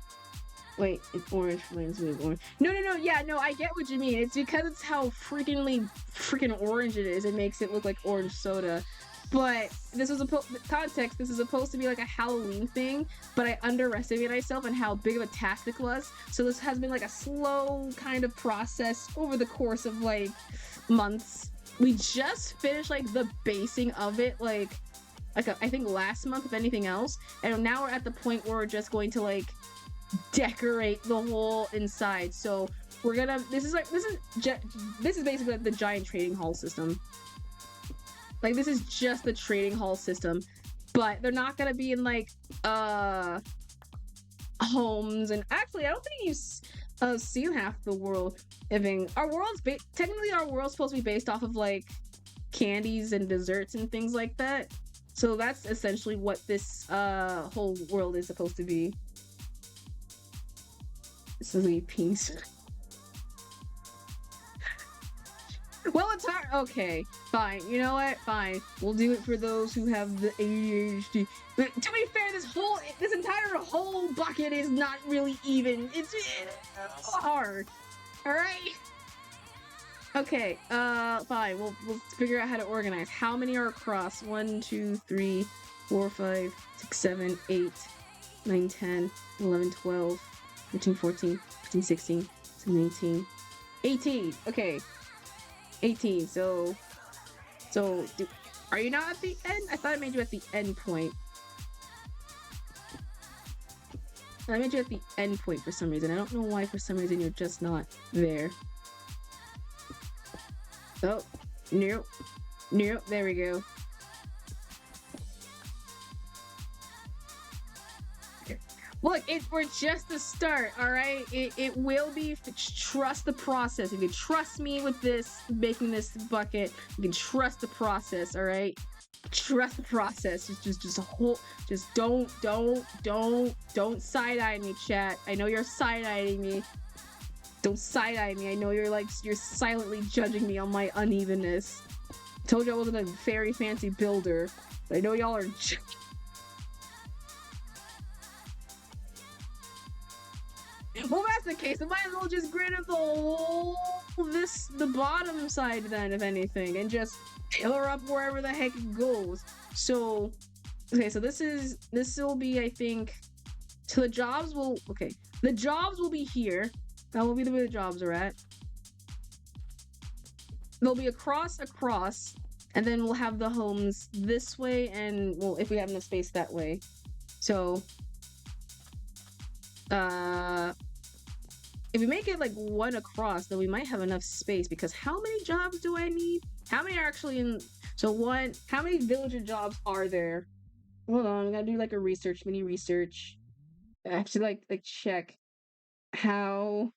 Wait, it's orange flames with orange. No, yeah, no, I get what you mean. It's because it's how freaking orange it is. It makes it look like orange soda. But this was context. This is supposed to be like a Halloween thing, but I underestimated myself and how big of a task it was. So this has been like a slow kind of process over the course of like months. We just finished like the basing of it, like I think last month, if anything else, and now we're at the point where we're just going to like decorate the whole inside. So we're gonna. This is basically like the giant trading hall system. Like, this is just the trading hall system, but they're not gonna be in like homes. And actually, I don't think you've seen half the world living. Our world's technically our world's supposed to be based off of like candies and desserts and things like that. So that's essentially what this whole world is supposed to be. This is a piece. Well, it's hard. Okay, fine. You know what? Fine. We'll do it for those who have the ADHD. But to be fair, this entire whole bucket is not really even. It's hard. All right. Okay. Fine. We'll figure out how to organize. How many are across? 1, 2, 3, 4, 5, 6, 7, 8, 9, 10, 11, 12, 13, 14, 15, 16, 17, 18. Okay. 18. So are you not at the end? I thought I made you at the end point. I made you at the end point for some reason. I don't know why for some reason you're just not there. Oh, nope. There we go. Look, we're just the start, all right? It will be, trust the process. You can trust me with this, making this bucket. You can trust the process, all right? Trust the process. Just don't side-eye me, chat. I know you're side-eyeing me. Don't side-eye me. I know you're silently judging me on my unevenness. Told you I wasn't a very fancy builder, but I know y'all are Well, that's the case. I might as well just grid up the whole the bottom side then, if anything, and just pillar up wherever the heck it goes. So, okay, so this will be, I think. So the jobs will the jobs will be here. That will be the way the jobs are at. They'll be across, and then we'll have the homes this way, and well, if we have enough space that way. So, if we make it like one across, then we might have enough space, because how many jobs do I need? How many are actually in? So one, how many villager jobs are there? Hold on, I'm gonna do like a mini research. I have to like check how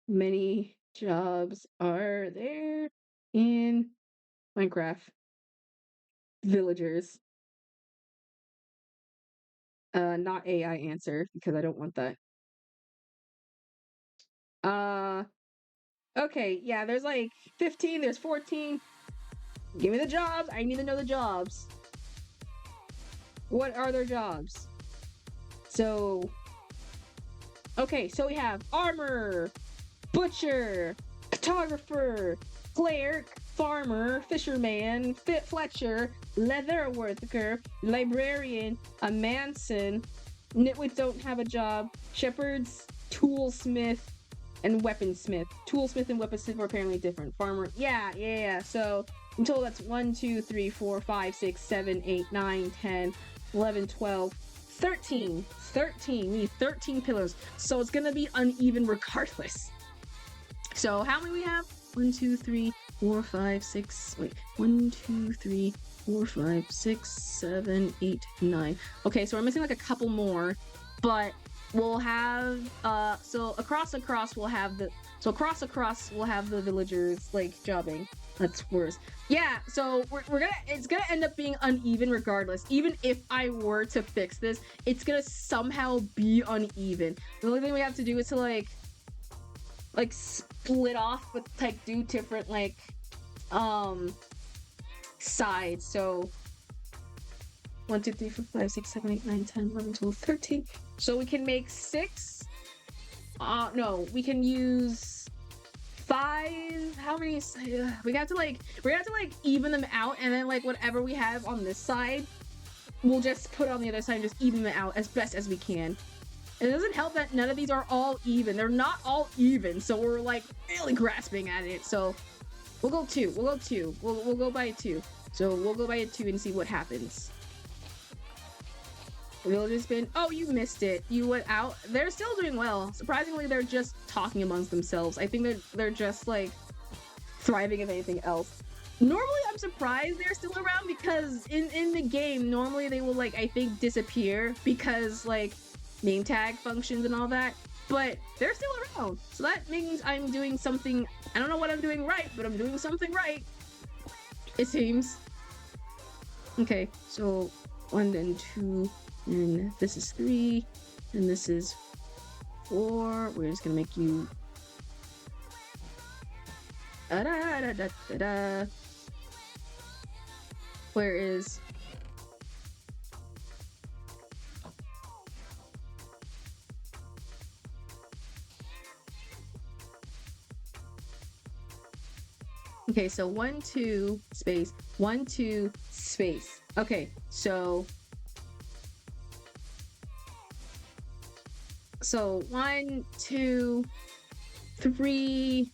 many jobs are there in Minecraft villagers. Not AI answer, because I don't want that. Okay, yeah, there's like 15, there's 14. Give me the jobs. I need to know the jobs. What are their jobs? So, okay, so we have armor, butcher, photographer, clerk, farmer, fisherman, fletcher, leather worker, librarian, a manson, nitwits don't have a job, shepherds, toolsmith, and weaponsmith. Toolsmith and weaponsmith are apparently different. Farmer, yeah. So I'm told that's 1, 2, 3, 4, 5, 6, 7, 8, 9, 10, 11, 12, 13. 13. We need 13 pillars. So it's gonna be uneven regardless. So how many we have? 1, 2, 3, 4, 5, 6. Wait. 1, 2, 3, 4, 5, 6, 7, 8, 9. Okay, so we're missing like a couple more, but we'll have so across we'll have the villagers like jobbing. That's worse. Yeah, so it's gonna end up being uneven regardless. Even if I were to fix this, it's gonna somehow be uneven. The only thing we have to do is to like split off, but like do different like sides. So 1, 2, 3, 4, 5, 6, 7, 8, 9, 10, 11, 12, 13. So we can make 6. No, we can use 5. How many? We have to like even them out, and then like whatever we have on this side, we'll just put on the other side and just even them out as best as we can. It doesn't help that none of these are all even. They're not all even, so we're like really grasping at it. So we'll go 2. We'll go by 2. So we'll go by a 2 and see what happens. Villagers been. Oh, you missed it. You went out. They're still doing well. Surprisingly, they're just talking amongst themselves. I think they're just like thriving, if anything else. Normally, I'm surprised they're still around, because in the game, normally they will like, I think, disappear because like name tag functions and all that. But they're still around, so that means I'm doing something. I don't know what I'm doing right, but I'm doing something right, it seems. Okay, so 1 and 2. And this is 3, and this is 4. We're just gonna make you. Where is? Okay, so 1, 2 space, 1, 2 space. Okay, so 1, 2, 3,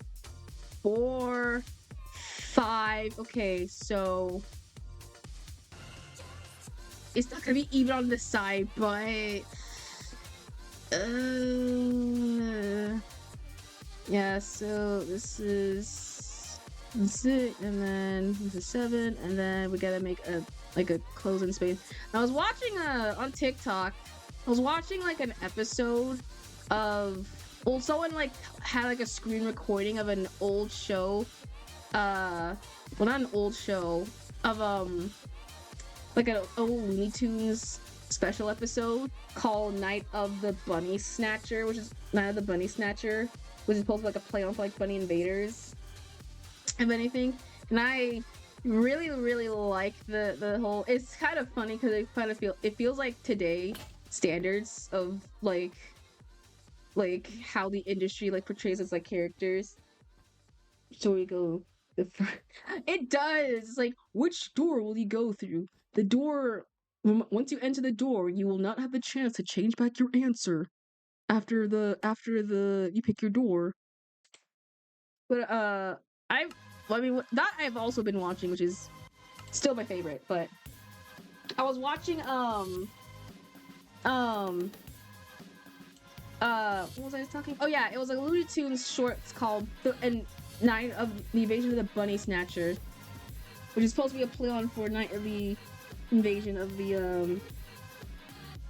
4, 5. Okay, so it's not gonna be even on this side, but yeah. So this is it, and then this is 7, and then we gotta make a closing space. I was watching on TikTok. I was watching like an episode of, well, someone like had like a screen recording of an old show, well, not an old show, of like an old Looney Tunes special episode called Night of the Bunny Snatcher, which is supposed to be like a play on like Bunny Invaders, if anything. And I really like the whole. It's kind of funny because it feels like today standards of like like how the industry like portrays its like characters. So we go it does. It's like, which door will you go through? The door once you enter the door, you will not have the chance to change back your answer after the you pick your door. But I mean that I've also been watching, which is still my favorite, but I was watching what was I talking? Oh yeah, it was a Looney Tunes shorts called Night of the Invasion of the Bunny Snatcher, which is supposed to be a play on for Night of the Invasion of the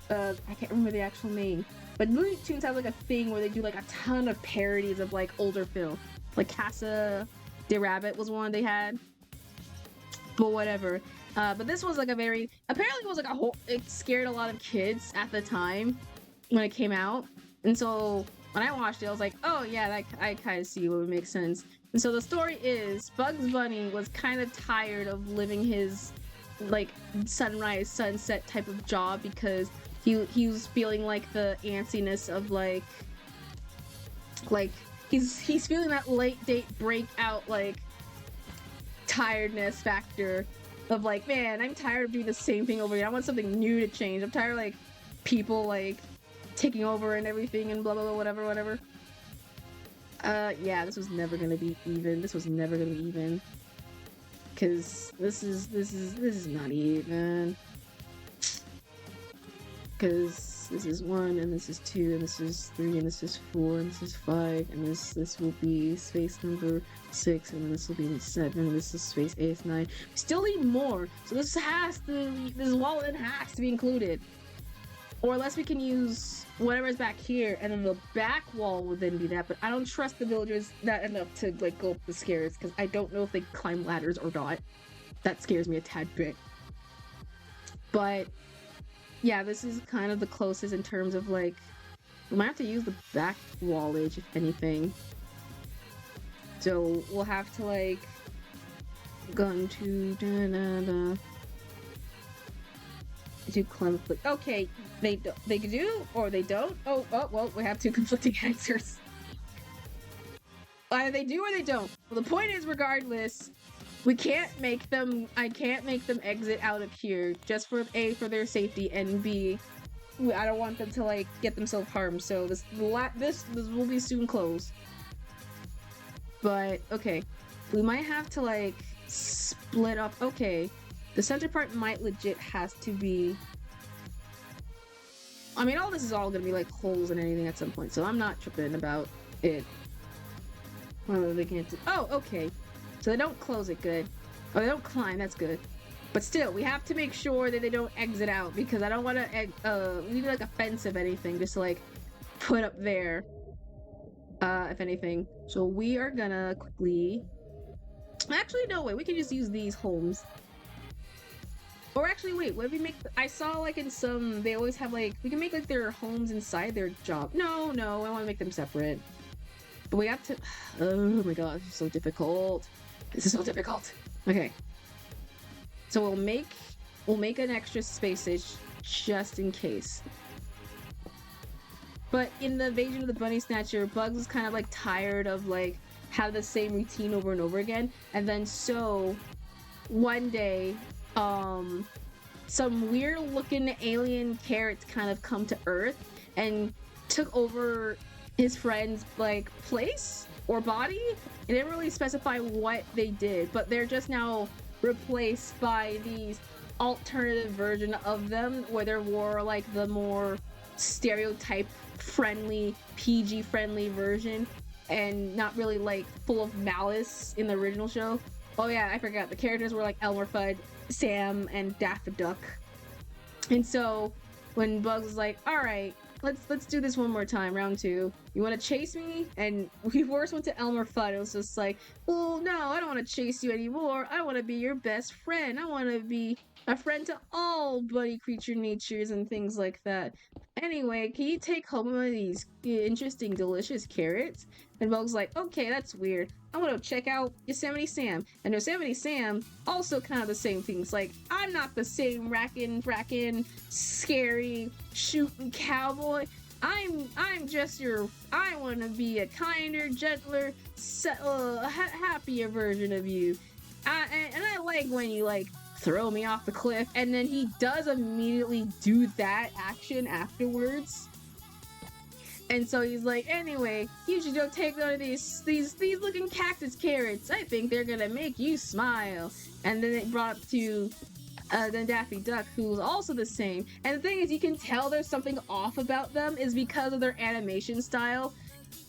I can't remember the actual name. But Looney Tunes has like a thing where they do like a ton of parodies of like older film. Like Casa de Rabbit was one they had. But whatever. But this was like a very apparently it was like a whole it scared a lot of kids at the time when it came out. And so when I watched it, I was like, oh yeah, that I kind of see what would make sense. And so the story is Bugs Bunny was kind of tired of living his like sunrise sunset type of job because he was feeling like the antsiness of like he's feeling that late date breakout like tiredness factor of like, man, I'm tired of doing the same thing over again. I want something new to change. I'm tired of like people like taking over and everything and blah blah blah whatever. Yeah, this was never gonna be even. This was never gonna be even. Cause this is not even. Cause this is 1 and this is 2 and this is 3 and this is 4 and this is 5 and this will be space number 6 and then this will be 7 and this is space 8, 9. We still need more, so this wallet has to be included. Or unless we can use whatever's back here, and then the back wall would then be that. But I don't trust the villagers that enough to like go up the stairs because I don't know if they climb ladders or not. That scares me a tad bit. But yeah, this is kind of the closest in terms of like we might have to use the back wallage if anything. So we'll have to like go into do conflict. Okay, they do or they don't. Oh well, we have two conflicting answers. Either they do or they don't. Well, the point is, regardless, we can't make them. I can't make them exit out of here just for A, for their safety, and B, I don't want them to like get themselves harmed. So this will be soon closed. But okay, we might have to like split up. Okay. The center part might legit has to be... I mean, all this is all gonna be like holes and anything at some point, so I'm not tripping about it. Oh, they can't do... Oh, okay. So they don't close it, good. Oh, they don't climb, that's good. But still, we have to make sure that they don't exit out, because I don't want to, we need like a fence of anything, just to like put up there, if anything. So we are gonna quickly... Actually, no, wait, we can just use these homes. Or actually, wait, what if we make... I saw, like, in some... They always have, like... We can make, like, their homes inside their job. No, I want to make them separate. But we have to... Oh my god, this is so difficult. This is so difficult. Okay. So we'll make an extra spacage just in case. But in the Invasion of the Bunny Snatcher, Bugs is kind of, like, tired of, like, have the same routine over and over again. And then so... One day... some weird looking alien carrots kind of come to Earth and took over his friend's like place or body. It didn't really specify what they did, but they're just now replaced by these alternative version of them where they're more like the more stereotype friendly, PG friendly version and not really like full of malice in the original show. Oh yeah, I forgot. The characters were like Elmer Fudd, Sam, and Daffy Duck. And so when Bugs was like, alright, let's do this one more time, round 2. You want to chase me? And we first went to Elmer Fudd. It was just like, well, no, I don't want to chase you anymore. I want to be your best friend. I want to be a friend to all bunny creature natures and things like that. Anyway, can you take home one of these interesting, delicious carrots? And Bugs like, okay, that's weird. I want to check out Yosemite Sam. And Yosemite Sam also kind of the same things. Like, I'm not the same rackin', scary, shooting cowboy. I'm just your. I want to be a kinder, gentler, happier version of you. And I like when you like throw me off the cliff, and then he does immediately do that action afterwards. And so he's like, anyway, you should go take one of these looking cactus carrots. I think they're gonna make you smile. And then it brought up to then Daffy Duck, who was also the same. And the thing is, you can tell there's something off about them is because of their animation style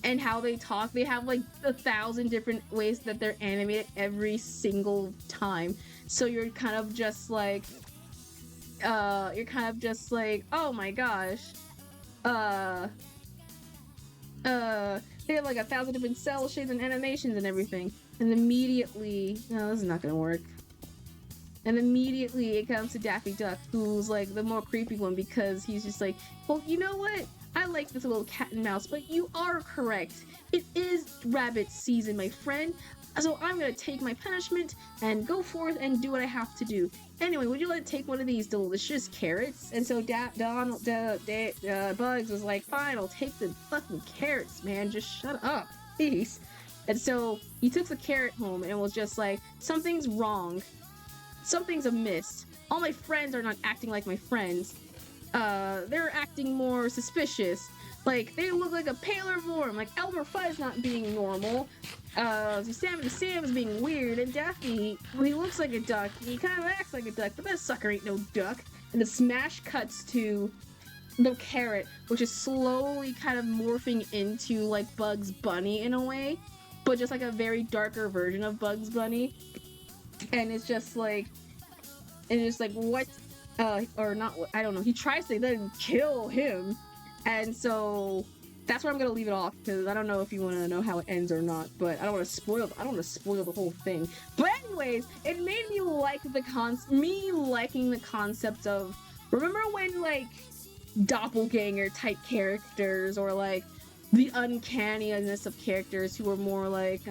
and how they talk. They have like 1,000 different ways that they're animated every single time. So you're kind of just like, oh my gosh. They have like 1,000 different cell shades and animations and everything. And immediately, no, this is not gonna work. And immediately it comes to Daffy Duck, who's like the more creepy one because he's just like, well, you know what? I like this little cat and mouse, but you are correct. It is rabbit season, my friend. So I'm gonna take my punishment and go forth and do what I have to do. Anyway, would you like to take one of these delicious carrots? And so Bugs was like, fine, I'll take the fucking carrots, man. Just shut up, please. And so he took the carrot home and was just like, something's wrong. Something's amiss. All my friends are not acting like my friends. They're acting more suspicious. Like, they look like a paler form. Like, Elmer Fudd's not being normal. Sam is being weird. And Daffy, he looks like a duck. He kind of acts like a duck, but that sucker ain't no duck. And the smash cuts to the carrot, which is slowly kind of morphing into, like, Bugs Bunny in a way. But just, like, a very darker version of Bugs Bunny. And it's just like, what? Or not, I don't know. He tries to then kill him. And so that's where I'm gonna leave it off because I don't know if you want to know how it ends or not. But I don't want to spoil the whole thing. But anyways, it made me like liking the concept of, remember when like doppelganger type characters or like the uncanniness of characters who are more like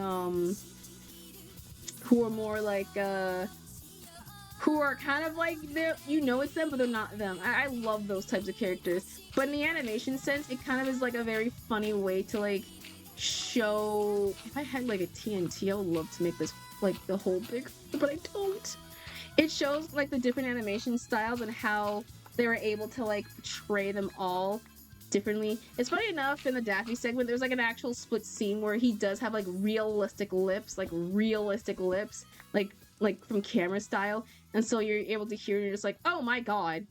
who are kind of like, you know it's them, but they're not them. I love those types of characters. But in the animation sense, it kind of is like a very funny way to like show. If I had like a TNT, I would love to make this like the whole big, but I don't. It shows like the different animation styles and how they were able to like portray them all differently. It's funny enough, in the Daffy segment, there's like an actual split scene where he does have like realistic lips, like from camera style, and so you're able to hear, you're just like, oh my god,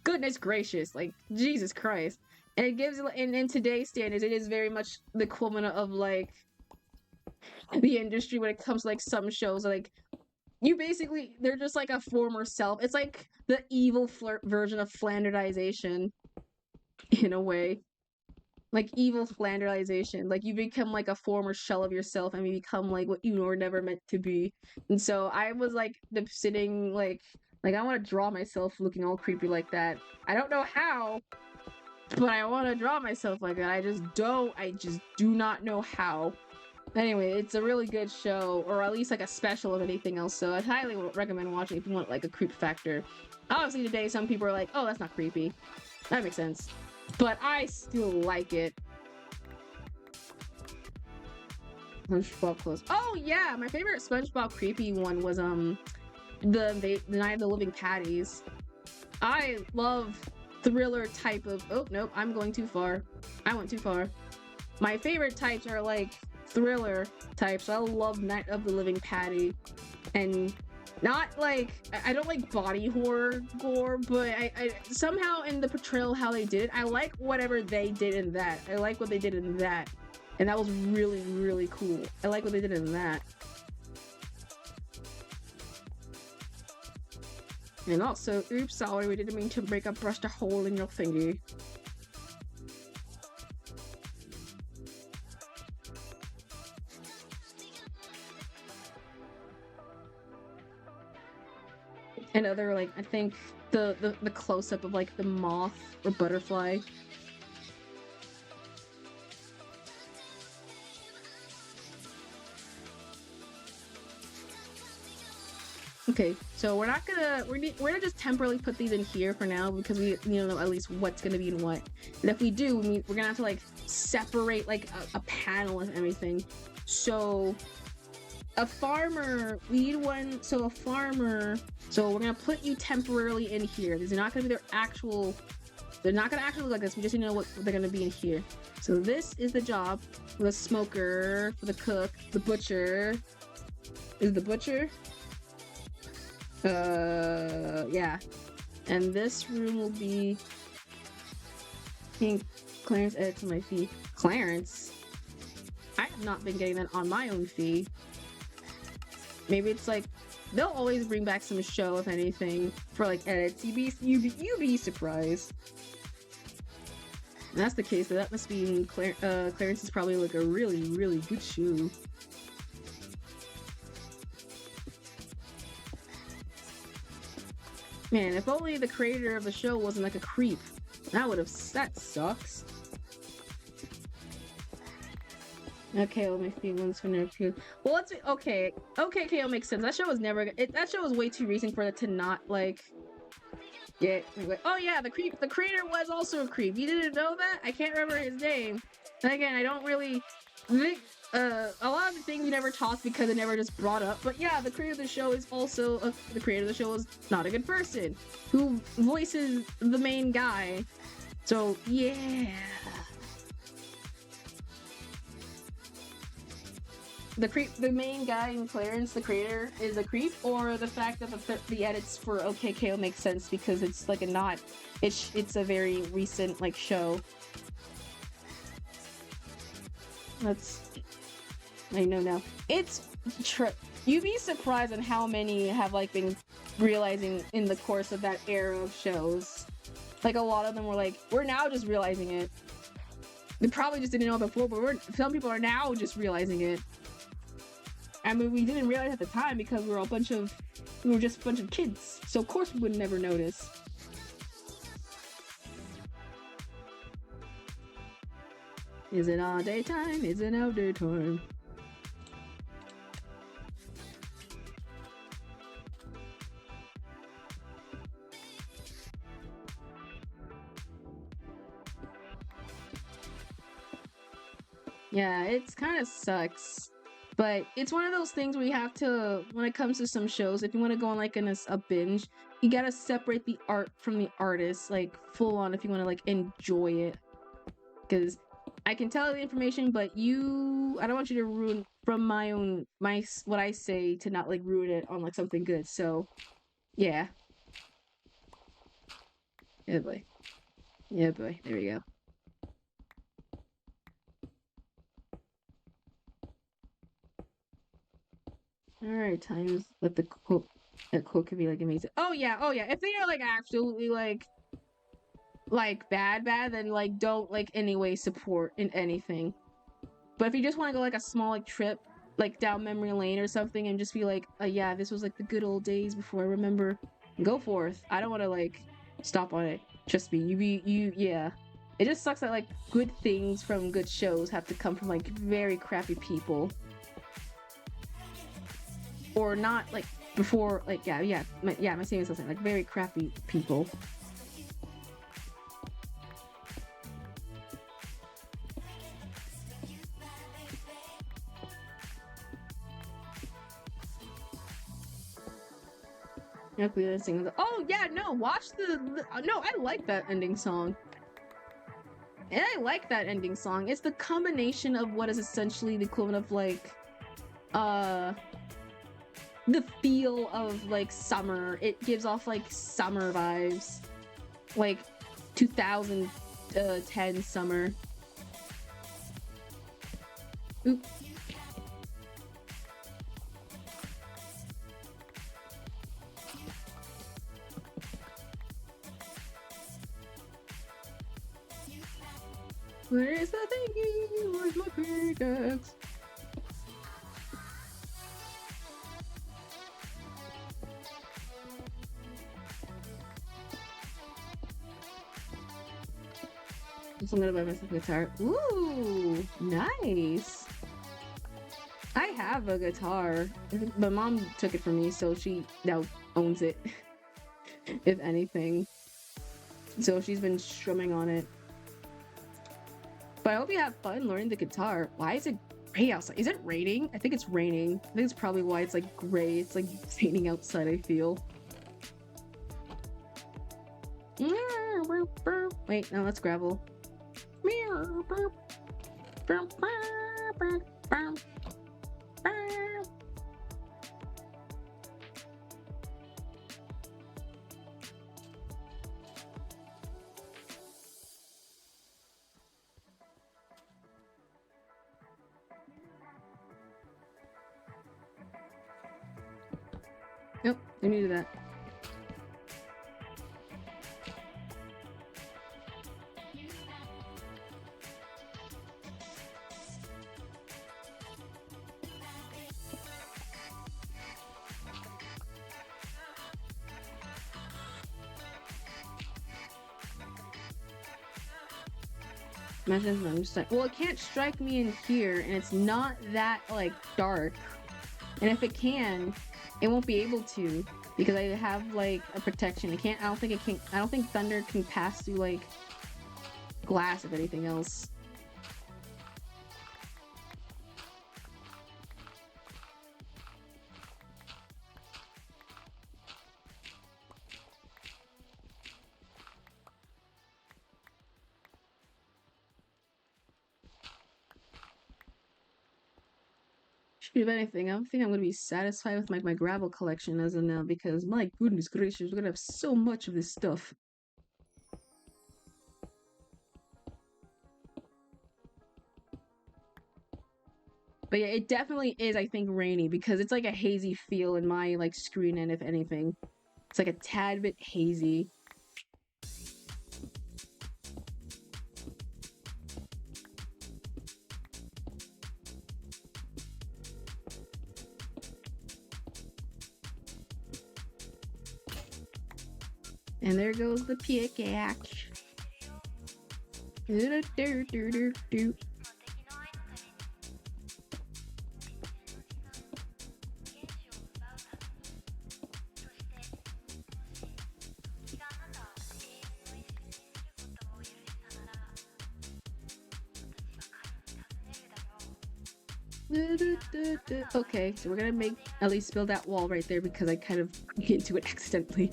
goodness gracious, like Jesus Christ. And it gives, in today's standards, it is very much the equivalent of like the industry when it comes to like some shows, like they're just like a former self. It's like the evil flirt version of flanderization in a way. Like evil flanderization, like you become like a former shell of yourself and you become like what you were never meant to be. And so I was like sitting like I want to draw myself looking all creepy like that. I don't know how, but I want to draw myself like that. I just do not know how. Anyway, it's a really good show, or at least like a special of anything else, so I highly recommend watching if you want like a creep factor. Obviously today some people are like, oh, that's not creepy. That makes sense. But I still like it. SpongeBob clothes. Oh yeah, my favorite SpongeBob creepy one was the Night of the Living Patties. I love thriller type of. Oh nope, I'm going too far. I went too far. My favorite types are like thriller types. I love Night of the Living Patty, and not like, I don't like body horror gore, but I somehow in the portrayal how they did it, I like whatever they did in that. I like what they did in that. And that was really, really cool. I like what they did in that. And also, oops, sorry, we didn't mean to burst a hole in your thingy. Another, like, I think the close-up of like the moth or butterfly. Okay, so we're gonna just temporarily put these in here for now because we need to know at least what's gonna be in what. And if we do, we're gonna have to like separate like a panel and everything. So a farmer, we need one. So a farmer. So we're gonna put you temporarily in here. These are not gonna be their actual. They're not gonna actually look like this. We just need to know what they're gonna be in here. So this is the job for the smoker, for the cook, the butcher. Is the butcher? Yeah. And this room will be Clarence edits my fee. Clarence? I have not been getting that on my own fee. Maybe it's like they'll always bring back some show, if anything, for like edits. You'd be surprised. If that's the case, that must mean Clarence is probably like a really, really good show. Man, if only the creator of the show wasn't like a creep. That sucks. Okay, let me see one's for nerf too. Well, let's see. Okay, KO makes sense. That show was never. That show was way too recent for it to not like. Yeah. Anyway. Oh yeah, the creator was also a creep. You didn't know that? I can't remember his name. And again, I don't really. A lot of the things we never talked because it never just brought up. But yeah, the creator of the show is also the creator of the show is not a good person who voices the main guy. So yeah. The main guy in Clarence, the creator, is a creep, or the fact that the edits for OKKO make sense because it's like it's a very recent like show. I know now. You'd be surprised on how many have like been realizing in the course of that era of shows. Like a lot of them were like, we're now just realizing it. They probably just didn't know before, but some people are now just realizing it. I mean, we didn't realize at the time because we were just a bunch of kids. So of course we would never notice. Is it all daytime? Is it all daytime? Yeah, it's kind of sucks. But it's one of those things where you have to, when it comes to some shows, if you want to go on like a binge, you gotta separate the art from the artist, like full on if you want to like enjoy it. Because I can tell the information, but I don't want you to ruin from what I say to not like ruin it on like something good. So, yeah. Yeah, boy. Yeah, boy. There we go. Alright, times let the quote could be like amazing. Oh yeah. If they are like absolutely like bad, then like don't like anyway support in anything. But if you just want to go like a small like trip like down memory lane or something and just be like, yeah, this was like the good old days before I remember, go forth. I don't want to like stop on it. Trust me, yeah. It just sucks that like good things from good shows have to come from like very crappy people. Or not like before, like my saying is something like very crappy people. Oh yeah, no, watch no, I like that ending song. And I like that ending song. It's the combination of what is essentially the equivalent of like the feel of like summer. It gives off like summer vibes, like 2010 summer. Oop. Where is the thingy? Where's my pickaxe? So I'm gonna buy myself a guitar. Ooh, nice. I have a guitar. My mom took it from me, so she now owns it, if anything. So she's been strumming on it. But I hope you have fun learning the guitar. Why is it gray outside? Is it raining? I think it's raining. I think it's probably why it's like gray. It's like raining outside, I feel. Wait, no, that's gravel. Nope, I need that. Imagine if I'm just like, well, it can't strike me in here, and it's not that like dark. And if it can, it won't be able to because I have like a protection. It can't. I don't think it can. I don't think thunder can pass through like glass, if anything else. If anything, I think I'm gonna be satisfied with my gravel collection as of now because my goodness gracious, we're gonna have so much of this stuff. But yeah, it definitely is, I think, rainy because it's like a hazy feel in my like screen, and if anything, it's like a tad bit hazy. And there goes the pickaxe. Okay, so we're gonna at least build that wall right there because I kind of get into it accidentally.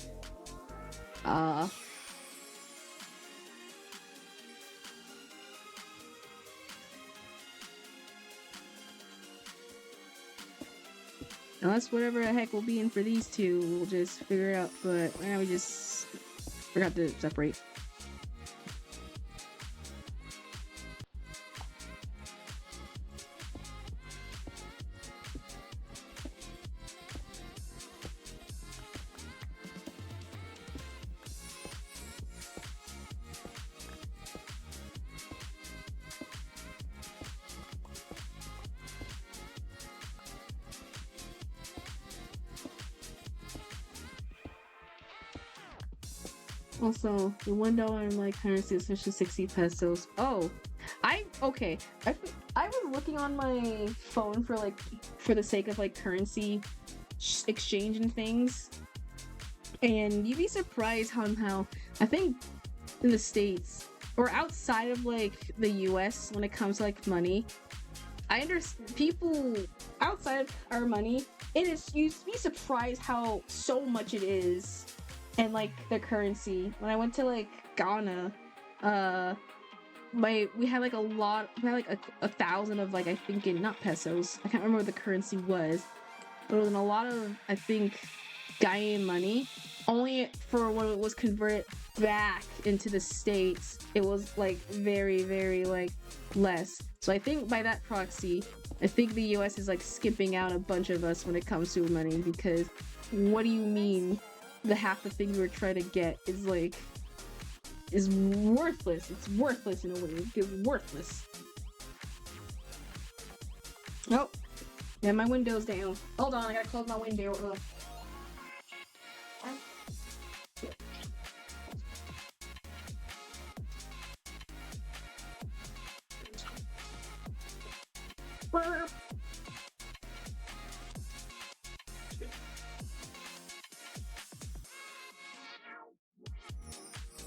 Unless whatever the heck will be in for these two, we'll just figure it out. But right now we just forgot to separate. Also, the $1 in my currency is essentially 60 pesos. Oh, okay. I was looking on my phone for the sake of like currency exchange and things, and you'd be surprised how I think in the States or outside of like the US when it comes to like money, I understand people outside of our money. You'd be surprised how so much it is. And like the currency. When I went to like Ghana, we had like a lot. We had like 1,000 of like I think not pesos. I can't remember what the currency was, but it was in a lot of I think Ghanaian money. Only for when it was converted back into the States, it was like very very like less. So I think by that proxy, I think the U.S. is like skipping out a bunch of us when it comes to money because what do you mean? The half the thing you were trying to get is worthless. It's worthless in a way. It's worthless. Oh, yeah, my window's down. Hold on, I gotta close my window.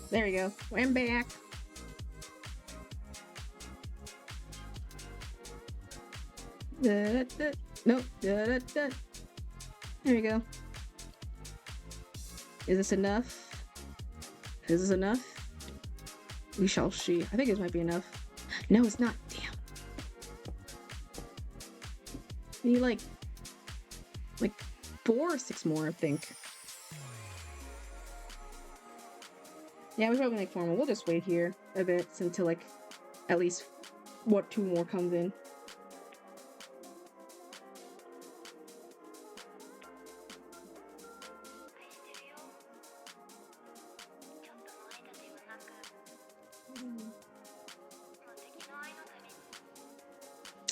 There we go. I'm back. Nope. There we go. Is this enough? Is this enough? We shall see. I think this might be enough. No, it's not. Damn. We need like 4 or 6 more, I think. Yeah, we're probably like 4 more. We'll just wait here a bit until like at least 2 more comes in.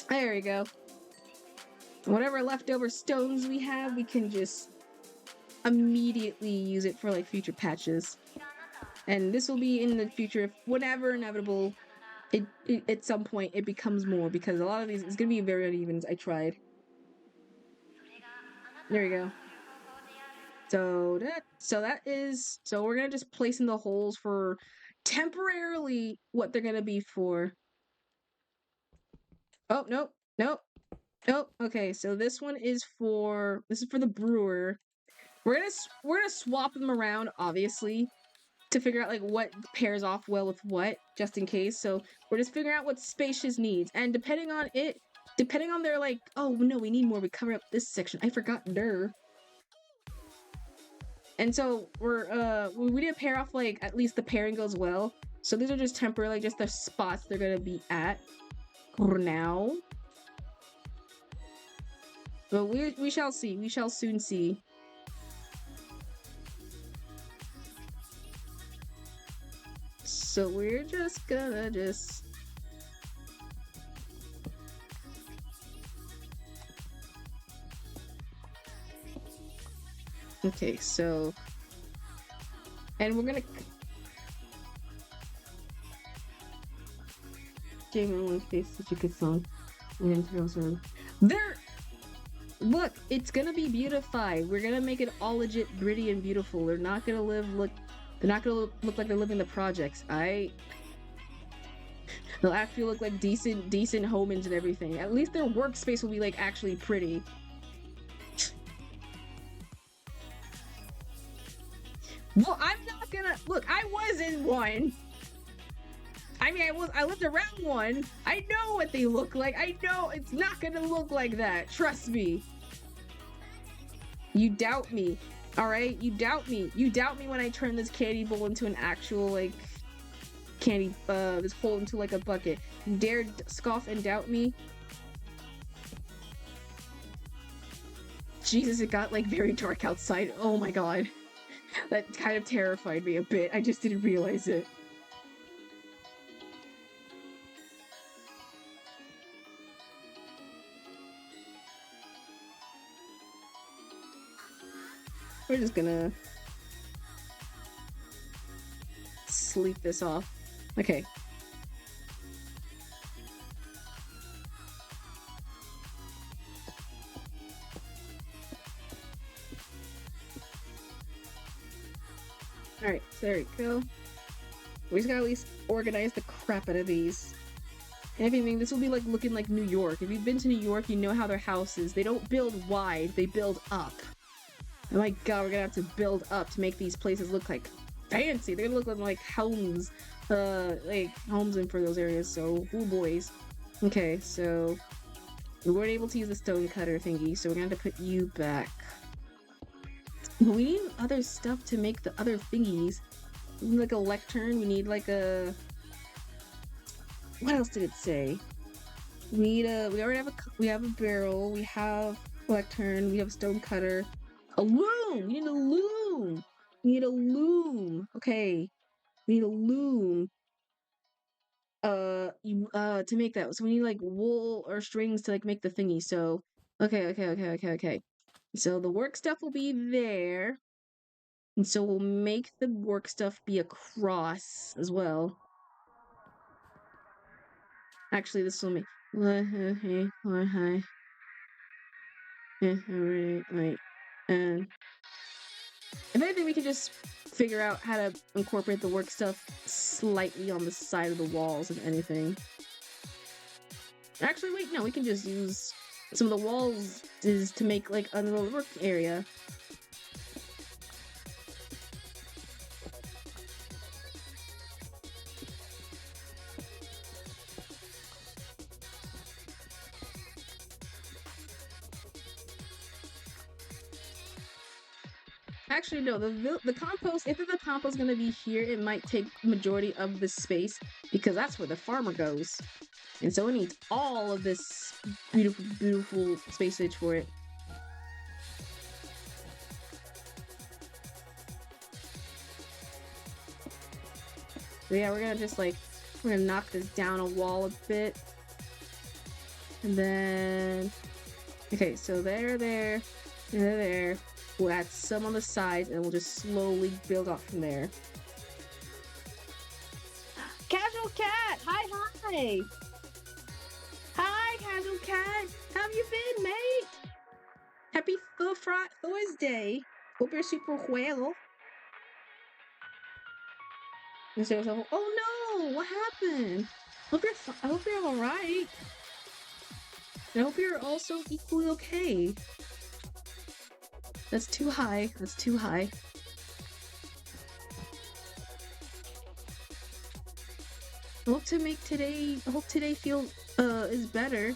There we go. Whatever leftover stones we have, we can just immediately use it for like future patches. And this will be in the future, whenever inevitable, at some point it becomes more, because a lot of these it's gonna be very uneven. I tried. There we go. So we're gonna just place in the holes for temporarily what they're gonna be for. Oh, nope. Okay, so this is for the brewer. We're gonna swap them around, obviously, to figure out like what pairs off well with what, just in case. So we're just figuring out what Spacious needs, and depending on their like, oh no, we need more. We cover up this section. I forgot der. And so we need to pair off like at least the pairing goes well. So these are just temporary, like just the spots they're gonna be at for now. But we shall see. We shall soon see. So we're just gonna okay, so and we're gonna Jamie Owen's face such a good song. Look, it's gonna be beautified. We're gonna make it all legit gritty and beautiful. They're not gonna look like they're living the projects. They'll actually look like decent homins and everything. At least their workspace will be like actually pretty. Well, I'm not gonna look. I was in one. I mean, I lived around one. I know what they look like. I know it's not gonna look like that. Trust me. You doubt me, all right? You doubt me. You doubt me when I turn this candy bowl into an actual like candy. This hole into like a bucket. You dare scoff and doubt me? Jesus, it got like very dark outside. Oh my god, that kind of terrified me a bit. I just didn't realize it. We're just gonna sleep this off. Okay. Alright, so there we go. We just gotta at least organize the crap out of these. And if anything, this will be like looking like New York. If you've been to New York, you know how their house is. They don't build wide, they build up. Oh my god, we're gonna have to build up to make these places look like fancy. They're gonna look like homes, in for those areas. So, ooh boys. Okay, so we weren't able to use the stone cutter thingy, so we're gonna have to put you back. We need other stuff to make the other thingies. We need like a lectern. We need like a. What else did it say? We need a. We already have a. We have a barrel. We have a lectern. We have a stone cutter. A loom! We need a loom! We need a loom! Okay. We need a loom. To make that. So we need like wool or strings to like make the thingy. So, okay. So the work stuff will be there. And so we'll make the work stuff be across as well. Actually, this will make. Hi. Alright. And if anything, we can just figure out how to incorporate the work stuff slightly on the side of the walls, if anything. Actually, wait, no, we can just use some of the walls to make like a little work area. Actually, no, the compost, if the compost is going to be here, it might take majority of the space because that's where the farmer goes. And so it needs all of this beautiful, beautiful spacage for it. So yeah, we're gonna knock this down a wall a bit. And then, okay, so there. We'll add some on the sides and we'll just slowly build up from there. Casual Cat! Hi! Hi, Casual Cat! How have you been, mate? Happy Thursday! Hope you're super well. And so, oh no! What happened? I hope you're alright. I hope you're also equally okay. That's too high. That's too high. I hope today feel is better.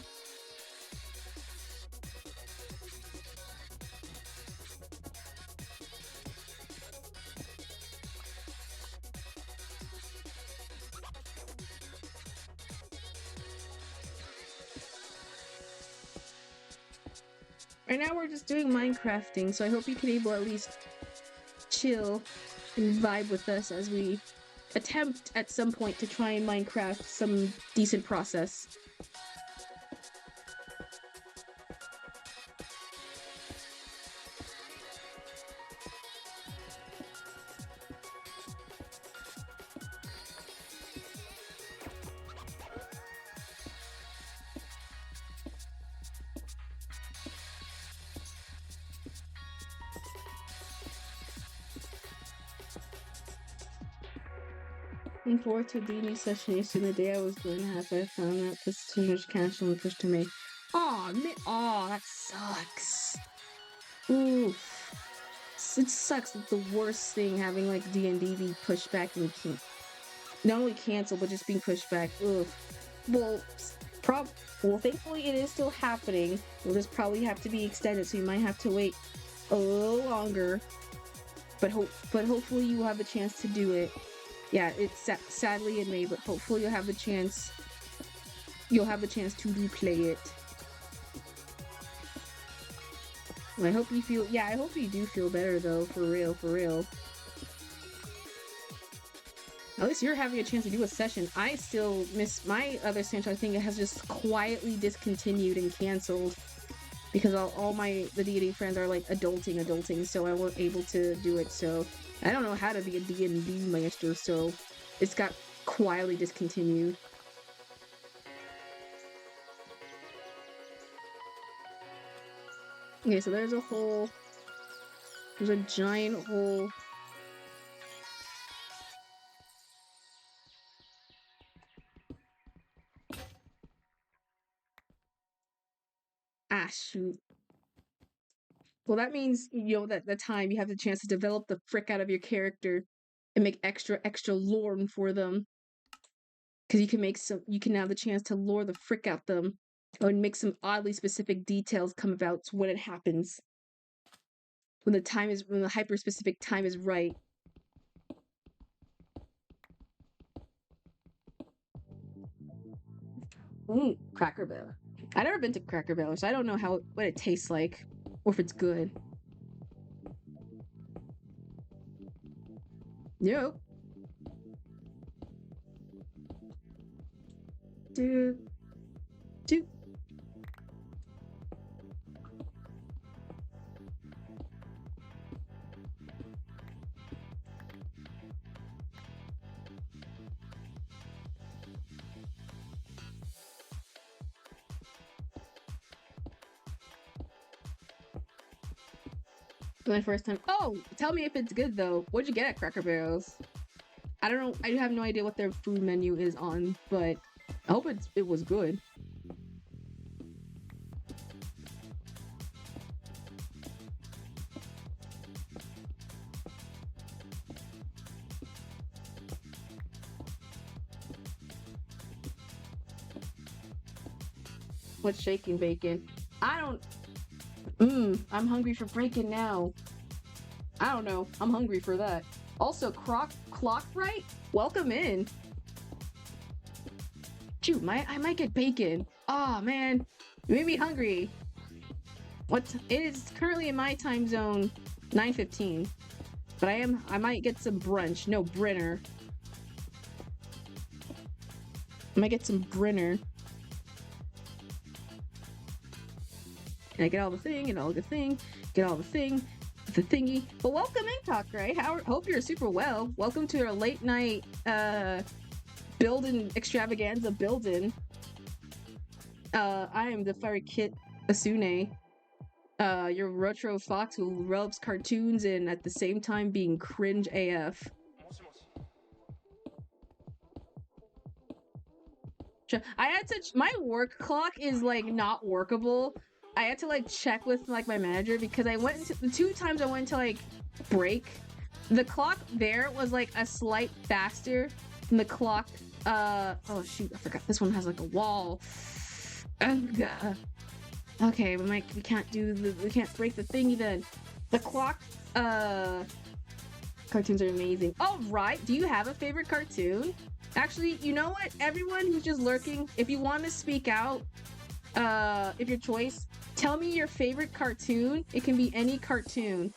Right now we're just doing Minecrafting, so I hope you can at least chill and vibe with us as we attempt at some point to try and Minecraft some decent process. Looking forward to a D&D session yesterday. The day I was going to have, I found out this too much cash and pushed to me. Aw, that sucks. Oof. It sucks that the worst thing having like D&D be pushed back and not only canceled but just being pushed back. Ugh. Well, thankfully it is still happening. We'll just probably have to be extended, so you might have to wait a little longer. But hopefully you will have the chance to do it. Yeah, it's sadly in May, but hopefully you'll have the chance. You'll have the chance to replay it. Well, I hope you feel. Yeah, I hope you do feel better though. For real, for real. At least you're having a chance to do a session. I still miss my other session. I think it has just quietly discontinued and canceled because all the D&D friends are like adulting, so I wasn't able to do it. So I don't know how to be a D&D master, so it's got quietly discontinued. Okay, so there's a hole. There's a giant hole. Ah, shoot. Well, that means, that the time you have the chance to develop the frick out of your character and make extra lore for them. Because you can have the chance to lore the frick out them. Or make some oddly specific details come about when it happens. When the hyper-specific time is right. Cracker Barrel. I've never been to Cracker Barrel, so I don't know what it tastes like. Or if it's good. Yo. Dude. My first time. Oh, tell me if it's good though. What'd you get at Cracker Barrel's? I don't know. I have no idea what their food menu is on, but I hope it was good. What's shaking bacon? I don't. I'm hungry for bacon now. I don't know. I'm hungry for that. Also, clock right? Welcome in. Shoot, I might get bacon. Oh man, you made me hungry. It is currently in my time zone, 9:15. But I might get some brunch. No, Brinner. I might get some Brinner. And I get all the thing, and all the thing, get all the thing, the thingy. But welcome in, Cockray. Hope you're super well. Welcome to our late night building extravaganza building. I am the TheFireyKitsunes, your retro fox who rubs cartoons and at the same time being cringe AF. I had to. My work clock is like not workable. I had to like check with like my manager because I went into the 2 times I went to like break. The clock there was like a slight faster than the clock. Oh shoot, I forgot this one has like a wall. Okay, we can't break the thingy then. The clock cartoons are amazing. All right, do you have a favorite cartoon? Actually, you know what? Everyone who's just lurking, if you want to speak out, if your choice, tell me your favorite cartoon. It can be any cartoon.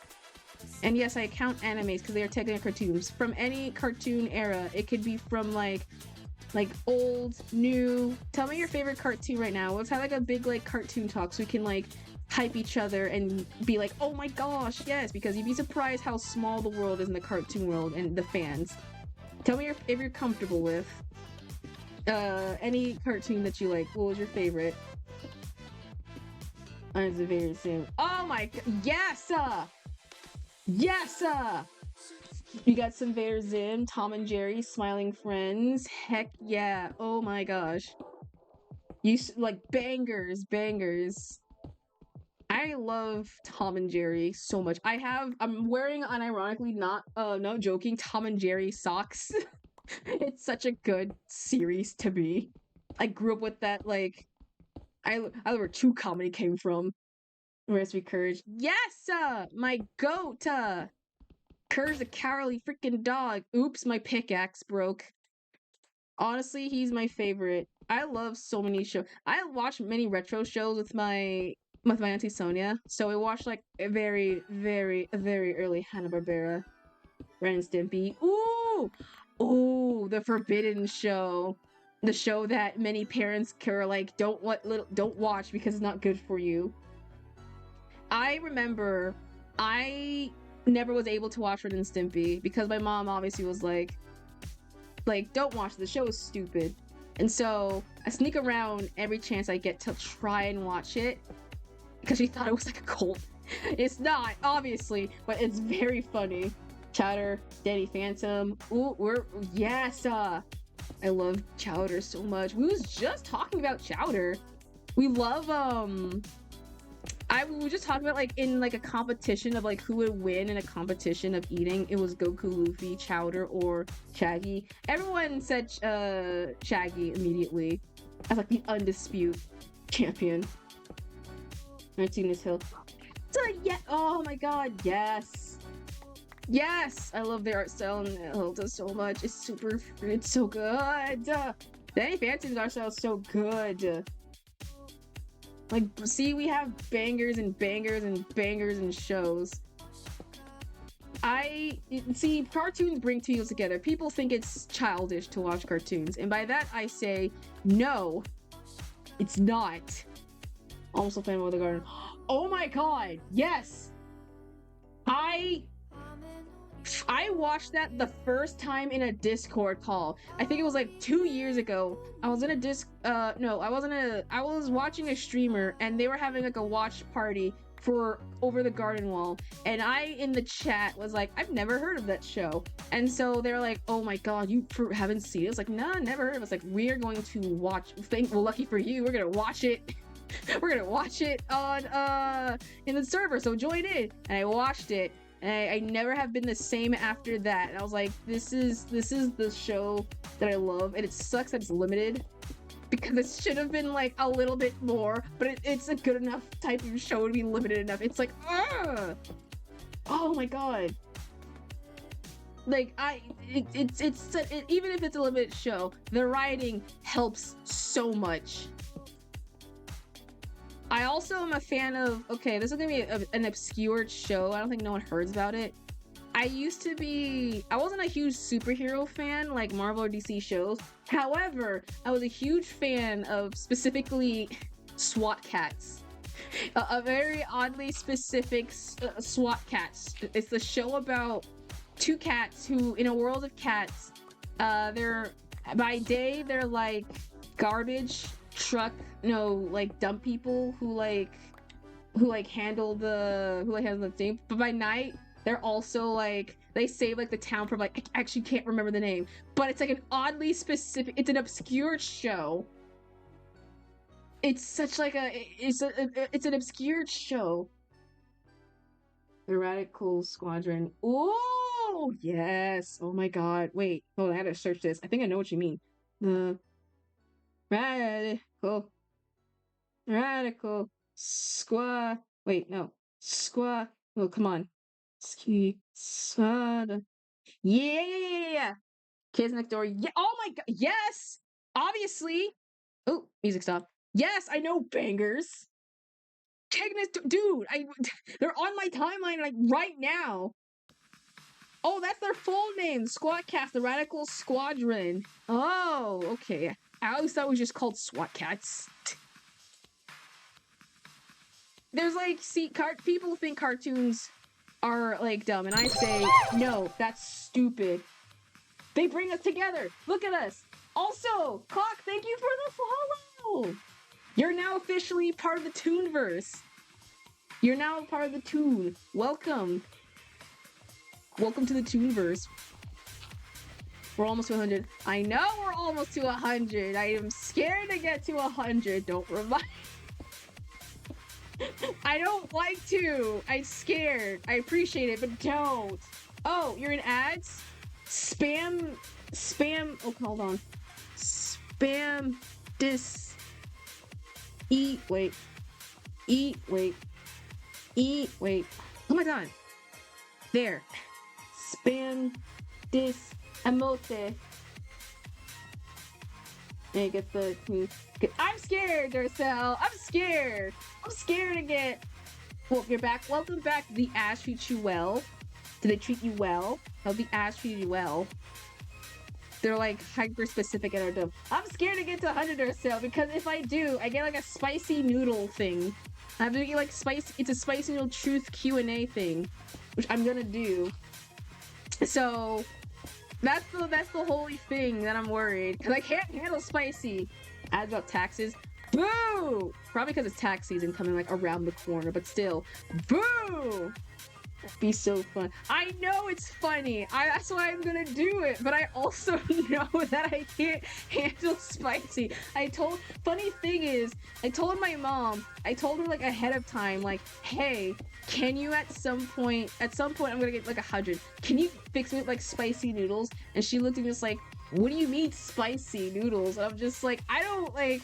And yes, I count animes because they are technically cartoons. From any cartoon era. It could be from like old, new. Tell me your favorite cartoon right now. Let's have like a big like cartoon talk so we can like hype each other and be like, oh my gosh, yes, because you'd be surprised how small the world is in the cartoon world and the fans. Tell me if you're comfortable with any cartoon that you like. What was your favorite? I'm the very soon. Oh my god, yes! Yes! You got some Vader Zim, Tom and Jerry, Smiling Friends. Heck yeah. Oh my gosh. Like bangers. I love Tom and Jerry so much. I'm wearing unironically, no joking, Tom and Jerry socks. It's such a good series to me. I grew up with that, like, I know where true comedy came from. Rest with Courage. Yes! My goat! Courage the cowardly freaking dog. Oops, my pickaxe broke. Honestly, he's my favorite. I love so many shows. I watch many retro shows with my auntie Sonia. So we watched like a very early Hanna-Barbera. Ren and Stimpy. Ooh, the Forbidden Show. The show that many parents are like, don't watch because it's not good for you. I remember I never was able to watch Ren and Stimpy because my mom obviously was like, don't watch, the show is stupid. And so I sneak around every chance I get to try and watch it because she thought it was like a cult. It's not, obviously, but it's very funny. Chowder, Danny Phantom. Ooh, yes! I love Chowder so much. We was just talking about Chowder. We love, we were just talking about like in like a competition of like who would win in a competition of eating. It was Goku, Luffy, Chowder, or Shaggy. Everyone said Shaggy immediately as like the undisputed champion. I've seen this hill. So yeah, oh my god, yes. Yes! I love their art style and Hilda so much. It's so good. Danny Phantom's art style is so good. Like, see, we have bangers and bangers and bangers and shows. See, cartoons bring people together. People think it's childish to watch cartoons, and by that I say, no, it's not. Also, fan of the Garden. Oh my god, yes! I watched that the first time in a Discord call. I think it was like 2 years ago. I was in a I was watching a streamer and they were having like a watch party for Over the Garden Wall, and I in the chat was like, I've never heard of that show, and so they're like, oh my god, you haven't seen it? It's like, nah, never heard of it. It's like, we are going to watch. Well, lucky for you, we're gonna watch it. We're gonna watch it on in the server, so join in. And I watched it, and I never have been the same after that. And I was like, this is the show that I love, and it sucks that it's limited, because it should have been like a little bit more, but it's a good enough type of show to be limited enough. It's like, oh my god. Like, it's even if it's a limited show, the writing helps so much. I also am a fan of, okay, this is gonna be an obscure show. I don't think no one heard about it. I wasn't a huge superhero fan like Marvel or DC shows. However, I was a huge fan of specifically SWAT cats. A very oddly specific SWAT cats. It's the show about two cats who, in a world of cats, they're by day they're like garbage truck, like dump people who handle the thing, but by night they're also like, they save like the town from like, I actually can't remember the name, but it's like an oddly specific, it's an obscure show. It's such like it's an obscure show. The Radical Squadron. Oh yes. Oh my god. Wait. Oh, I had to search this. I think I know what you mean. The Radical Squad. Wait, no. Squad. Oh, come on. Squad. Yeah. Kids Next Door. Yeah. Oh my god. Yes. Obviously. Oh, music stop. Yes, I know bangers. Dude, they're on my timeline like right now. Oh, that's their full name. Squadcast, the Radical Squadron. Oh, okay. I always thought it was just called SWAT Cats. There's like, people think cartoons are like dumb, and I say, no, that's stupid. They bring us together. Look at us. Also, Clock, thank you for the follow. You're now officially part of the Toonverse. You're now part of the Toon. Welcome. Welcome to the Toonverse. We're almost to 100. I know we're almost to 100. I am scared to get to 100. Don't remind. I don't like to. I'm scared. I appreciate it, but don't. Oh, you're in ads? Spam. Oh, hold on. Spam this. Wait. Oh my god. There. Spam this emote. And get the. I'm scared, Durcell. I'm scared. I'm scared to get. Well, you're back. Welcome back. Did the ass treat you well? Did they treat you well? How the ass treated you well? They're like hyper specific at our dumb. I'm scared to get to 100 or so, because if I do, I get like a spicy noodle thing. I have to get like it's a spicy noodle truth Q&A thing, which I'm gonna do. So that's the holy thing that I'm worried, because I can't handle spicy. Ads about taxes. Boo! Probably because it's tax season coming like around the corner, but still. Boo! Be so fun. I know it's funny. That's why I'm gonna do it. But I also know that I can't handle spicy. Funny thing is, I told my mom. I told her like ahead of time, like, hey, can you at some point I'm gonna get like 100. Can you fix me with like spicy noodles? And she looked at me just like, what do you mean spicy noodles? And I'm just like, I don't like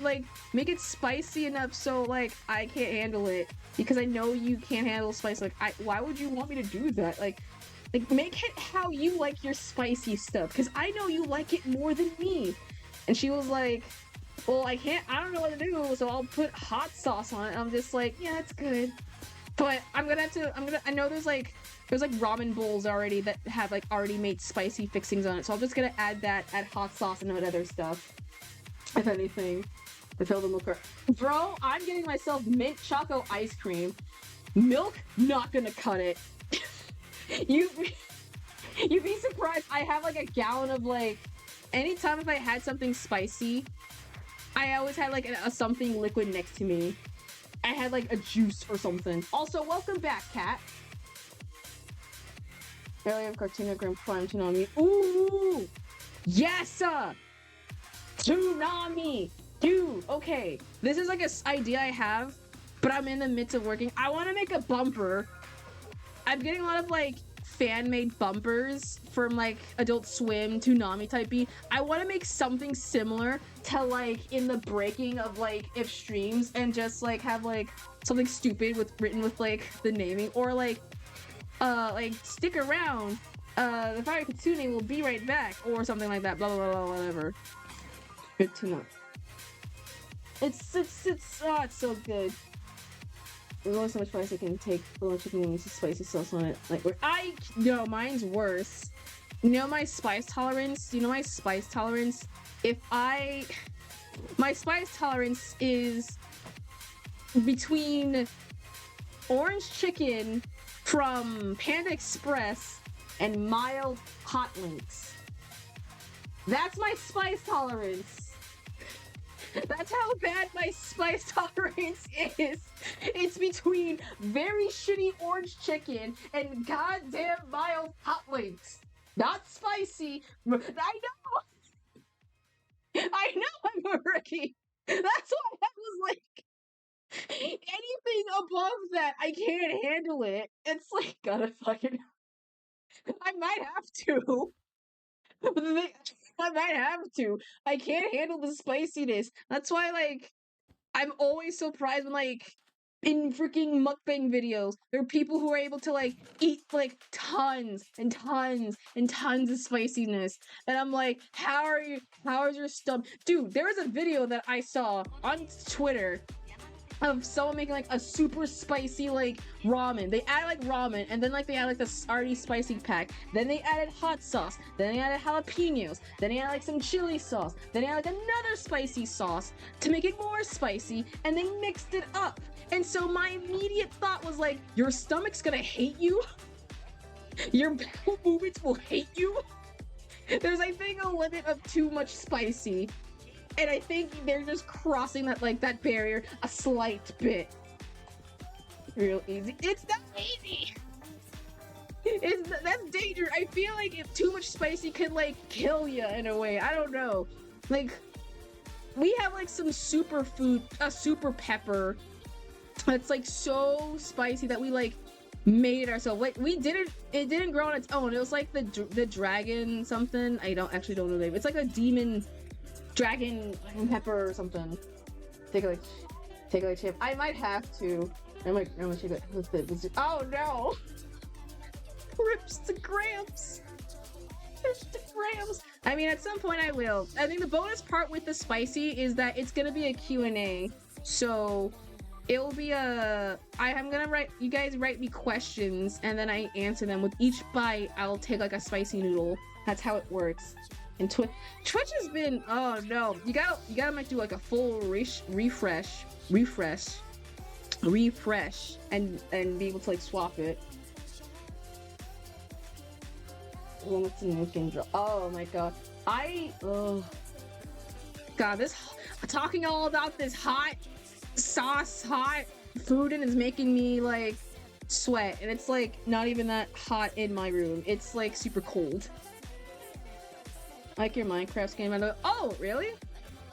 like make it spicy enough so like I can't handle it, because I know you can't handle spice. Like, why would you want me to do that? Like make it how you like your spicy stuff, because I know you like it more than me. And she was like, well, I don't know what to do, so I'll put hot sauce on it. And I'm just like, yeah, it's good. But I know there's like ramen bowls already that have like already made spicy fixings on it, so I'm just gonna add hot sauce and other stuff, if anything, to fill the milk. Bro, I'm getting myself mint choco ice cream. Milk, not gonna cut it. You'd be surprised. I have like a gallon of like, anytime if I had something spicy, I always had like something liquid next to me. I had like a juice or something. Also, welcome back, Cat. Earlier of Cartoon Grim Prime Toonami. Ooh! Yes! Toonami! Dude, okay. This is like a idea I have, but I'm in the midst of working. I want to make a bumper. I'm getting a lot of like fan-made bumpers from like Adult Swim, Toonami type beat. I want to make something similar to like in the breaking of like if streams and just like have like something stupid with written with like the naming or like stick around. The Fire Kitsune will be right back or something like that. Blah blah blah, whatever. Good to know. It's so good. There's only so much spice I can take. A little chicken wings with spicy sauce on it. Like, no, mine's worse. You know my spice tolerance? You know my spice tolerance? My spice tolerance is between orange chicken from Panda Express and mild hot links. That's my spice tolerance. That's how bad my spice tolerance is. It's between very shitty orange chicken and goddamn mild hot links. Not spicy. I know I'm a rookie. That's why I was like, anything above that, I can't handle it. It's like, gotta fucking... I might have to. I might have to. I can't handle the spiciness. That's why, like, I'm always surprised when, like, in freaking mukbang videos, there are people who are able to, like, eat, like, tons and tons and tons of spiciness. And I'm like, how is your stomach? Dude, there was a video that I saw on Twitter of someone making like a super spicy like ramen. They add like ramen and then like they add like this already spicy pack. Then they added hot sauce. Then they added jalapenos. Then they added like some chili sauce. Then they added like another spicy sauce to make it more spicy, and they mixed it up. And so my immediate thought was like, your stomach's gonna hate you. Your bowel movements will hate you. There's I think a limit of too much spicy. And I think they're just crossing that like that barrier a slight bit. Real easy. It's not easy. That's danger. I feel like if too much spicy could like kill you in a way. I don't know. Like we have like some super pepper that's like so spicy that we like made it ourselves. Like it didn't grow on its own. It was like the dragon something. I don't know the name. It's like a demon dragon pepper or something. Take a chip. I might have to. I'm gonna check it. Oh no! Rips to Gramps. Rips to Gramps. I mean, at some point I will. I think the bonus part with the spicy is that it's gonna be a Q&A. So it will be I'm gonna you guys write me questions and then I answer them. With each bite, I'll take like a spicy noodle. That's how it works. And Twitch has been, oh no, you gotta like do like a full refresh and be able to like swap it. Then it's a new game drop. Oh my god, talking all about this hot sauce, hot food, and is making me like sweat, and it's like not even that hot in my room. It's like super cold. Like your Minecraft skin. Oh, really?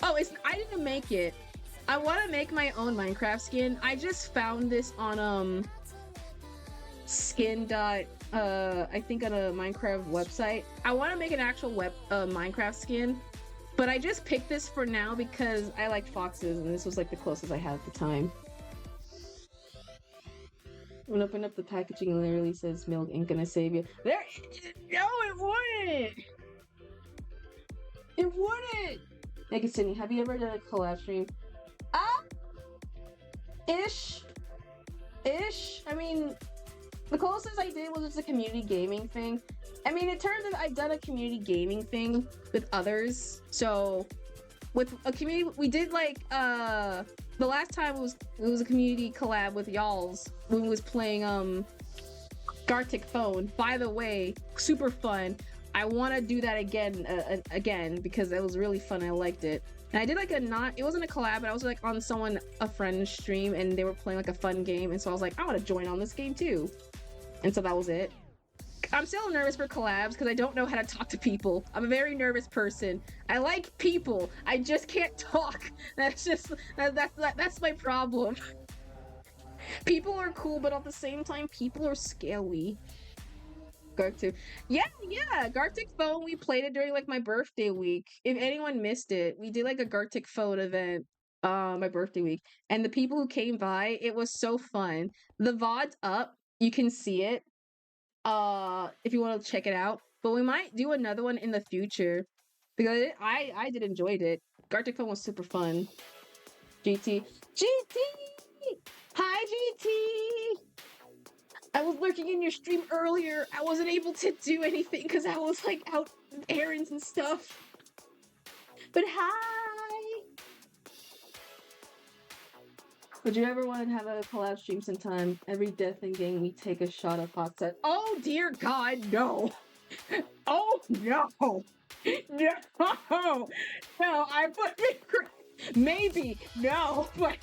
Oh, I didn't make it. I want to make my own Minecraft skin. I just found this on skin. I think on a Minecraft website. I want to make an actual Minecraft skin, but I just picked this for now because I like foxes, and this was like the closest I had at the time. When open up the packaging, it literally says milk ain't gonna save you. No, it wouldn't. It wouldn't! Naked Sydney, have you ever done a collab stream? Ish. I mean, the closest I did was just a community gaming thing. I mean, it turns out I've done a community gaming thing with others. So, with a community, we did like, the last time it was a community collab with y'all's when we was playing, Gartic Phone. By the way, super fun. I want to do that again because it was really fun. I liked it. And I did like it wasn't a collab, but I was like on a friend's stream and they were playing like a fun game. And so I was like, I want to join on this game too. And so that was it. I'm still nervous for collabs because I don't know how to talk to people. I'm a very nervous person. I like people. I just can't talk. That's my problem. People are cool, but at the same time, people are scary. Gartic. Yeah, Gartic Phone, we played it during like my birthday week. If anyone missed it, we did like a Gartic Phone event my birthday week. And the people who came by, it was so fun. The VOD's up. You can see it. If you want to check it out. But we might do another one in the future. Because I did enjoyed it. Gartic Phone was super fun. GT. Hi GT! I was lurking in your stream earlier. I wasn't able to do anything because I was like out errands and stuff. But hi! Would you ever want to have a collab stream sometime? Every death and gang we take a shot of hot set. Oh dear God, no! Oh no! No! No, I put maybe, no, but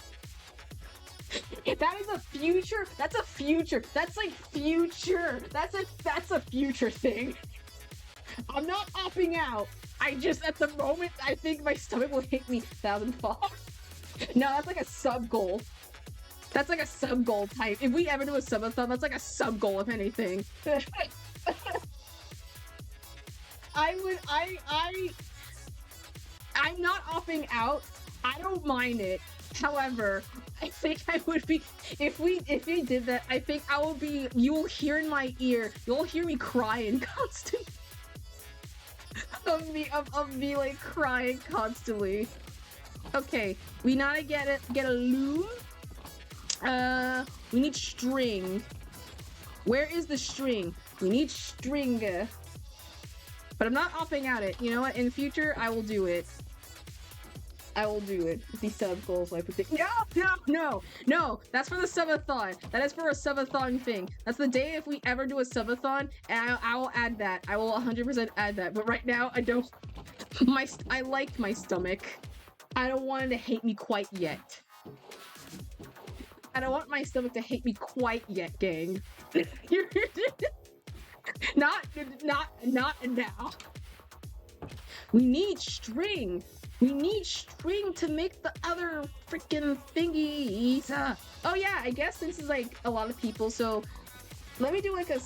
that is a future. That's a future. That's like future. That's a future thing. I'm not opting out. I just at the moment I think my stomach will hit me 1,000 fall. No, that's like a sub goal. That's like a sub goal type. If we ever do a subathon, that's like a sub goal if anything. I'm not opting out. I don't mind it. However, I think I would be if we did that. I think I will be. You will hear in my ear. You'll hear me crying constantly. of me like crying constantly. Okay, we gotta get a loom. We need string. Where is the string? We need string. But I'm not opting out it. You know what? In the future, I will do it. I will do it. The sub goals I predict. No! That's for the subathon. That is for a subathon thing. That's the day if we ever do a subathon, and I will add that. I will 100% add that. But right now, I don't. I like my stomach. I don't want it to hate me quite yet. I don't want my stomach to hate me quite yet, gang. Not now. We need string. We need string to make the other freaking thingies. Oh yeah, I guess this is like a lot of people, so let me do like a...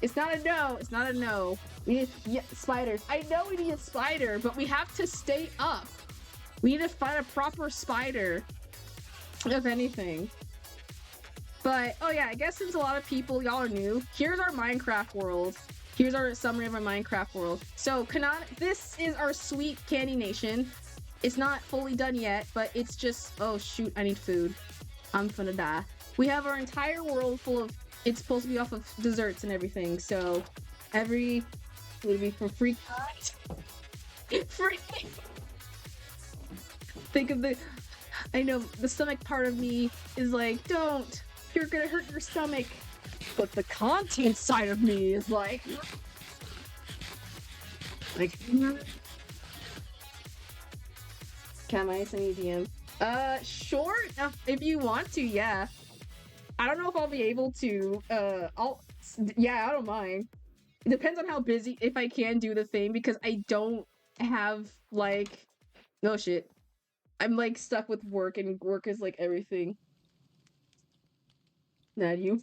It's not a no. It's not a no. We need spiders. I know we need a spider, but we have to stay up. We need to find a proper spider, if anything. But, oh yeah, I guess since a lot of people, y'all are new, here's our Minecraft world. Here's our summary of our Minecraft world. So, this is our sweet candy nation. It's not fully done yet, but it's just, oh shoot, I need food. I'm gonna die. We have our entire world full of, it's supposed to be off of desserts and everything, so would it be for free? Free! Think of I know, the stomach part of me is like, don't! You're gonna hurt your stomach! But the content side of me is like... Can I send you DM? Sure, if you want to, yeah. I don't know if I'll be able to, yeah, I don't mind. It depends on how busy, if I can do the thing, because I don't have, like... No shit. I'm, like, stuck with work, and work is, like, everything. Not you.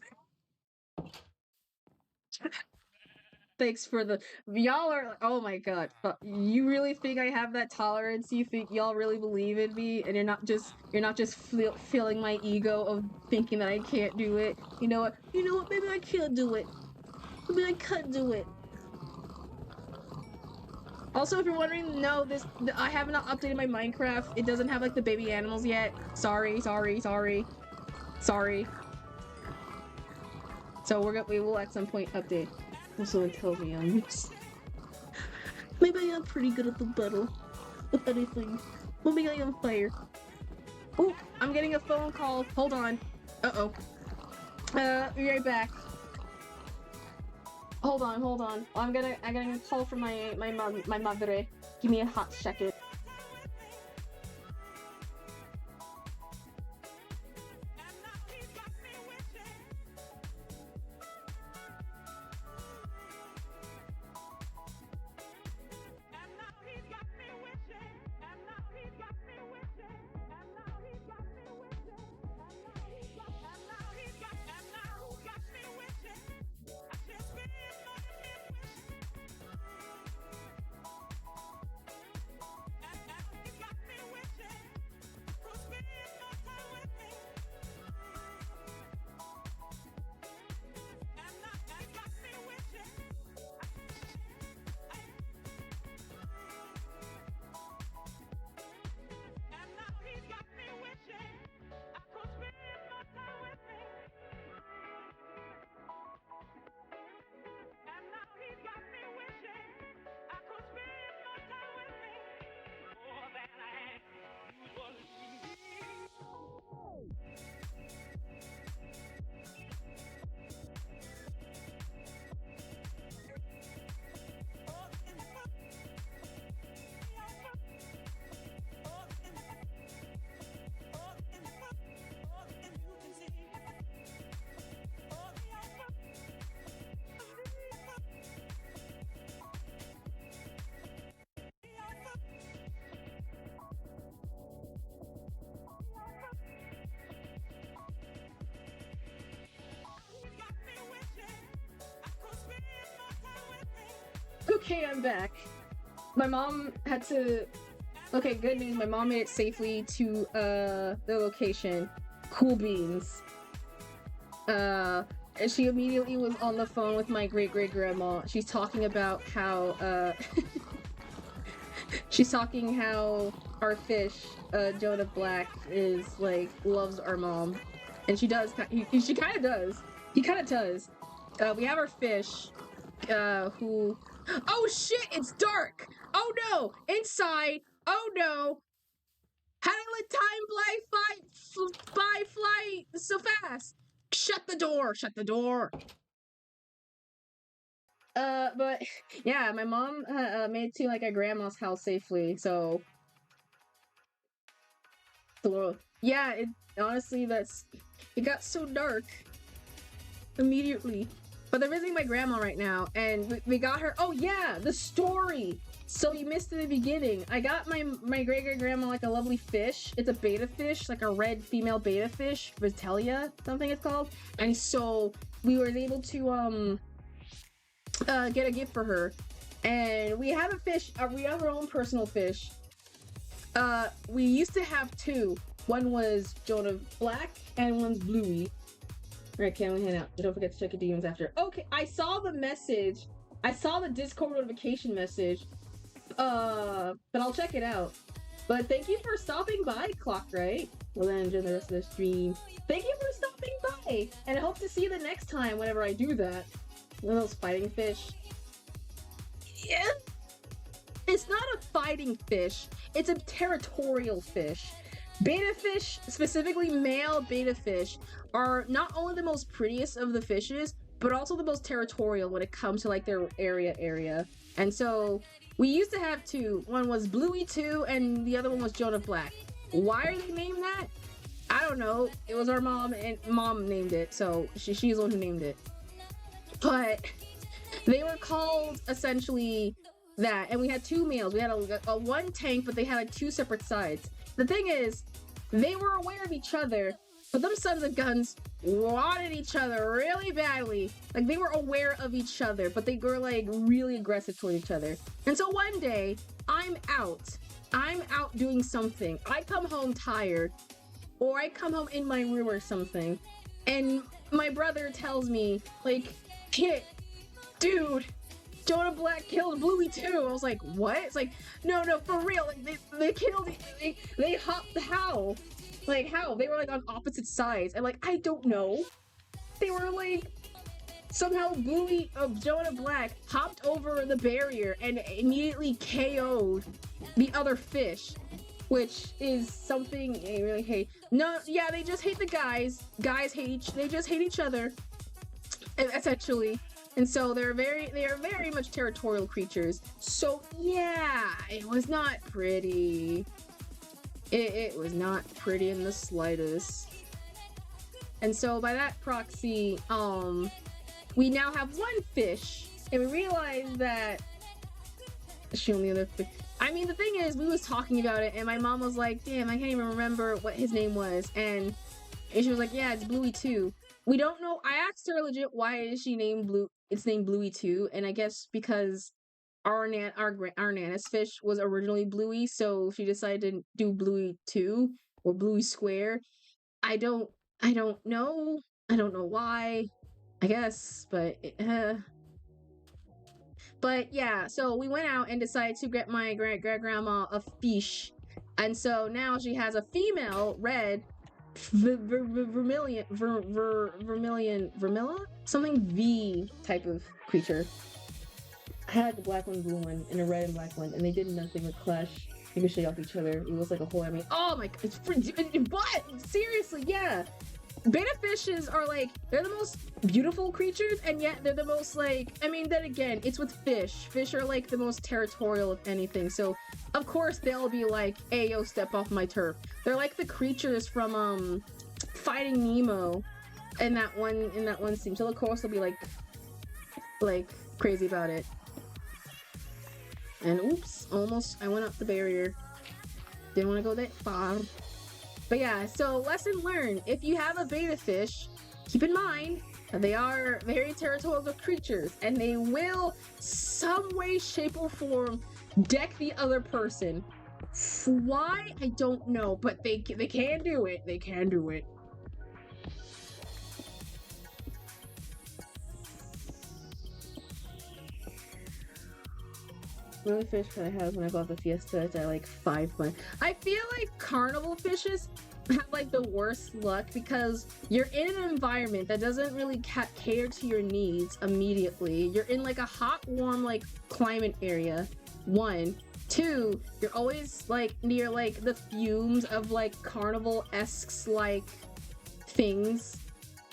Thanks for the... Y'all are... Oh my god. You really think I have that tolerance? You think y'all really believe in me? And you're not just feeling my ego of thinking that I can't do it? You know what? You know what? Maybe I can't do it. Maybe I can't do it. Also, if you're wondering, no, I have not updated my Minecraft. It doesn't have, like, the baby animals yet. Sorry. So we will at some point update. Also, it tells me I'm maybe I am pretty good at the battle. If anything. Maybe I am fire. Oh, I'm getting a phone call. Hold on. Uh-oh. Be right back. Hold on. I'm gonna call from my madre. Give me a hot second. Okay, I'm back. My mom had to... Okay, good news. My mom made it safely to the location. Cool beans. And she immediately was on the phone with my great-great-grandma. She's talking about how she's talking how our fish, Jonah Black, is like loves our mom, and she does. She kind of does. He kind of does. We have our fish, who... Oh shit! It's dark. Oh no! Inside. Oh no! How did I let time fly so fast? Shut the door! Shut the door! But yeah, my mom made it to like a grandma's house safely, so yeah, honestly it got so dark immediately. But they're visiting my grandma right now, and we got her. Oh yeah, the story. So you missed the beginning. I got my great-great-grandma like a lovely fish. It's a betta fish, like a red female betta fish, Vitellia, something it's called. And so we were able to get a gift for her. And we have a fish. We have our own personal fish. We used to have two. One was Jonah Black, and one's Bluey. Alright, Cameron, hand out. Don't forget to check your DMs after. Okay, I saw the message. I saw the Discord notification message. But I'll check it out. But thank you for stopping by, Clockright. Well, then enjoy the rest of the stream. Thank you for stopping by! And I hope to see you the next time whenever I do that. One of those fighting fish. Yeah. It's not a fighting fish. It's a territorial fish. Betta fish, specifically male betta fish, are not only the most prettiest of the fishes, but also the most territorial when it comes to like their area. And so we used to have two. One was Bluey 2 and the other one was Jonah Black. Why are they named that? I don't know. It was our mom, and mom named it, so she's the one who named it. But they were called essentially that, and we had two males. We had a one tank, but they had like two separate sides. The thing is, they were aware of each other, but them sons of guns wanted each other really badly. Like, they were aware of each other, but they were like really aggressive toward each other. And so one day, I'm out doing something. I come home tired, or I come home in my room or something, and my brother tells me, like, "Kid, dude, Jonah Black killed Bluey too." I was like, what? It's like, no, for real. Like, they killed, they hopped, how? Like, how? They were like on opposite sides. And like, I don't know. They were like, somehow Bluey, Jonah Black hopped over the barrier and immediately KO'd the other fish, which is something I really hate. No, yeah, they just hate the guys. Guys hate they just hate each other, essentially. And so they are very much territorial creatures. So yeah, it was not pretty. It was not pretty in the slightest. And so by that proxy, we now have one fish, and we realized that show me the other fish. I mean, the thing is, we was talking about it, and my mom was like, damn, I can't even remember what his name was. And she was like, yeah, it's Bluey too. We don't know. I asked her legit, why is she named Blue? It's named Bluey too. And I guess because our Nana's fish was originally Bluey, so she decided to do Bluey 2 or Bluey Square. I don't know. I don't know why. I guess, but yeah, so we went out and decided to get my grandma a fish. And so now she has a female red vermilion something V type of creature. I had the black one, blue one, and a red and black one, and they did nothing but clash ricochet off each other. It was like a whole army. Oh my god, it's but seriously, yeah. Beta fishes are like, they're the most beautiful creatures, and yet they're the most like, I mean, then again, it's with fish. Fish are like the most territorial of anything, so of course they'll be like, hey yo, step off my turf. They're like the creatures from Finding Nemo in that one scene. So of course they'll be like crazy about it. And oops, almost I went up the barrier. Didn't want to go that far. But yeah, so lesson learned. If you have a beta fish, keep in mind that they are very territorial creatures, and they will, some way, shape, or form, deck the other person. Why? I don't know, but they can do it. They can do it. The only fish that I had when I bought the Fiesta at like 5 months. I feel like carnival fishes have like the worst luck because you're in an environment that doesn't really cater to your needs immediately. You're in like a hot, warm, like climate area. 1. 2, you're always like near like the fumes of like carnival-esque like things.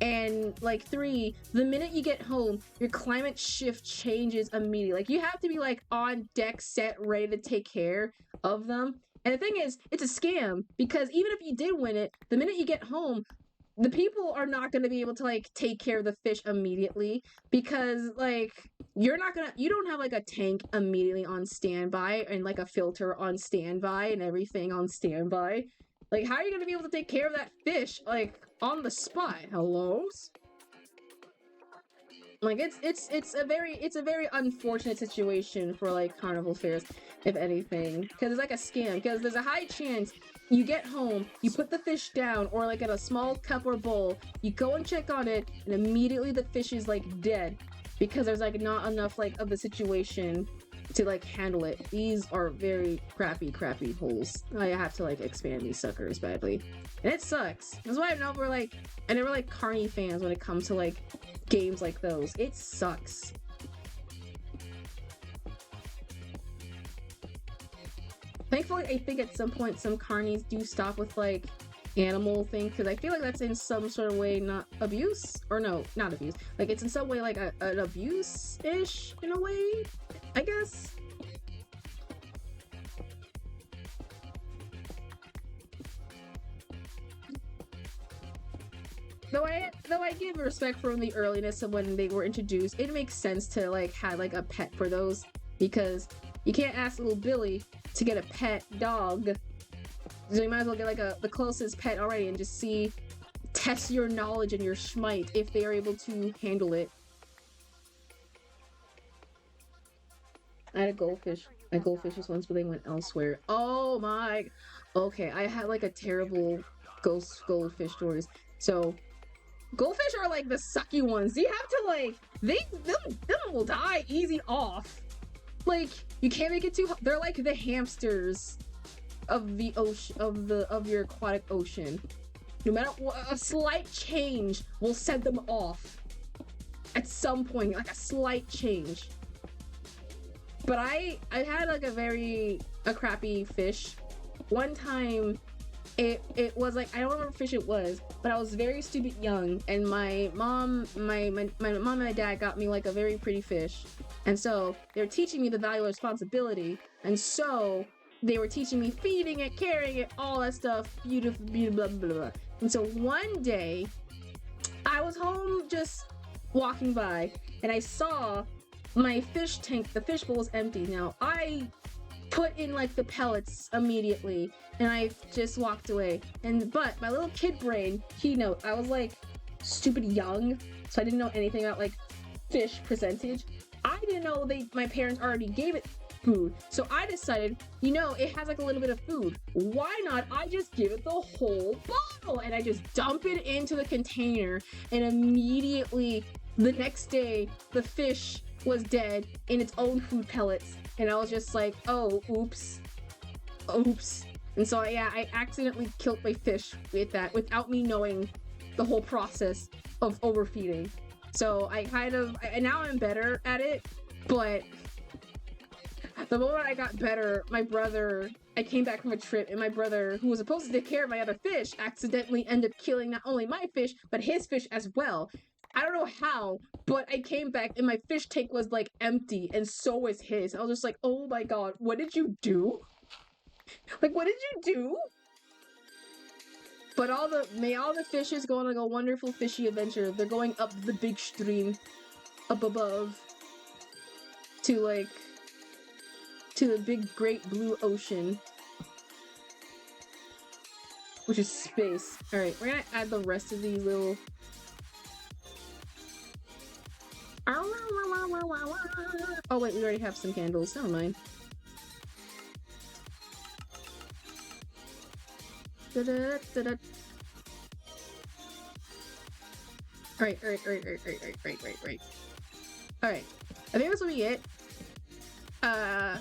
And like 3, the minute you get home, your climate shift changes immediately. Like you have to be like on deck, set, ready to take care of them. And the thing is, it's a scam because even if you did win it, the minute you get home, the people are not going to be able to like take care of the fish immediately because like you don't have like a tank immediately on standby and like a filter on standby and everything on standby. Like, how are you going to be able to take care of that fish, like, on the spot? Hellos? Like, it's a very unfortunate situation for, like, carnival fairs, if anything. Because it's like a scam. Because there's a high chance you get home, you put the fish down, or, like, in a small cup or bowl, you go and check on it, and immediately the fish is, like, dead. Because there's, like, not enough, like, of the situation to like handle it. These are very crappy holes. I have to like expand these suckers badly, and it sucks. That's why I never like carny fans when it comes to like games like those. It sucks. Thankfully, I think at some point some carnies do stop with like animal thing, because I feel like that's in some sort of way not abuse, or no, not abuse. Like it's in some way like an abuse-ish in a way, I guess. Though I give respect from the earliness of when they were introduced, it makes sense to like have like a pet for those, because you can't ask little Billy to get a pet dog. So you might as well get like the closest pet already and just test your knowledge and your schmite if they are able to handle it. I had a goldfish. I had goldfishes once, but they went elsewhere. Oh my. Okay, I had like a terrible goldfish stories. So goldfish are like the sucky ones. You have to like them will die easy off. Like you can't make it too. They're like the hamsters of the ocean, of your aquatic ocean. No matter what, a slight change will set them off at some point, like a slight change. But I had like a crappy fish. One time it was like, I don't remember what fish it was, but I was very stupid young, and my mom and my dad got me like a very pretty fish, and so they were teaching me the value of responsibility, and so they were teaching me feeding it, carrying it, all that stuff, beautiful, blah blah blah. And so one day, I was home just walking by, and I saw my fish tank, the fish bowl was empty. Now I put in like the pellets immediately, and I just walked away. But my little kid brain, I was like stupid young, so I didn't know anything about like fish percentage. I didn't know my parents already gave it food, so I decided, it has like a little bit of food. Why not? I just give it the whole bottle, and I just dump it into the container, and immediately the next day the fish was dead in its own food pellets. And I was just like, oh, oops. And so, yeah, I accidentally killed my fish with that without me knowing the whole process of overfeeding. So and now I'm better at it, but the moment I got better, I came back from a trip, and my brother, who was supposed to take care of my other fish, accidentally ended up killing not only my fish, but his fish as well. I don't know how, but I came back and my fish tank was like empty, and so was his. I was just like, oh my god, what did you do? Like, what did you do? But may all the fishes go on like a wonderful fishy adventure. They're going up the big stream, up above, to the big great blue ocean, which is space. Alright, we're gonna add the rest of these little... Oh wait, we already have some candles. Never mind. Alright. Alright. I think this will be it. I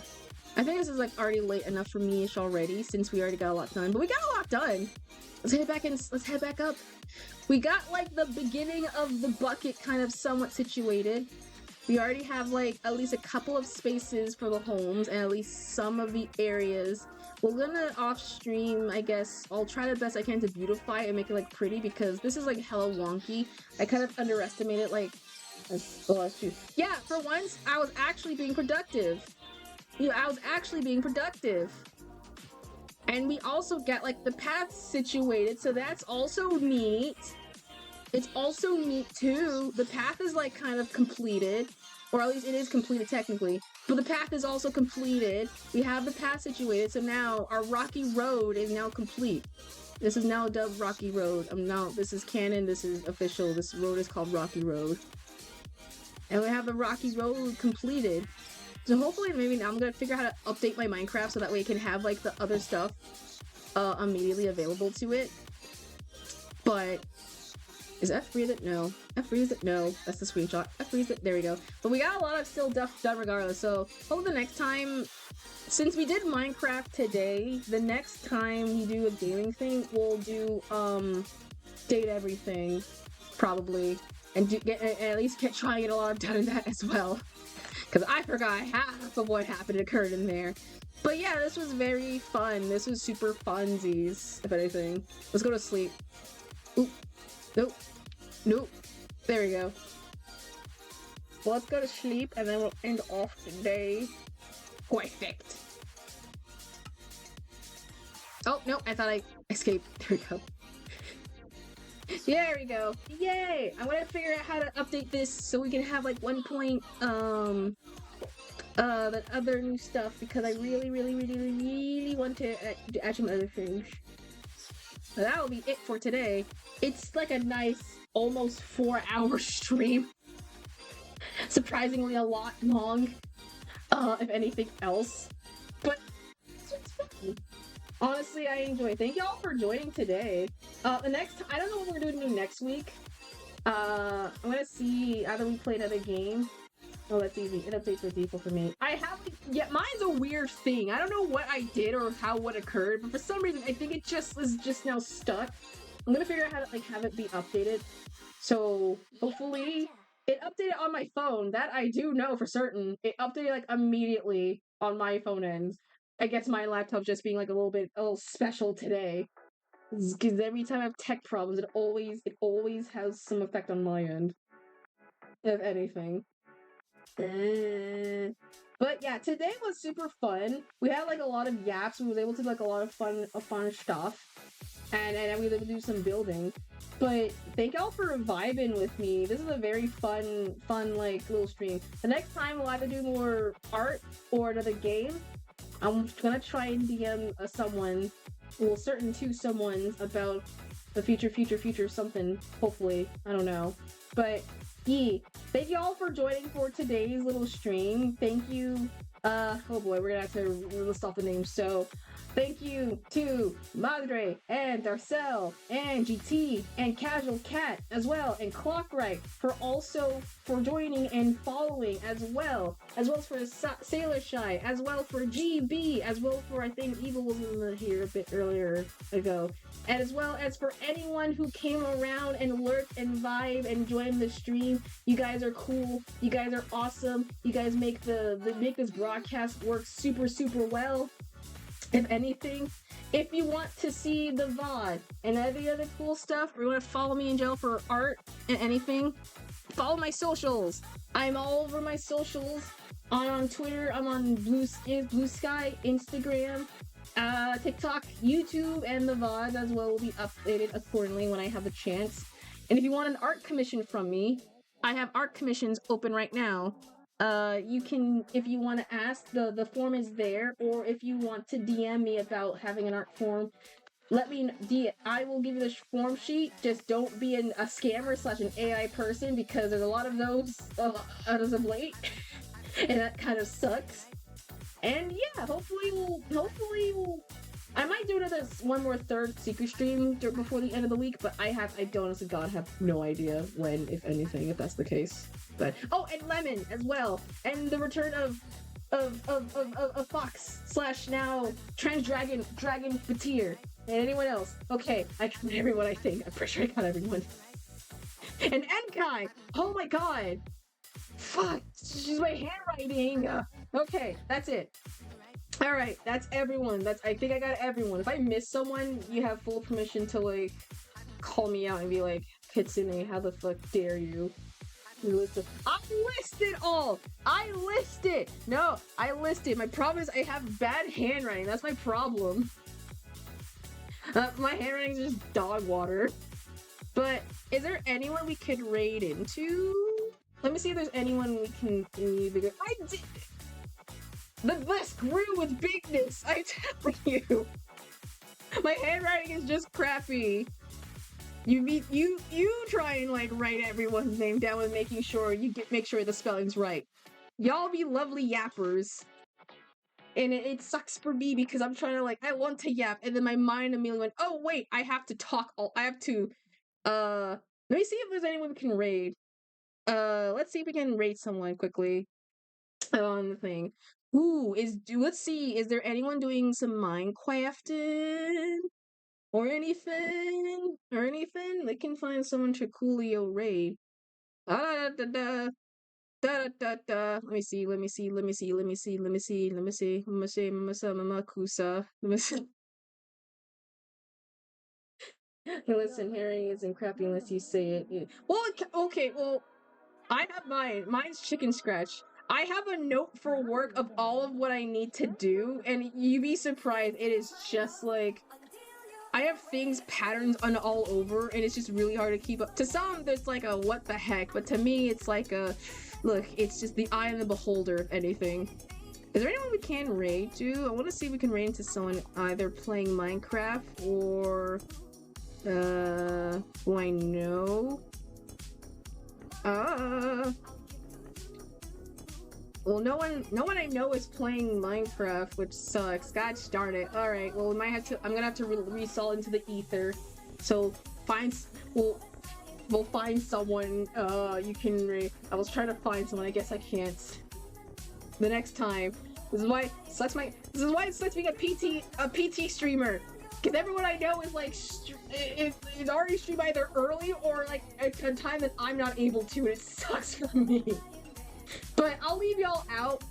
think this is like already late enough for me-ish already, since we already got a lot done. But we got a lot done! Let's head back up. We got like the beginning of the bucket kind of somewhat situated. We already have like at least a couple of spaces for the homes, and at least some of the areas. We're gonna off stream, I guess. I'll try the best I can to beautify it and make it like pretty, because this is like hella wonky. I kind of underestimated like... Yeah, for once, I was actually being productive. And we also get like the paths situated, so that's also neat. It's also neat too. The path is like kind of completed, or at least it is completed technically, but the path is also completed. We have the path situated, so now our rocky road is now complete. This is now dubbed Rocky Road. This is canon, this is official. This road is called Rocky Road. And we have the Rocky Road completed. So hopefully, maybe now I'm gonna figure out how to update my Minecraft so that way it can have like the other stuff immediately available to it. But is F freeze it? No. F freeze it? No. That's the screenshot. F freeze it. There we go. But we got a lot of still stuff done regardless. So hopefully the next time, since we did Minecraft today, the next time we do a gaming thing, we'll do date everything probably, and at least try and get a lot done in that as well. Because I forgot half of what occurred in there. But yeah, this was very fun. This was super funsies, if anything. Let's go to sleep. Oop. Nope. Nope. There we go. Well, let's go to sleep, and then we'll end off the day. Perfect. Oh, no, I thought I escaped. There we go. There we go. Yay! I'm gonna figure out how to update this so we can have like 1 point, that other new stuff, because I really want to add some other things. But that will be it for today. It's like a nice, almost 4-hour stream. Surprisingly a lot long, if anything else. But it's fun. Honestly, I enjoy it. Thank y'all for joining today. I don't know what we're gonna do next week. I'm gonna see either we play another game. Oh, that's easy. It updates the default for me. Mine's a weird thing. I don't know what I did or what occurred, but for some reason I think it is just now stuck. I'm gonna figure out how to have it be updated. So hopefully it updated on my phone. That I do know for certain. It updated immediately on my phone end. I guess my laptop just being a little special today. Because every time I have tech problems, it always has some effect on my end, if anything. But yeah, today was super fun. We had like a lot of yaps. We was able to do like a lot of fun stuff, and we were able to do some building. But thank y'all for vibing with me. This is a very fun like little stream. The next time we'll either do more art or another game. I'm gonna try and DM someone, well, certain two someones about the future something. Hopefully, I don't know, but. Thank you all for joining for today's little stream. Thank you. Oh boy, we're gonna have to list off the names. So, thank you to Madre and Darcel and GT and Casual Cat as well, and Clockright for joining and following as well as for Sailor Shy, as well for GB, as well for I think Evil was in here a bit earlier ago. And as well as for anyone who came around and lurked and vibe and joined the stream. You guys are cool. You guys are awesome. You guys make make this broadcast work super well. If anything, if you want to see the VOD and every other cool stuff, or you want to follow me in jail for art and anything, follow my socials. I'm all over my socials. On Twitter, I'm on Blue Sky, Instagram, TikTok, YouTube, and the VOD as well will be updated accordingly when I have the chance. And if you want an art commission from me, I have art commissions open right now. You can, if you want to ask, the form is there, or if you want to DM me about having an art form, let me know. I will give you the form sheet. Just don't be a scammer / an AI person, because there's a lot of those as of late, and that kind of sucks. And yeah, hopefully we'll I might do one more third secret stream before the end of the week, but I don't honestly God have no idea when, if anything, if that's the case. But and Lemon as well, and the return of Fox / now Trans Dragon Fatir, and anyone else. Okay, I got everyone. I think I'm pretty sure I got everyone. And Enkai. Oh my God. Fuck. She's my handwriting. Okay, that's it. All right, that's everyone. I think I got everyone. If I miss someone, you have full permission to like call me out and be like, Kitsune, how the fuck dare you? I listed all. I listed. No, I listed. My problem is I have bad handwriting. That's my problem. My handwriting is just dog water. But is there anyone we could raid into? Let me see if there's anyone we can either. I did. The list grew with bigness, I tell you. My handwriting is just crappy. You try and like write everyone's name down with making sure make sure the spelling's right. Y'all be lovely yappers. And it sucks for me because I'm trying to I want to yap, and then my mind immediately went, oh wait, I have to talk. I have to. Let me see if there's anyone we can raid. Let's see if we can raid someone quickly on the thing. Ooh, let's see, is there anyone doing some Minecrafting? Or anything? They can find someone to Coolio raid. Da-da-da-da-da. Da-da-da-da. Let me see. Listen, hearing isn't crappy unless you say it. Yeah. Well, okay, well, I have mine. Mine's chicken scratch. I have a note for work of all of what I need to do, and you'd be surprised. It is just like I have patterns on all over, and it's just really hard to keep up. To some, there's like a what the heck, but to me, it's like a look. It's just the eye of the beholder, if anything. Is there anyone we can raid to? I want to see if we can raid into someone either playing Minecraft or who I know. Well, no one I know is playing Minecraft, which sucks. God darn it. All right. Well, I'm gonna have to resell into the ether. So we'll find someone. You can. I was trying to find someone. I guess I can't. The next time. This is why it sucks being a PT streamer. Because everyone I know is like is already stream either early or like at a time that I'm not able to, and it sucks for me. But I'll leave y'all out.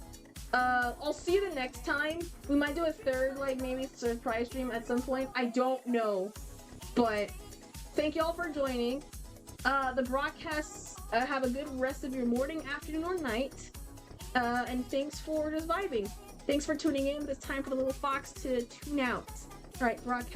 I'll see you the next time. We might do a third, like maybe surprise stream at some point. I don't know. But thank y'all for joining. The broadcasts, have a good rest of your morning, afternoon, or night. And thanks for just vibing. Thanks for tuning in. It's time for the little fox to tune out. All right, broadcast.